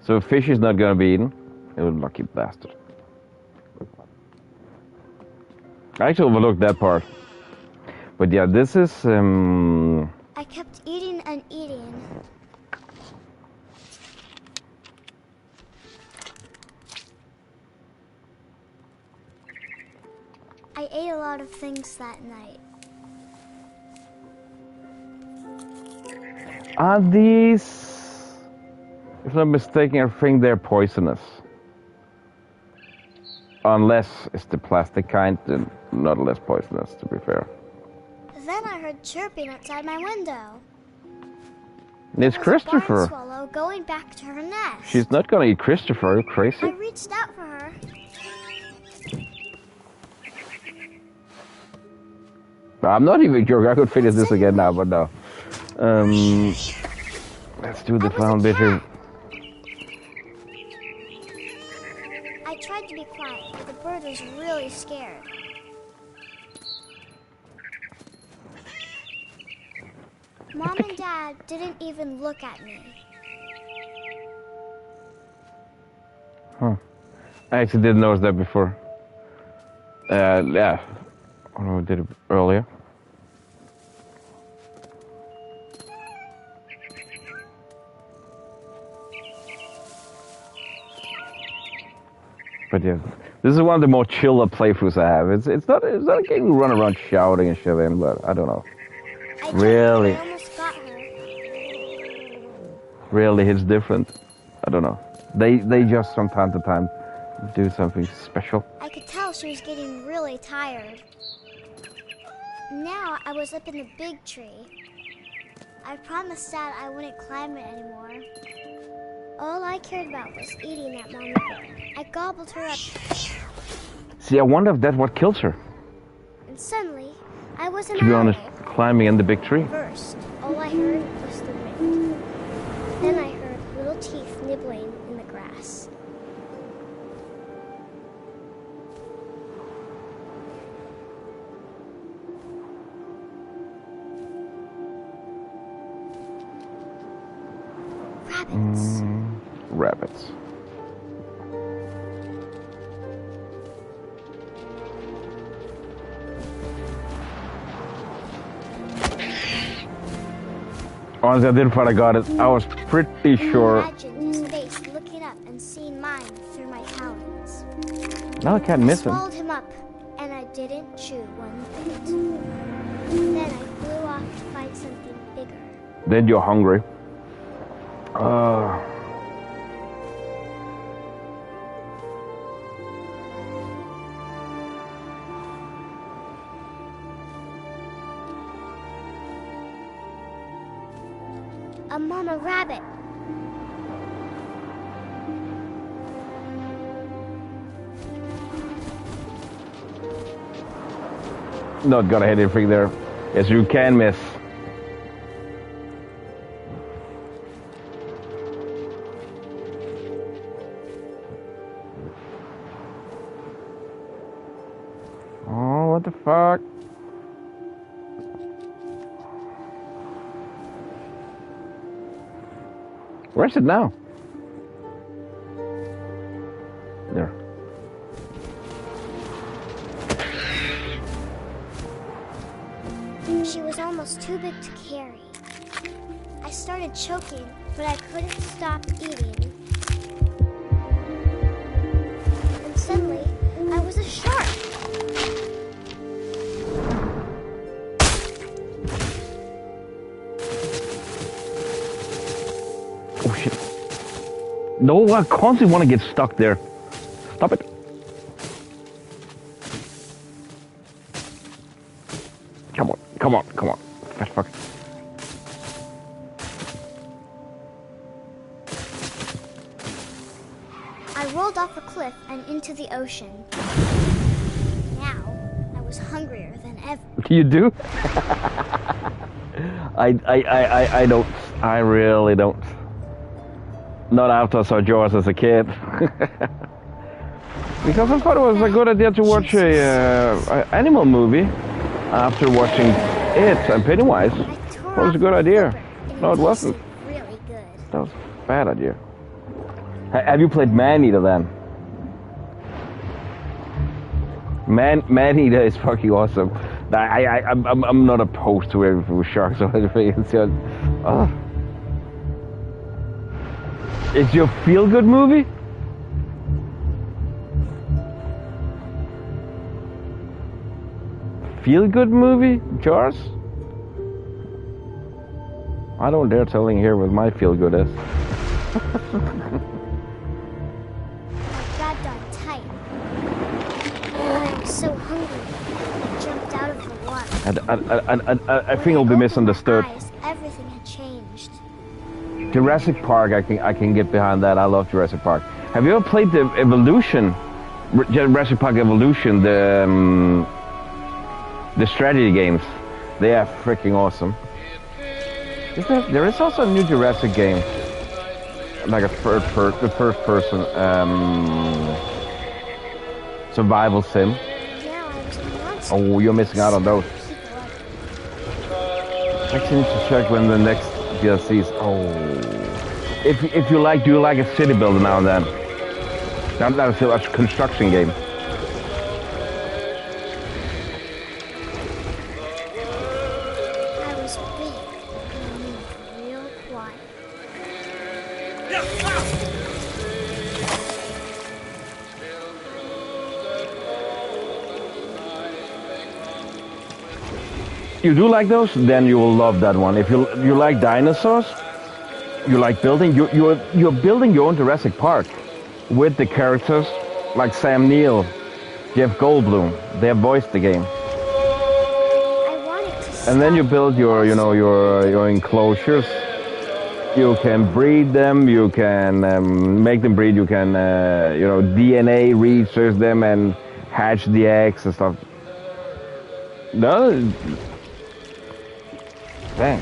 So fish is not gonna be eaten. You lucky bastard. I actually overlooked that part. But yeah, this is I kept eating and eating. I ate a lot of things that night. Are these, if I'm mistaken, I think they're poisonous. Unless it's the plastic kind, then not less poisonous, to be fair. Then I heard chirping outside my window. It's Christopher. A barn swallow going back to her nest. She's not gonna eat Christopher, are you I crazy? reached out for her. I'm not even joking, I could finish this again now, but no. Let's do the final bit here. I tried to be quiet, but the bird was really scared. Mom and Dad didn't even look at me. Huh. I actually didn't notice that before. Yeah. I did it earlier. But yeah, This is one of the more chiller playthroughs I have. It's not getting run around shouting and shit in, but I don't know. Really, I almost got her. really hits different. I don't know. They just from time to time do something special. I could tell she was getting really tired. Now I was up in the big tree. I promised Dad I wouldn't climb it anymore. All I cared about was eating that mama bear. I gobbled her up. See, I wonder if that's what kills her. And suddenly, I was an To be owl. honest, climbing in the big tree. First, all I heard was the wind. Then I heard little teeth nibbling in the grass. Rabbits. Rabbits. Honestly, I didn't thought I got it. I was pretty sure. Imagine his face looking up and seeing mine through my talons. Now I can't miss him. I swallowed him up, and I didn't chew one bit. Then I flew off to find something bigger. Then you're hungry. A mama rabbit. Not gonna hit anything there. Yes, you can miss. Oh, what the fuck? Where's it now? There. She was almost too big to carry. I started choking, but I couldn't stop eating. And suddenly, I was a shark. Oh shit. No, I constantly want to get stuck there. Stop it. Come on, come on, come on. Fat fuck. I rolled off a cliff and into the ocean. Now, I was hungrier than ever. You do? I don't. I really don't. Not after I saw Jaws as a kid. Because I thought it was a good idea to watch a animal movie after watching it and Pennywise. It was a good idea. No, it wasn't. Really good. That was a bad idea. Have you played Man-Eater then? Man-Eater is fucking awesome. I'm not opposed to everything with sharks or anything. It's just, It's your feel-good movie? Feel-good movie? Jaws? I don't dare telling here what my feel-good is. I grabbed on tight. I was so hungry, I jumped out of the water. I think it'll be misunderstood. Eyes, everything had changed. Jurassic Park, I can get behind that. I love Jurassic Park. Have you ever played the Evolution, Jurassic Park Evolution, the strategy games? They are freaking awesome. There is also a new Jurassic game, like a first person survival sim. Oh, you're missing out on those. Actually, need to check when the next DLCs. Oh, if you like, do you like a city builder now and then? That's a construction game. I was big and moved real quiet. you do like those, then you will love that one. If you like dinosaurs, you like building. You're building your own Jurassic Park with the characters like Sam Neill, Jeff Goldblum. They have voiced the game. And then you build your enclosures. You can breed them. You can make them breed. You can DNA research them and hatch the eggs and stuff. No. Dang.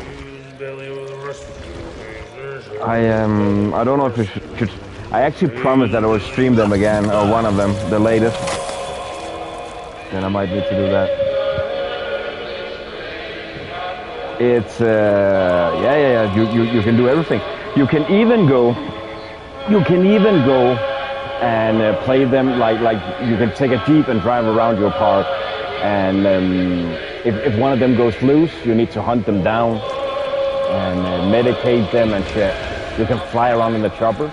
I don't know if you should. I actually promised that I would stream them again, or one of them, the latest. Then I might need to do that. It's yeah. You can do everything. You can even go and play them like you can take a jeep and drive around your park. And if one of them goes loose, you need to hunt them down and medicate them and shit. You can fly around in the chopper.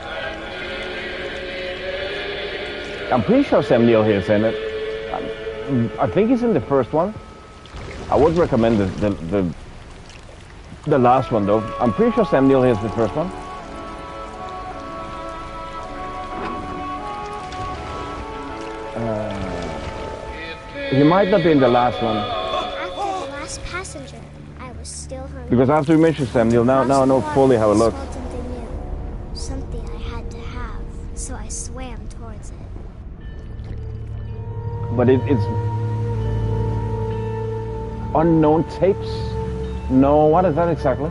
I'm pretty sure Sam Neill is in it. I think he's in the first one. I would recommend the last one though. I'm pretty sure Sam Neill is the first one. He might not be in the last one. After the last passenger, I was still hungry. Because after you mentioned Sam Neill, now I know fully how it looks. Something I had to have, so I swam towards it. But it's unknown tapes? No, what is that exactly?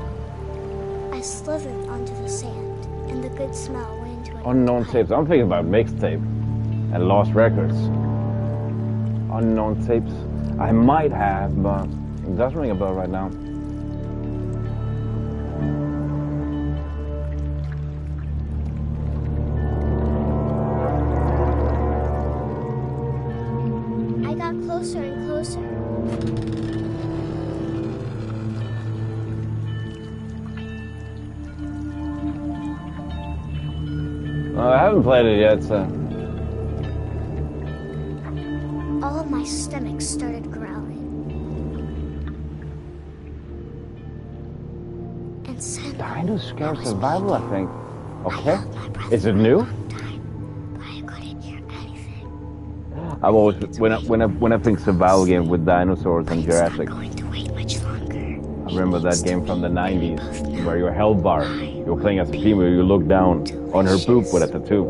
I slithered onto the sand, and the good smell went into it. Unknown tapes. I'm thinking about mixtape and lost records. Unknown tapes. I might have, but it doesn't ring a bell right now. I got closer and closer. I haven't played it yet, so... All of my stomach started growling. And suddenly... Dino Scare Survival, I think. Okay. Is it new? I've always, when I think survival game with dinosaurs and Jurassic, I remember that game from the 90s where you're Hellbar. You're playing as a female, you look down on her boob with a tattoo.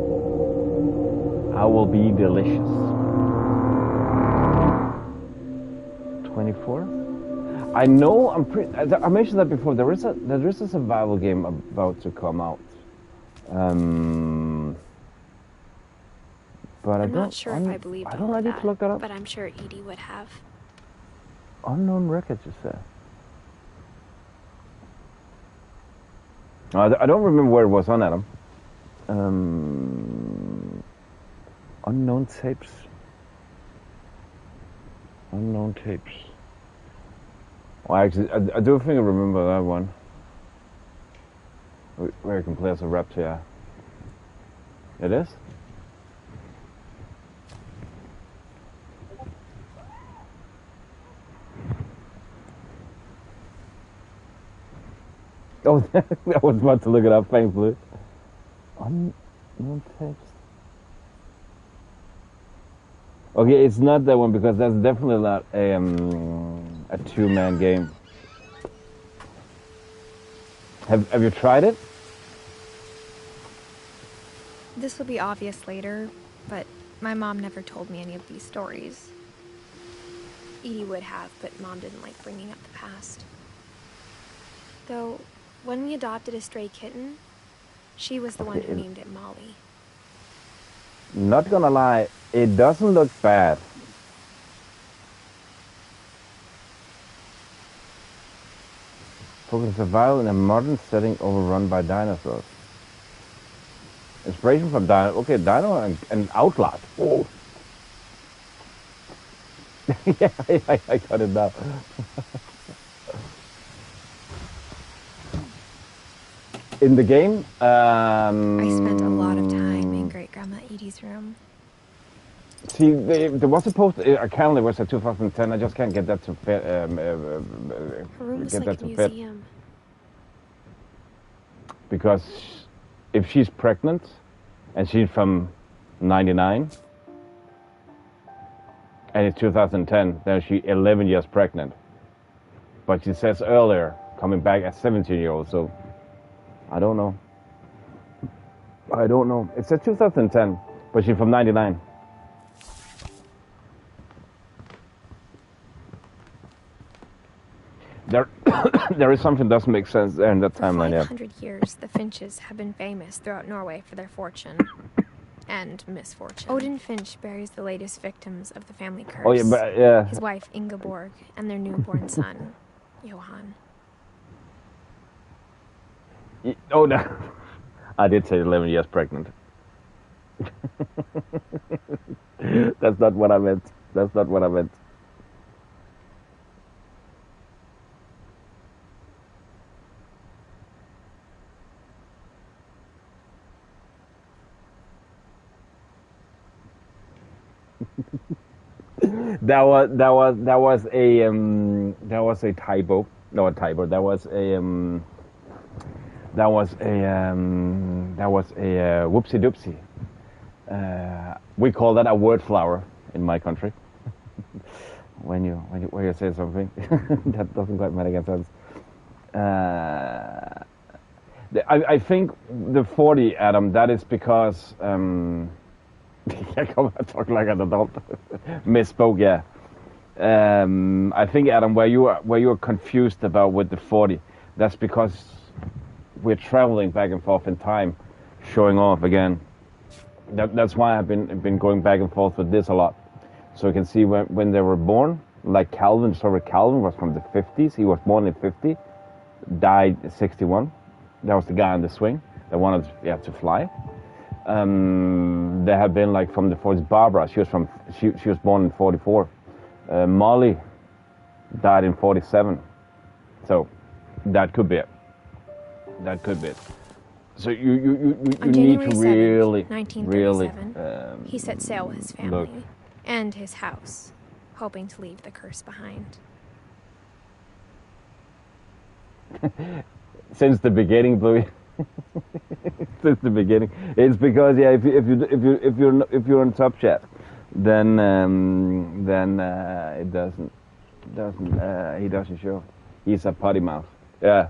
I will be delicious. 24? I know, I mentioned that before, there is a survival game about to come out. But I'm not sure if I believe I don't need to look that up. but I'm sure Edie would have. Unknown records, you said. I don't remember where it was on, Adam. Unknown tapes. Unknown tapes. Well, actually, I do think I remember that one. Where you can play as a reptile. It is? Oh, I was about to look it up, thankfully. Unknown tapes. Okay, it's not that one because that's definitely not a two-man game. Have you tried it? This will be obvious later, but my mom never told me any of these stories. Edie would have, but Mom didn't like bringing up the past. Though, when we adopted a stray kitten, she was the one who named it Molly. Not gonna lie, it doesn't look bad. Focus survival in a modern setting overrun by dinosaurs. Inspiration from Dino. Okay, Dino and Outlast. Oh. Yeah, I got it now. In the game, I spent a lot of time in Great Grandma Edie's room. See, there was a post. A calendar was at 2010. I just can't get that to fit. Her room was Get like that a to fit. museum. Because if she's pregnant and she's from 99 and it's 2010, then she's 11 years pregnant. But she says earlier, coming back as 17-year-old, so I don't know. I don't know. It said 2010, but she's from 99. There is something that doesn't make sense there in that timeline, yeah. For 500 years, the Finches have been famous throughout Norway for their fortune and misfortune. Odin Finch buries the latest victims of the family curse. Oh, yeah, but, yeah. His wife, Ingeborg, and their newborn son, Johan. Oh, no. I did say 11 years pregnant. That's not what I meant. That's not what I meant. That was a typo. No, a typo. That was a whoopsie doopsie. We call that a word flower in my country. when you say something that doesn't quite make any sense. I think the 40, Adam. That is because. I talk like an adult. Misspoke, yeah. I think, Adam, where you are confused about with the 40, that's because we're traveling back and forth in time, showing off again. That's why I've been going back and forth with this a lot. So you can see when they were born, like Calvin. Sorry, Calvin was from the 50s. He was born in 50, died in 61. That was the guy on the swing that wanted to fly. There have been like from the 40s. Barbara, she was born in 44. Molly died in 47. So that could be it. That could be it. So you need to really, 1937, he set sail with his family and his house, hoping to leave the curse behind. Since the beginning, Bluey. Since the beginning, it's because if you're on Top Chat, then it doesn't he doesn't show. He's a potty mouth. Yeah.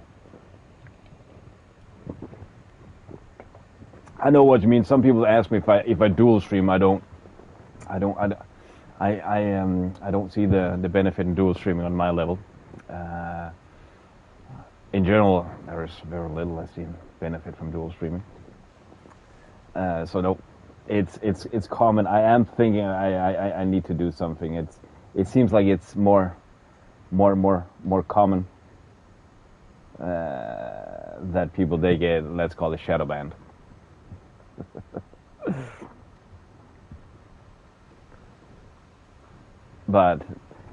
I know what you mean. Some people ask me if I dual stream. I don't see the benefit in dual streaming on my level. In general, there is very little I see benefit from dual streaming. So no, it's common. I am thinking I need to do something. It seems like it's more common that people they get, let's call it shadow banned. But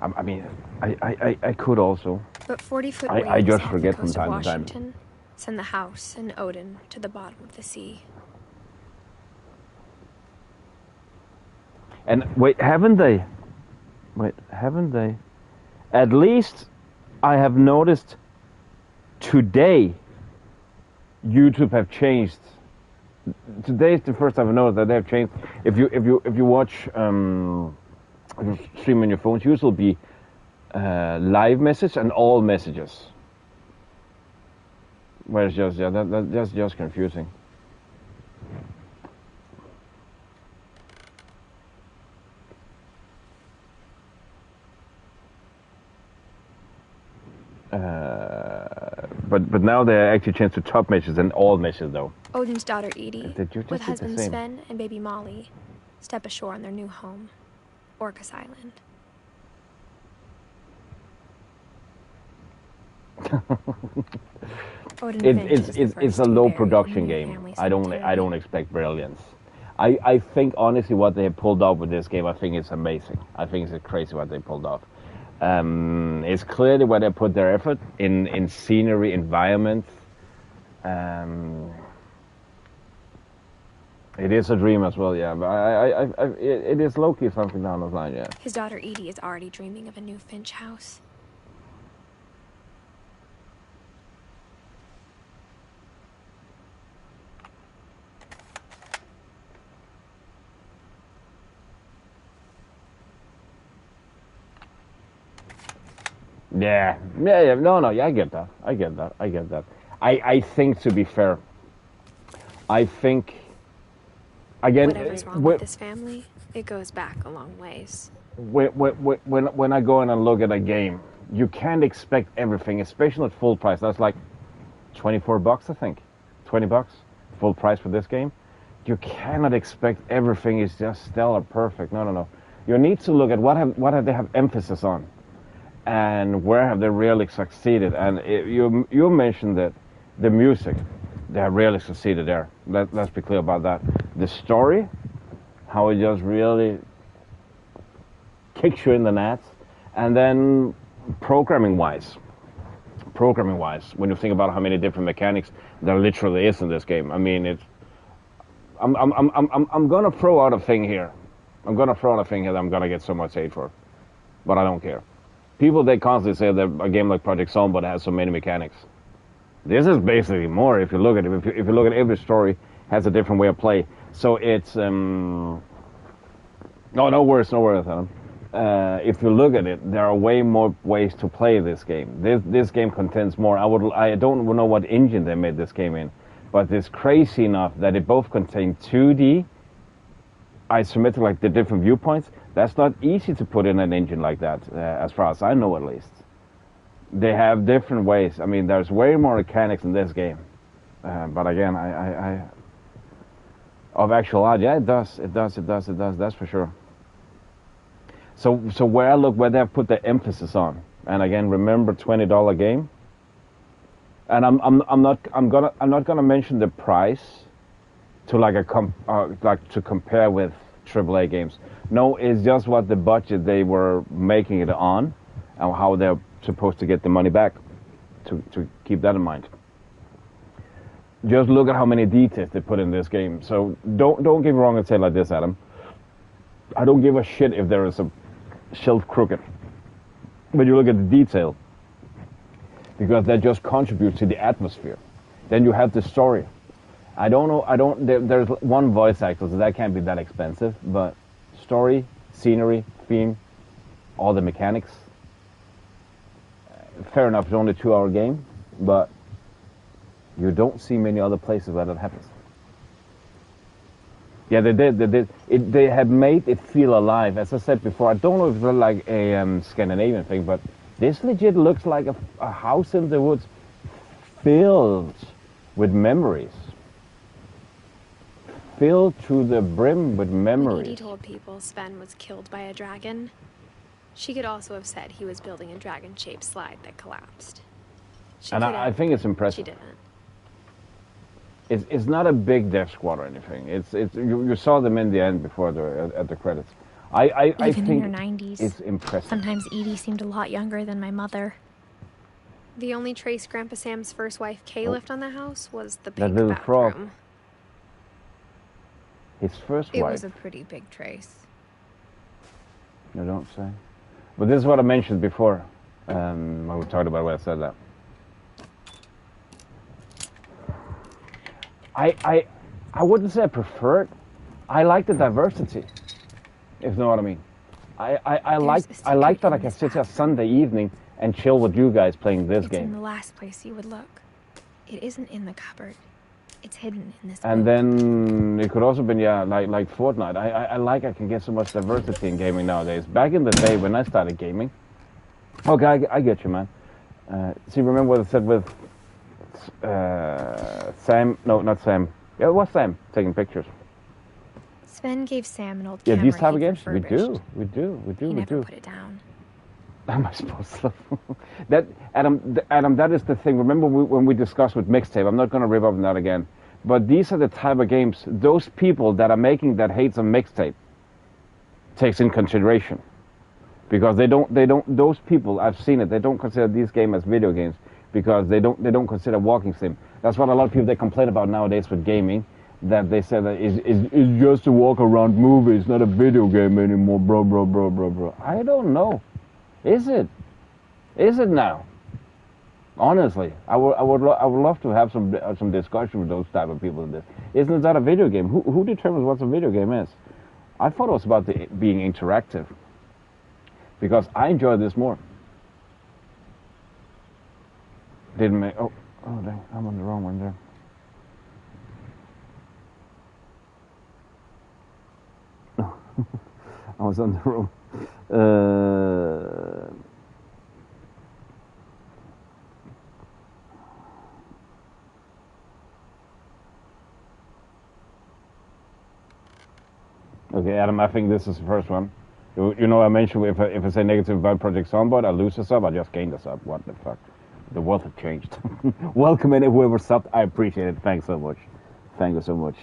I mean, I could also. But 40-foot I waves just off forget the coast from of time to time. Washington send the house and Odin to the bottom of the sea. And wait, haven't they? At least I have noticed today YouTube have changed. Today is the first time I've noticed that they have changed. If you watch if you stream on your phones, usually be live message and all messages. Where it's just that's just confusing. But now they actually changed to top messages and all messages though. Odin's daughter Edie, Did you just with do the husband same? Sven and baby Molly, step ashore on their new home, Orcas Island. Odin Finch is the It's first a to be low buried in production the game. family I cemetery. don't expect brilliance. I think honestly what they have pulled off with this game, I think it's amazing. I think it's crazy what they pulled off. It's clearly where they put their effort in scenery, environment. It is a dream as well, yeah. But it is low-key something down the line, yeah. His daughter Edie is already dreaming of a new Finch house. Yeah. No, yeah, I get that. I think, to be fair, I think, again, whatever's wrong with this family, it goes back a long ways. When I go in and look at a game, you can't expect everything, especially at full price. That's like $24, I think. $20, full price for this game. You cannot expect everything is just stellar, perfect. No. You need to look at what have they have emphasis on, and where have they really succeeded. And you mentioned that the music, they have really succeeded there. Let's be clear about that. The story, how it just really kicks you in the nuts, and then programming-wise, when you think about how many different mechanics there literally is in this game. I mean, I'm gonna throw out a thing here. I'm gonna that I'm gonna get so much hate for, but I don't care. People, they constantly say that a game like Project Zomboid has so many mechanics. This is basically more. If you look at it, if you look at every story, has a different way of play. So it's no worse, Adam. If you look at it, there are way more ways to play this game. This game contains more. I don't know what engine they made this game in, but it's crazy enough that it both contains 2D, isometric, like the different viewpoints. That's not easy to put in an engine like that, as far as I know, at least. They have different ways. I mean, there's way more mechanics in this game. But again, of actual art, yeah, it does. That's for sure. So where I look, where they have put the emphasis on, and again, remember, $20 game. And I'm not gonna mention the price to to compare with AAA games. No, it's just what the budget they were making it on, and how they're supposed to get the money back. To keep that in mind. Just look at how many details they put in this game. So don't get me wrong and say it like this, Adam. I don't give a shit if there is a shelf crooked. But you look at the detail, because that just contributes to the atmosphere. Then you have the story. I don't know. There's one voice actor, so that can't be that expensive. But story, scenery, theme, all the mechanics. Fair enough, it's only a 2-hour game, but you don't see many other places where that happens. Yeah, they did. They have made it feel alive. As I said before, I don't know if it's like a Scandinavian thing, but this legit looks like a house in the woods filled with memories. Filled to the brim with memories. Edie told people Sven was killed by a dragon. She could also have said he was building a dragon-shaped slide that collapsed. I think it's impressive. She didn't. It's not a big death squad or anything. You saw them in the end before at the credits. I Even think in her 90s. it's impressive. Sometimes Edie seemed a lot younger than my mother. The only trace Grandpa Sam's first wife Kay left on the house was the pink little bathroom. frog. His first It wife. was a pretty big trace. You don't say. But this is what I mentioned before. When we talked about where I said that. I wouldn't say I prefer it. I like the diversity, if you know what I mean. I like that I can sit here Sunday evening and chill with you guys playing this It's game. in the last place you would look. It isn't in the cupboard. It's hidden in this And book. then it could also be, yeah, like Fortnite. I can get so much diversity in gaming nowadays. Back in the day when I started gaming, okay, I get you, man. See, remember what I said with Sam? No, not Sam. Yeah, it was Sam taking pictures. Sven gave Sam an old Yeah, camera these type he of games, we refurbished. do. He never put it down. Am I supposed to? That Adam, that is the thing. Remember when we discussed with mixtape? I'm not going to rip up on that again. But these are the type of games those people that are making that hates on mixtape takes in consideration, because they don't. Those people, I've seen it. They don't consider these games as video games because they don't consider walking sim. That's what a lot of people they complain about nowadays with gaming. that they said that it's just a walk around movie. It's not a video game anymore, bro. I don't know. Is it? Is it now? Honestly, I would love to have some discussion with those type of people in this. Isn't that a video game? Who determines what a video game is? I thought it was about being interactive, because I enjoy this more. Didn't make oh dang, I'm on the wrong one there. I was on the wrong. Okay, Adam, I think this is the first one. You know, I mentioned if I say negative about Project Soundboard, I lose a sub, I just gain the sub. What the fuck? The world has changed. Welcome in whoever subbed. I appreciate it. Thanks so much. Thank you so much.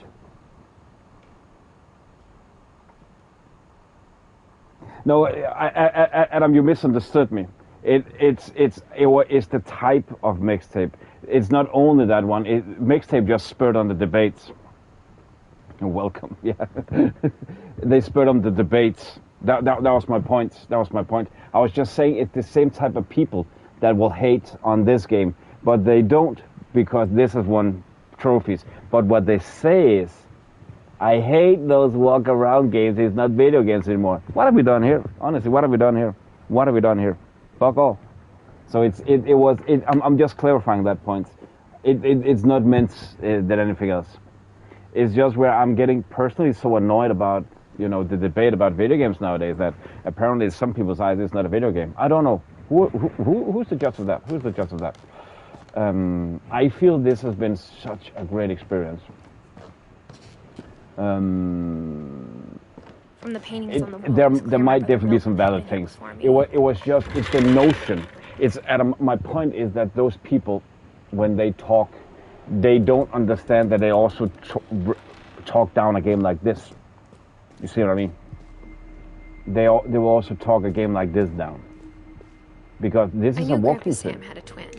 No, Adam, you misunderstood me. It's the type of mixtape. It's not only that one. Mixtape just spurred on the debates. Welcome, yeah. They spurred on the debates. That was my point. That was my point. I was just saying it's the same type of people that will hate on this game, but they don't, because this has won trophies. But what they say is, I hate those walk around games. It's not video games anymore. What have we done here? Honestly, what have we done here? What have we done here? Fuck all. So I'm just clarifying that point. It's not meant that anything else. It's just where I'm getting personally so annoyed about, you know, the debate about video games nowadays, that apparently in some people's eyes it's not a video game. I don't know. Who's the judge of that? Who's the judge of that? I feel this has been such a great experience. From the paintings on the wall, there might definitely be some valid things. It's the notion. My point is that those people, when they talk, they don't understand that they also talk down a game like this. You see what I mean? They will also talk a game like this down, because this is a walking sim. Sam had a twin.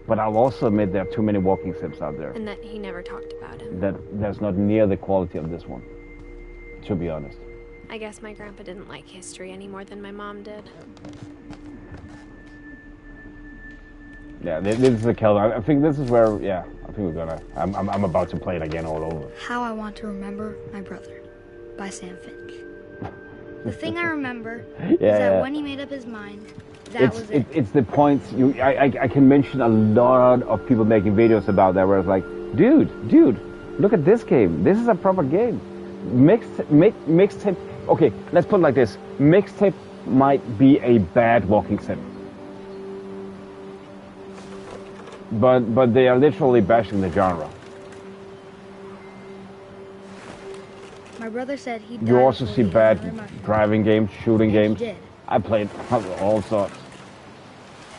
But I'll also admit there are too many walking sims out there. And that he never talked about him. That's not near the quality of this one, to be honest. I guess my grandpa didn't like history any more than my mom did. Yeah, this is the Kelvin. I think this is where, yeah, I think we're gonna, I'm about to play it again all over. How I Want to Remember My Brother by Sam Finch. The thing I remember is that when he made up his mind, that was it. It's the points, I can mention a lot of people making videos about that where it's like, dude, look at this game. This is a proper game. Mixtape, okay, let's put it like this. Mixtape might be a bad walking sim. But they are literally bashing the genre. My brother said he died. You also see bad driving games, shooting games. I played all sorts.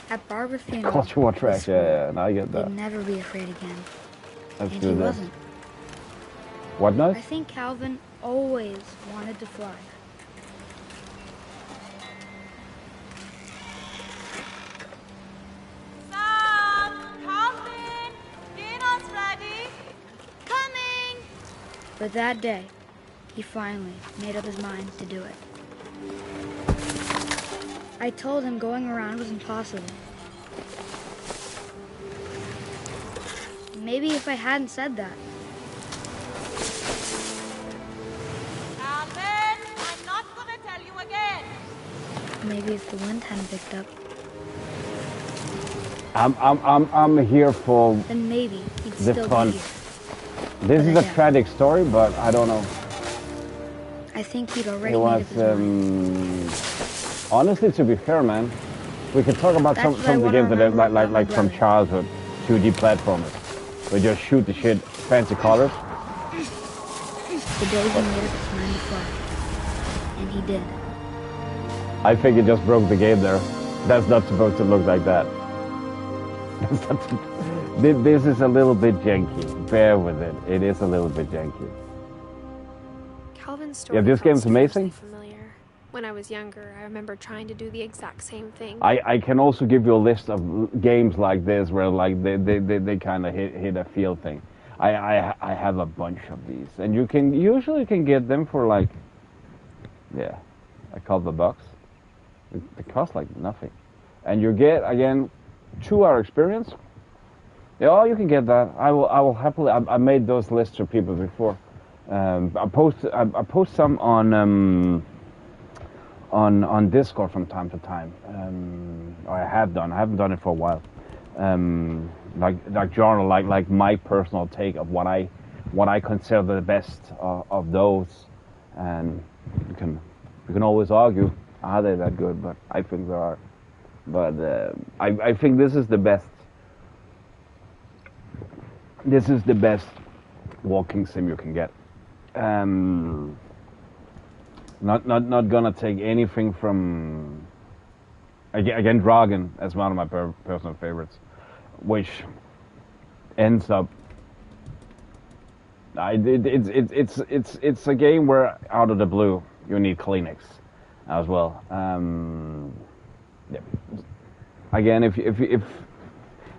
At Barbara's funeral, Culture war trash, yeah, I get that. He'd never be afraid again. Let's and do he this. wasn't. What noise? I think Calvin always wanted to fly. But that day, he finally made up his mind to do it. I told him going around was impossible. Maybe if I hadn't said that. Alvin, I'm not gonna tell you again. Maybe if the wind hadn't picked up. I'm here for then maybe he'd the still fun. be here. This is a tragic story, but I don't know. I think he'd already made up his mind. Honestly, to be fair, man, we can talk about some of the games that are like from childhood, 2D platformers. We just shoot the shit, fancy colors. The day he made up his mind to fly. And he did. I think it just broke the game there. That's not supposed to look like that. This is a little bit janky. Bear with it. It is a little bit janky. Calvin's story. Yeah, this game's amazing. Familiar. When I was younger, I remember trying to do the exact same thing. I can also give you a list of games like this where like they kind of hit a feel thing. I have a bunch of these, and you can usually get them for like, yeah, I call the bucks. They cost like nothing, and you get again 2-hour experience. Yeah, you can get that. I will happily. I made those lists for people before. I post some on Discord from time to time. I have done. I haven't done it for a while. Like journal, like my personal take of what I consider the best of those, and you can always argue, are they that good? But I think they are. But I think this is the best. This is the best walking sim you can get. Not gonna take anything from again Dragon as one of my personal favorites, which ends up. It's a game where out of the blue you need Kleenex as well. Yeah. Again, if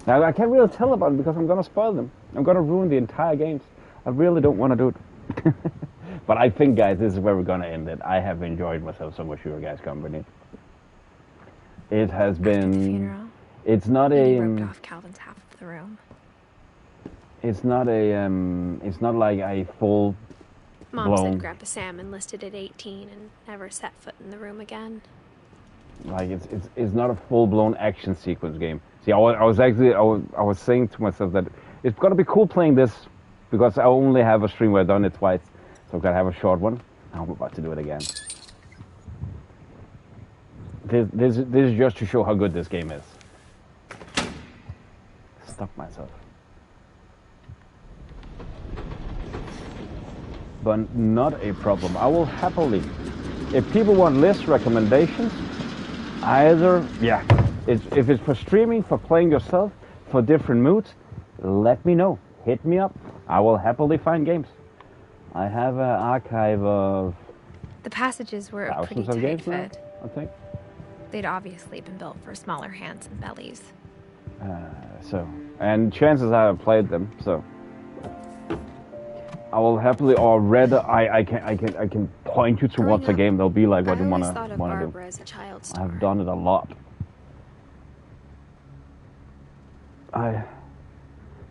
now I can't really tell about it because I'm gonna spoil them. I'm gonna ruin the entire games. I really don't want to do it. But I think, guys, this is where we're gonna end it. I have enjoyed myself so much with your guys' company. It has been. After the funeral, it's not he ripped off Calvin's half of the room. It's not a. It's not like a full. Mom said Grandpa Sam enlisted at 18 and never set foot in the room again. Like it's not a full-blown action sequence game. See, I was saying to myself that it's gonna be cool playing this because I only have a stream where I've done it twice, so I've got to have a short one. I'm about to do it again. This is just to show how good this game is. Stuck myself. But not a problem. I will happily, if people want list recommendations, either, yeah, if it's for streaming, for playing yourself, for different moods, let me know. Hit me up. I will happily find games. I have an archive of The passages were a pretty thousands of tight games now, fit. I think. They'd obviously been built for smaller hands and bellies. And chances are I've played them, so I will happily, or read. I can point you towards a game. They'll be like what you wanna do. Barbara as a child star. I've done it a lot. I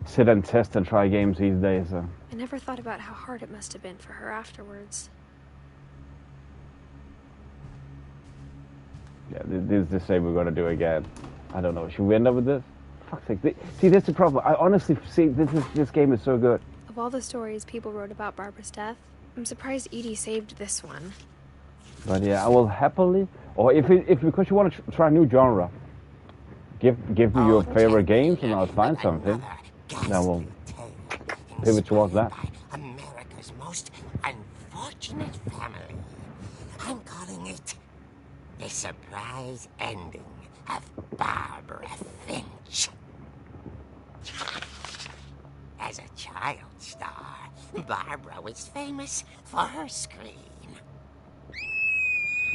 sit and test and try games these days. I never thought about how hard it must have been for her afterwards. Yeah, this is the same we're gonna do again. I don't know. Should we end up with this? Fuck's sake. See, that's the problem. I honestly see this game is so good. Of all the stories people wrote about Barbara's death, I'm surprised Edie saved this one. But yeah, I will happily, or if because you want to try a new genre, give me your favorite games and I'll find something. Then we'll pivot towards that. America's most unfortunate family. I'm calling it the surprise ending of Barbara Finch. As a child star, Barbara was famous for her scream.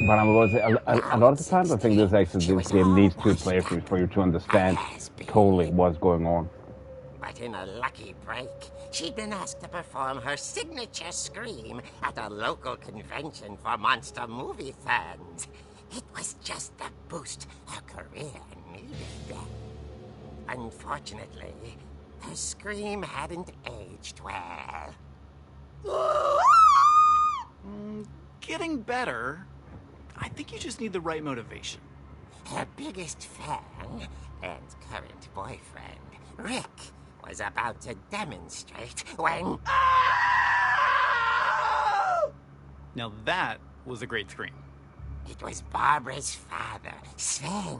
But I'm going to say, a lot of the times I think this game needs 2 playthroughs for you to understand totally what's going on. But in a lucky break, she'd been asked to perform her signature scream at a local convention for monster movie fans. It was just the boost her career needed. Unfortunately, her scream hadn't aged well. Getting better. I think you just need the right motivation. Her biggest fan and current boyfriend, Rick, was about to demonstrate when... Now that was a great scream. It was Barbara's father, Sven.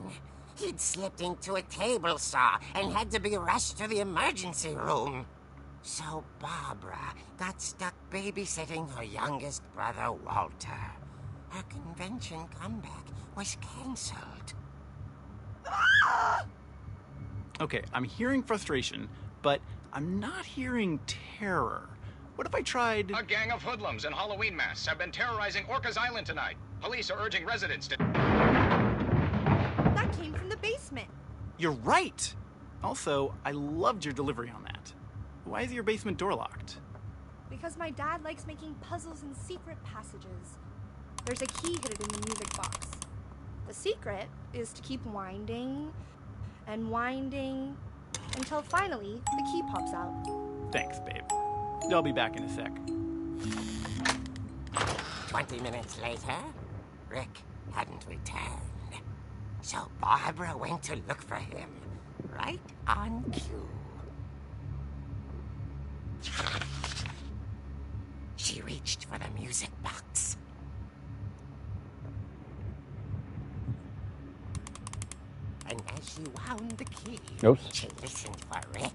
He'd slipped into a table saw and had to be rushed to the emergency room. So Barbara got stuck babysitting her youngest brother, Walter. Her convention comeback was cancelled. Okay, I'm hearing frustration, but I'm not hearing terror. What if I tried... A gang of hoodlums in Halloween masks have been terrorizing Orcas Island tonight. Police are urging residents to... That came from the basement. You're right! Also, I loved your delivery on that. Why is your basement door locked? Because my dad likes making puzzles and secret passages. There's a key hidden in the music box. The secret is to keep winding and winding until finally the key pops out. Thanks, babe. I'll be back in a sec. 20 minutes later, Rick hadn't returned. So Barbara went to look for him, right on cue. She reached for the music box. And as she wound the key, she listened for Rick,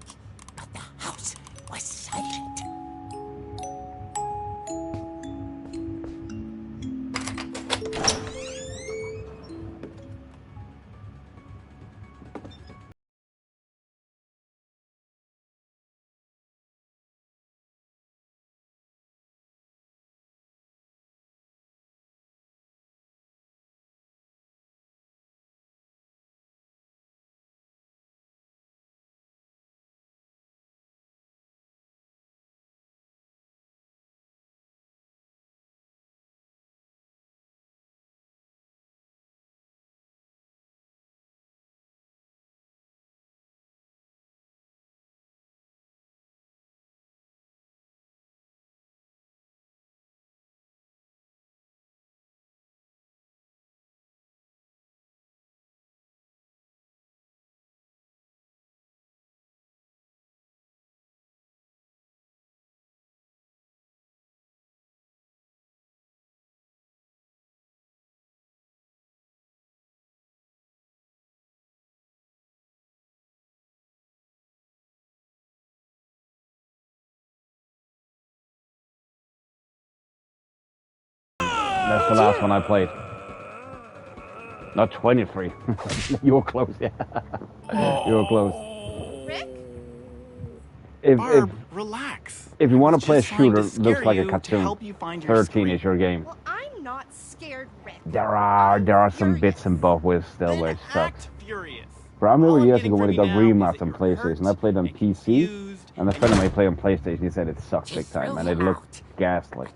but the house was silent. That's the last one I played. Not 23. You were close, yeah. You were close. Rick? Barb, relax. If you want to play a shooter, scare looks like a you to cartoon. help you find your 13 is your game. Well, I'm not scared, Rick. There are some bits and bobs with still where it sucks. Furious. But I remember All I'm years getting ago when from it got you now is remastered that on you're PlayStation. I hurt played on and PC, confused and a friend of mine played on PlayStation. He said it sucked big time, and it looked ghastly.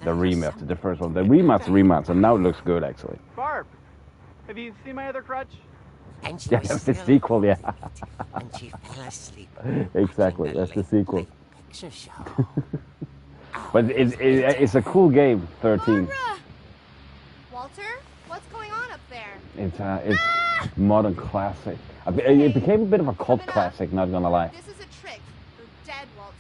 The remaster, the first one. The remaster, and now it looks good actually. Barb, have you seen my other crutch? And she Yeah, was that's the still sequel, yeah. and she fell asleep. Exactly, that's the sequel. Picture show. But it's a cool game, 13. Barbara! Walter, what's going on up there? It's modern classic. It became a bit of a cult classic, not gonna lie. This is a trick. You're dead, Walter.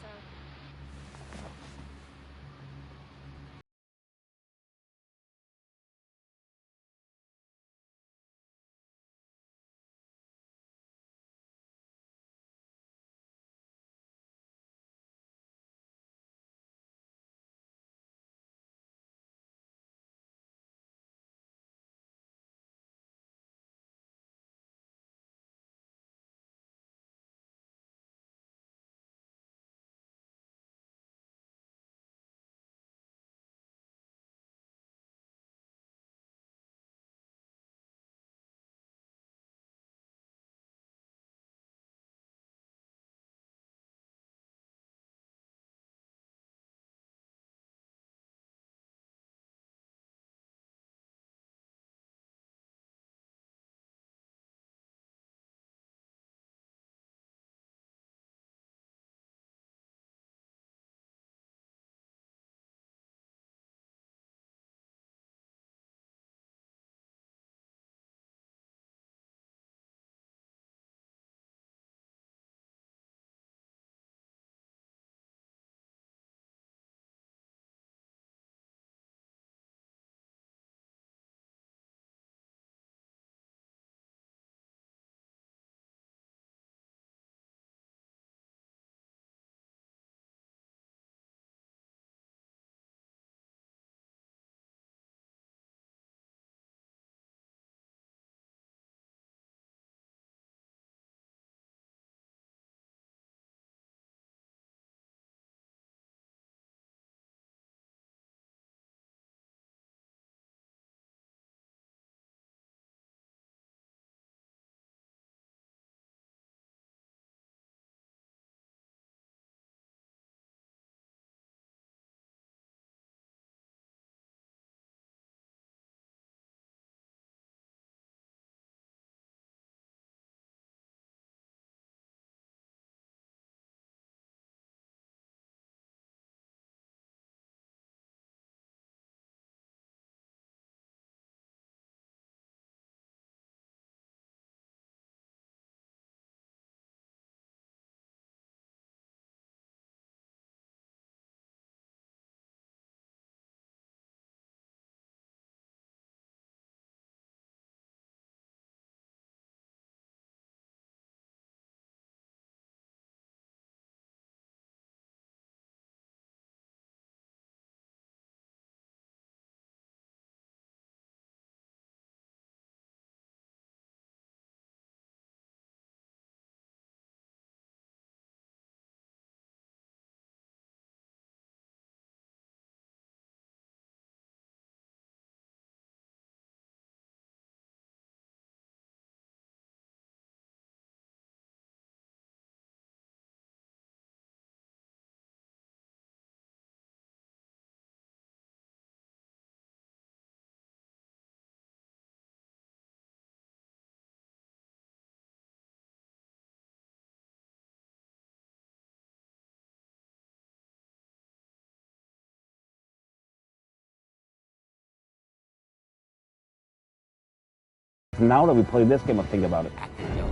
now that we play this game, I think about it. At the door,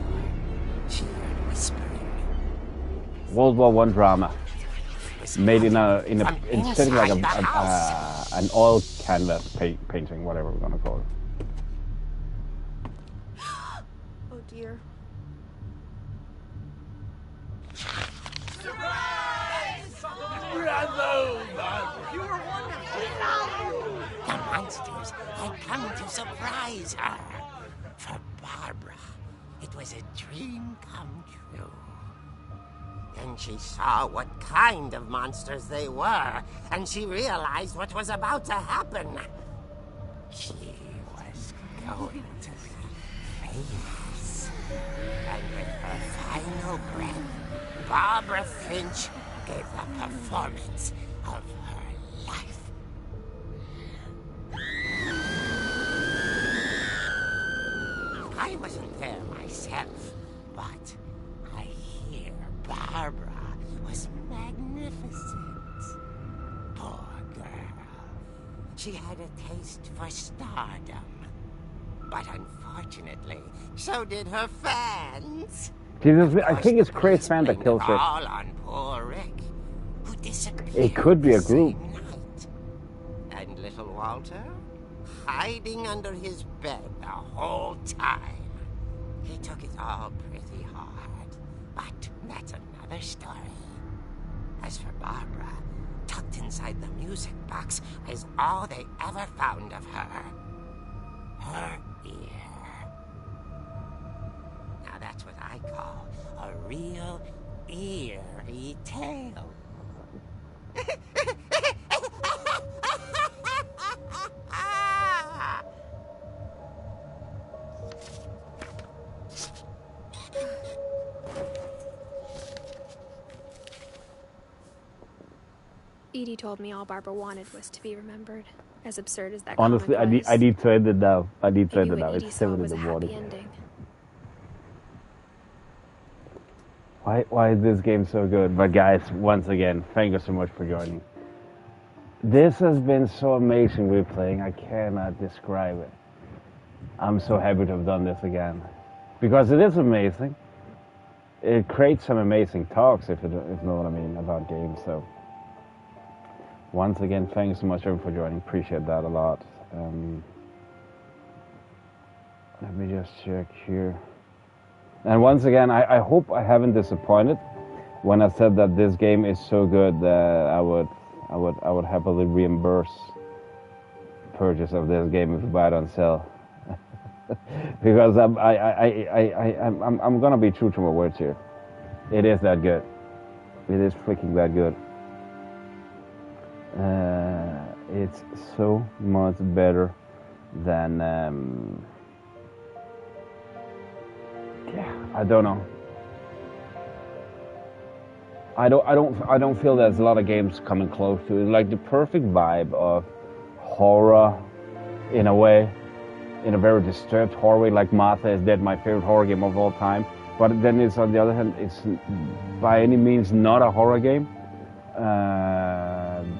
she heard whispering. World War I drama, made in instead of like an oil canvas painting, whatever we're gonna call it. Oh dear. You were wonderful. The monsters had come to surprise her. For Barbara, it was a dream come true. Then she saw what kind of monsters they were, and she realized what was about to happen. She was going to be famous. And with her final breath, Barbara Finch gave the performance of her life. I wasn't there myself, but I hear Barbara was magnificent. Poor girl. She had a taste for stardom. But unfortunately, so did her fans. I think it's Crazy Fan that kills her. All on poor Rick, who disappeared. It could be a group. And little Walter, hiding under his bed the whole time. He took it all pretty hard, but that's another story. As for Barbara, tucked inside the music box is all they ever found of her. Her ear. Now that's what I call a real eerie tale. Edie told me all Barbara wanted was to be remembered. As absurd as that Honestly, I need to end it now. I need to end it now. Edie It's saw 7 in was the a morning. happy ending. Why is this game so good? But guys, once again, thank you so much for joining. This has been so amazing replaying. I cannot describe it. I'm so happy to have done this again. Because it is amazing. It creates some amazing talks, if you know what I mean, about games. So, once again, thank you so much everyone for joining. Appreciate that a lot. Let me just check here. And once again, I hope I haven't disappointed when I said that this game is so good that I would happily reimburse purchase of this game if you buy it on sale. Because I'm gonna be true to my words here. It is that good. It is freaking that good. It's so much better than yeah, I don't know. I don't feel there's a lot of games coming close to it. It's like the perfect vibe of horror, in a way, in a very disturbed horror way. Like Martha is Dead, my favorite horror game of all time. But then it's on the other hand, it's by any means not a horror game.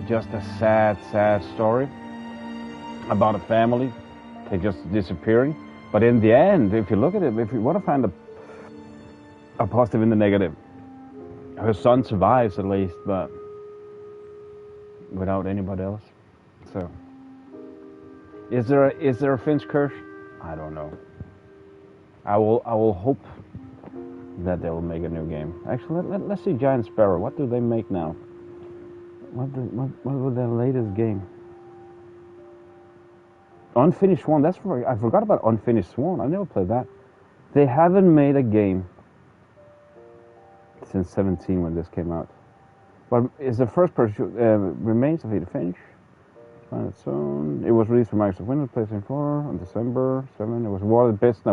Just a sad story about a family just disappearing. But in the end, if you look at it, if you want to find a positive in the negative, her son survives at least, but without anybody else. So, is there a Finch curse? I don't know. I will hope that they will make a new game. Actually, let's see Giant Sparrow. What do they make now? What was their latest game? Unfinished Swan. I forgot about Unfinished Swan. I never played that. They haven't made a game since 17 when this came out. But it's the first person remains of Edith Finch. On its own. It was released for Microsoft Windows, PlayStation 4 on December 7. It was awarded best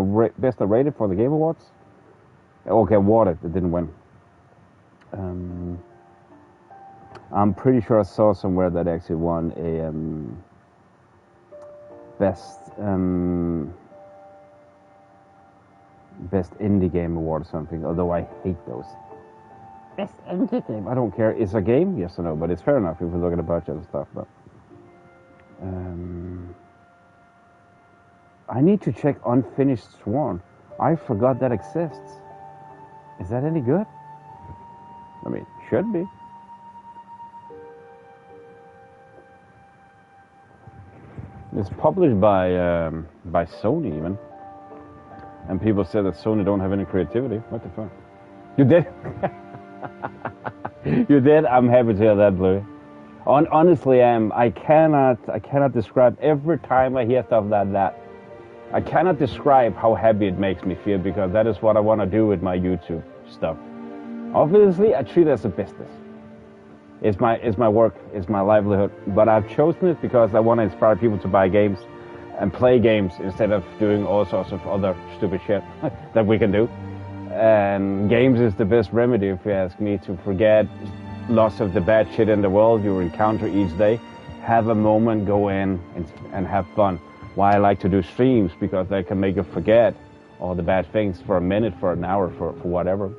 rated for the Game Awards. Okay, awarded. It didn't win. I'm pretty sure I saw somewhere that actually won a best indie game award or something. Although I hate those. Best indie game. I don't care. It's a game, yes or no, but it's fair enough if we look at the budget and stuff. But I need to check Unfinished Sworn. I forgot that exists. Is that any good? I mean, should be. It's published by Sony even. And people say that Sony don't have any creativity. What the fuck? You did? You did? I'm happy to hear that, Bluey. Honestly, I cannot describe every time I hear stuff like that. I cannot describe how happy it makes me feel, because that is what I want to do with my YouTube stuff. Obviously, I treat it as a business. It's my work, it's my livelihood. But I've chosen it because I want to inspire people to buy games and play games instead of doing all sorts of other stupid shit that we can do. And games is the best remedy, if you ask me, to forget lots of the bad shit in the world you encounter each day. Have a moment, go in and have fun. Why I like to do streams, because they can make you forget all the bad things for a minute, for an hour, for whatever.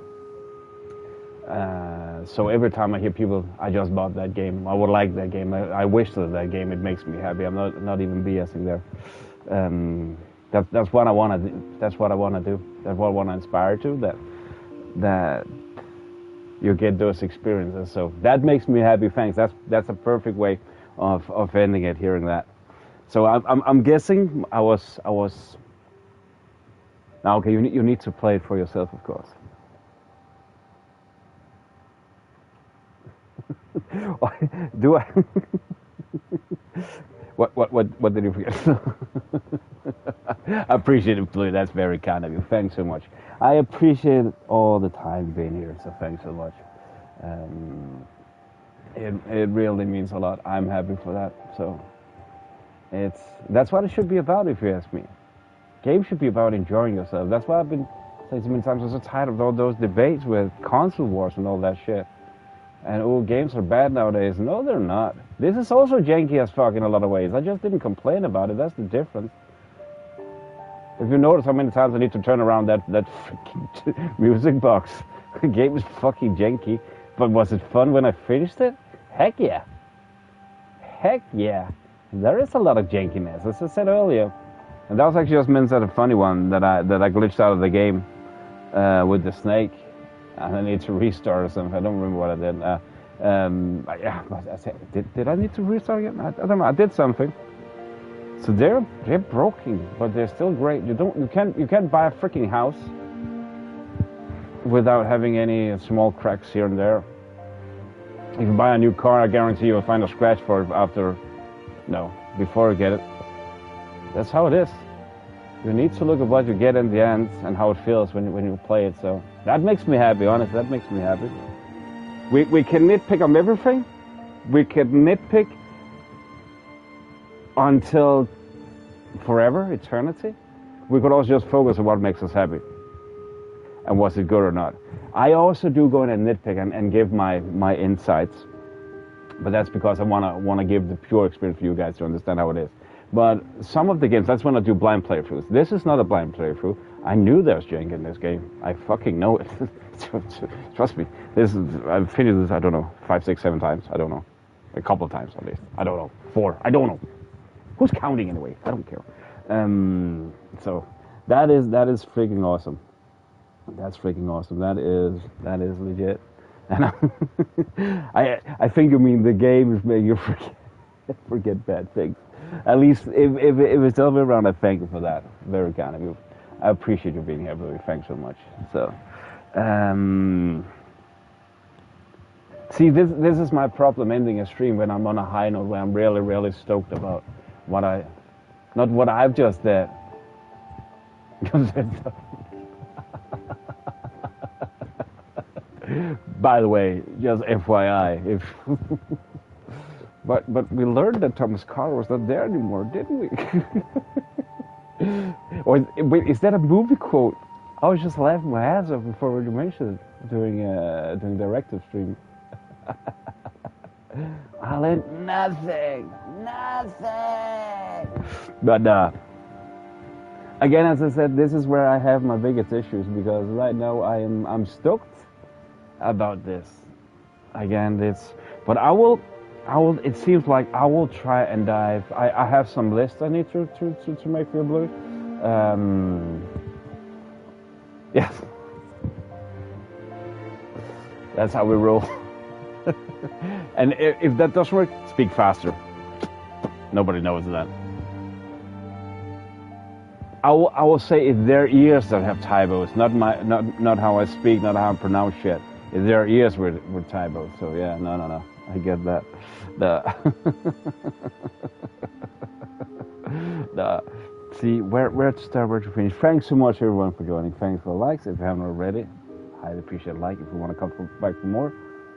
So every time I hear people, I just bought that game, I would like that game, I wish that game, it makes me happy. I'm not even BSing there. That's what I want to do. That's what I want to do. That's what I want to inspire to. That you get those experiences. So that makes me happy. Thanks. That's a perfect way of ending it. Hearing that. So I'm guessing I was. Now, okay, you need to play it for yourself, of course. Do I? What did you forget? I appreciate it, Blue. That's very kind of you. Thanks so much. I appreciate all the time being here, so thanks so much. It really means a lot. I'm happy for that. So that's what it should be about, if you ask me. Games should be about enjoying yourself. That's why I've been saying so many times. I'm so tired of all those debates with console wars and all that shit. And oh, games are bad nowadays. No, they're not. This is also janky as fuck in a lot of ways. I just didn't complain about it. That's the difference. If you notice how many times I need to turn around that freaking music box. The game is fucking janky. But was it fun when I finished it? Heck yeah. Heck yeah. There is a lot of jankiness, as I said earlier. And that was actually just meant as a funny one that I glitched out of the game with the snake. And I need to restart or something. I don't remember what I did. Did I need to restart again? I don't know. I did something. So they're broken, but they're still great. You can't buy a freaking house without having any small cracks here and there. If you buy a new car, I guarantee you'll find a scratch for it before you get it. That's how it is. You need to look at what you get in the end and how it feels when you play it. So that makes me happy, honestly. That makes me happy. We can nitpick on everything. We can nitpick until forever, eternity. We could also just focus on what makes us happy. And was it good or not. I also do go in and nitpick and give my insights. But that's because I want to give the pure experience for you guys to understand how it is. But some of the games, that's when I do blind playthroughs. This is not a blind playthrough. I knew there was jank in this game. I fucking know it. Trust me. I've finished this, I don't know, 5, 6, 7 times. I don't know. A couple of times at least. I don't know. 4. I don't know. Who's counting anyway? I don't care. So that is freaking awesome. That's freaking awesome. That is legit. And I think you mean the game is making you forget bad things. At least if it's the other way around, I thank you for that. Very kind of you. I appreciate you being here, Billy. Thanks so much. So, see, this is my problem ending a stream when I'm on a high note, where I'm really, really stoked about not what I've just said. By the way, just FYI, But we learned that Thomas Carter was not there anymore, didn't we? Or wait, is that a movie quote? I was just laughing my ass off before you mentioned it during the Directive stream. I learned nothing. But again, as I said, this is where I have my biggest issues, because right now I'm stoked about this. Again, but I will. It seems like I will try and dive. I have some lists I need to make for Blue. Yes. That's how we roll. And if that doesn't work, speak faster. Nobody knows that. I will say if their ears that have typos, not how I speak, not how I pronounce shit. If their ears were typos, so yeah, no, I get that. See where to start, where to finish. Thanks so much everyone for joining. Thanks for the likes. If you haven't already, highly appreciate a like. If you want to come back for more,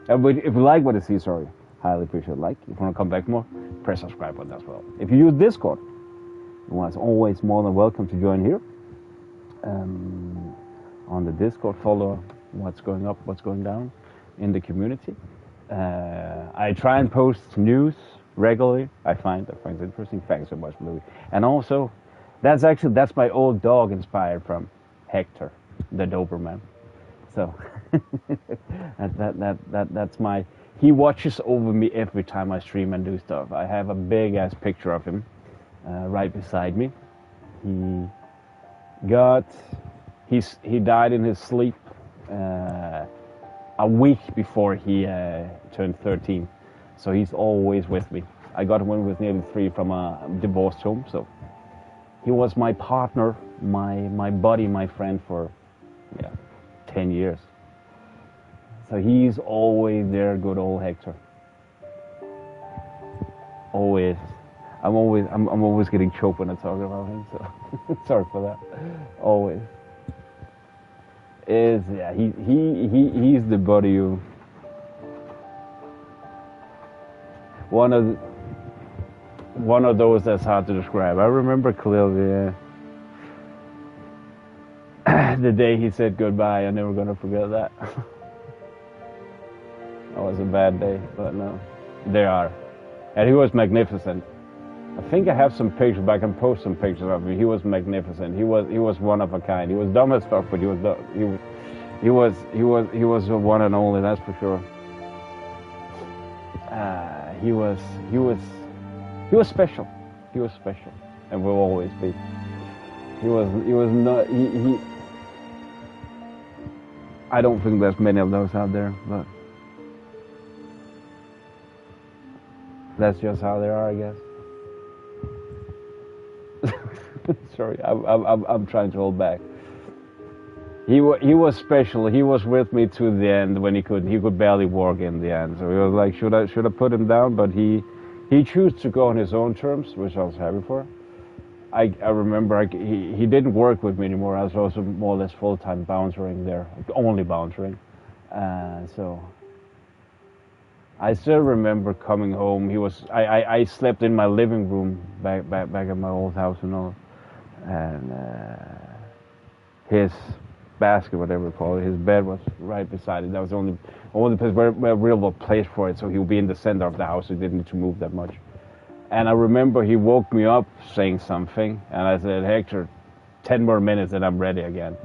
if you like what you see, sorry, highly appreciate a like. If you want to come back for more, press subscribe button as well. If you use Discord, you are always more than welcome to join here. On the Discord, follow what's going up, what's going down in the community. I try and post news regularly. I find it interesting. Thanks so much, Louis. And also, that's my old dog inspired from Hector, the Doberman. So that's my. He watches over me every time I stream and do stuff. I have a big ass picture of him right beside me. He died in his sleep a week before he turned 13. So he's always with me. I got him when he was nearly 3 from a divorced home. So he was my partner, my buddy, my friend for 10 years. So he's always there, good old Hector. Always. I'm always getting choked when I talk about him. So sorry for that. Always. He's the buddy who. One of those that's hard to describe. I remember clearly the day he said goodbye. I'm never gonna forget that. That was a bad day, but no, they are. And he was magnificent. I think I have some pictures, but I can post some pictures of him. He was magnificent. He was one of a kind. He was dumb as fuck, but he was one and only. That's for sure. He was special. He was special, and will always be. He was not. I don't think there's many of those out there, but that's just how they are, I guess. Sorry, I'm trying to hold back. He was special. He was with me to the end when he could barely walk in the end. So he was like, should I put him down? But he chose to go on his own terms, which I was happy for. I remember he didn't work with me anymore. I was also more or less full-time bouncering there, only bouncering. So I still remember coming home. I slept in my living room back at my old house and all, and his basket, whatever you call it, his bed was right beside it. That was only place where real was place for it, so he would be in the center of the house. He didn't need to move that much. And I remember he woke me up saying something, and I said, Hector, 10 more minutes and I'm ready again.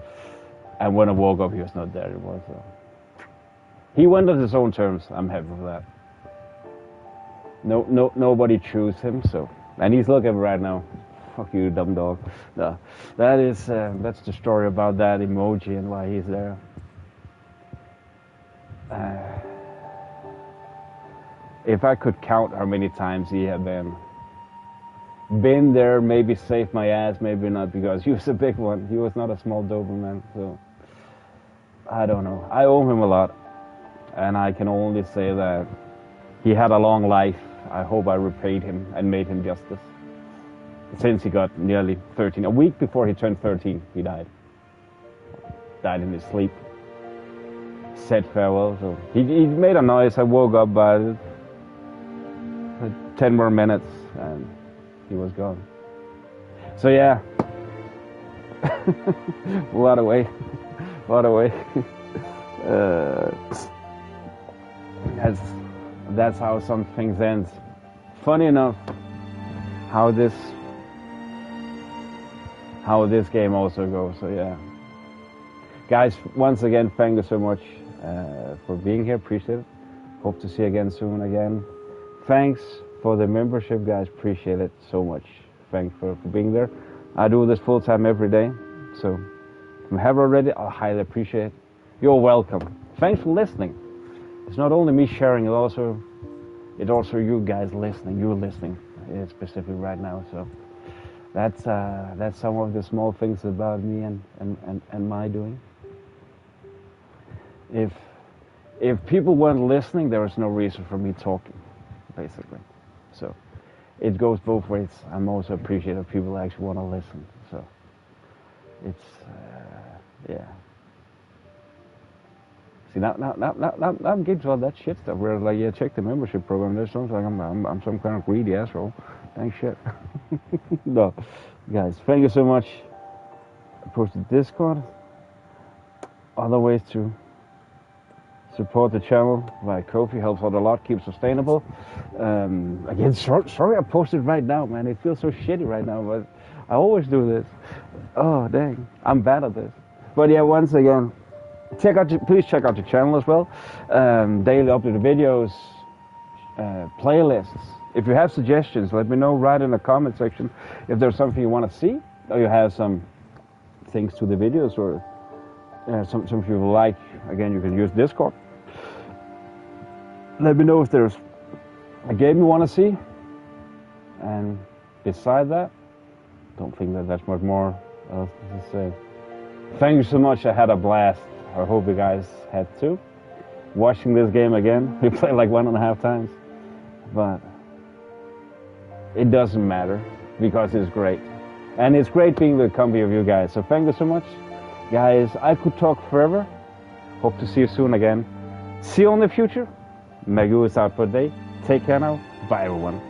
And when I woke up, he was not there anymore. So he went on his own terms. I'm happy for that. Nobody chose him. So, and he's looking right now. Fuck you, dumb dog. No, that's the story about that emoji and why he's there. If I could count how many times he had been there, maybe saved my ass, maybe not, because he was a big one. He was not a small Doberman, so I don't know. I owe him a lot, and I can only say that he had a long life. I hope I repaid him and made him justice. Since he got nearly 13, a week before he turned 13, he died. Died in his sleep. Said farewell. So he made a noise. I woke up by it. 10 more minutes and he was gone. So yeah, what a way. That's how some things end. Funny enough, how this game also goes. So yeah, guys, once again, thank you so much for being here. Appreciate it. Hope to see you again soon. Thanks for the membership, guys. Appreciate it so much. Thanks for being there. I do this full time every day, so if you have already, I highly appreciate it. You're welcome. Thanks for listening. It's not only me sharing, it's also you guys listening. You're listening, specifically right now. So that's some of the small things about me and my doing. If people weren't listening, there was no reason for me talking, basically. So it goes both ways. I'm also appreciative of people who actually want to listen. So it's yeah. See, now I'm getting to all that shit stuff where like, yeah, check the membership program. There's something like I'm some kind of greedy asshole. Thanks shit. No, guys, thank you so much. I posted Discord. Other ways to support the channel via Ko-fi helps out a lot, keeps sustainable. Again, sorry I posted right now, man. It feels so shitty right now, but I always do this. Oh dang, I'm bad at this. But yeah, once again, please check out the channel as well. Daily updated videos, playlists. If you have suggestions, let me know right in the comment section if there's something you want to see, or you have some things to the videos, or some people like. Again, you can use Discord. Let me know if there's a game you want to see. And beside that, don't think that that's much more else to say. Thank you so much. I had a blast. I hope you guys had too. Watching this game again, we played like 1.5 times. But it doesn't matter because it's great. And it's great being with the company of you guys. So thank you so much. Guys, I could talk forever. Hope to see you soon again. See you in the future. Magoo is out for the day. Take care now. Bye everyone.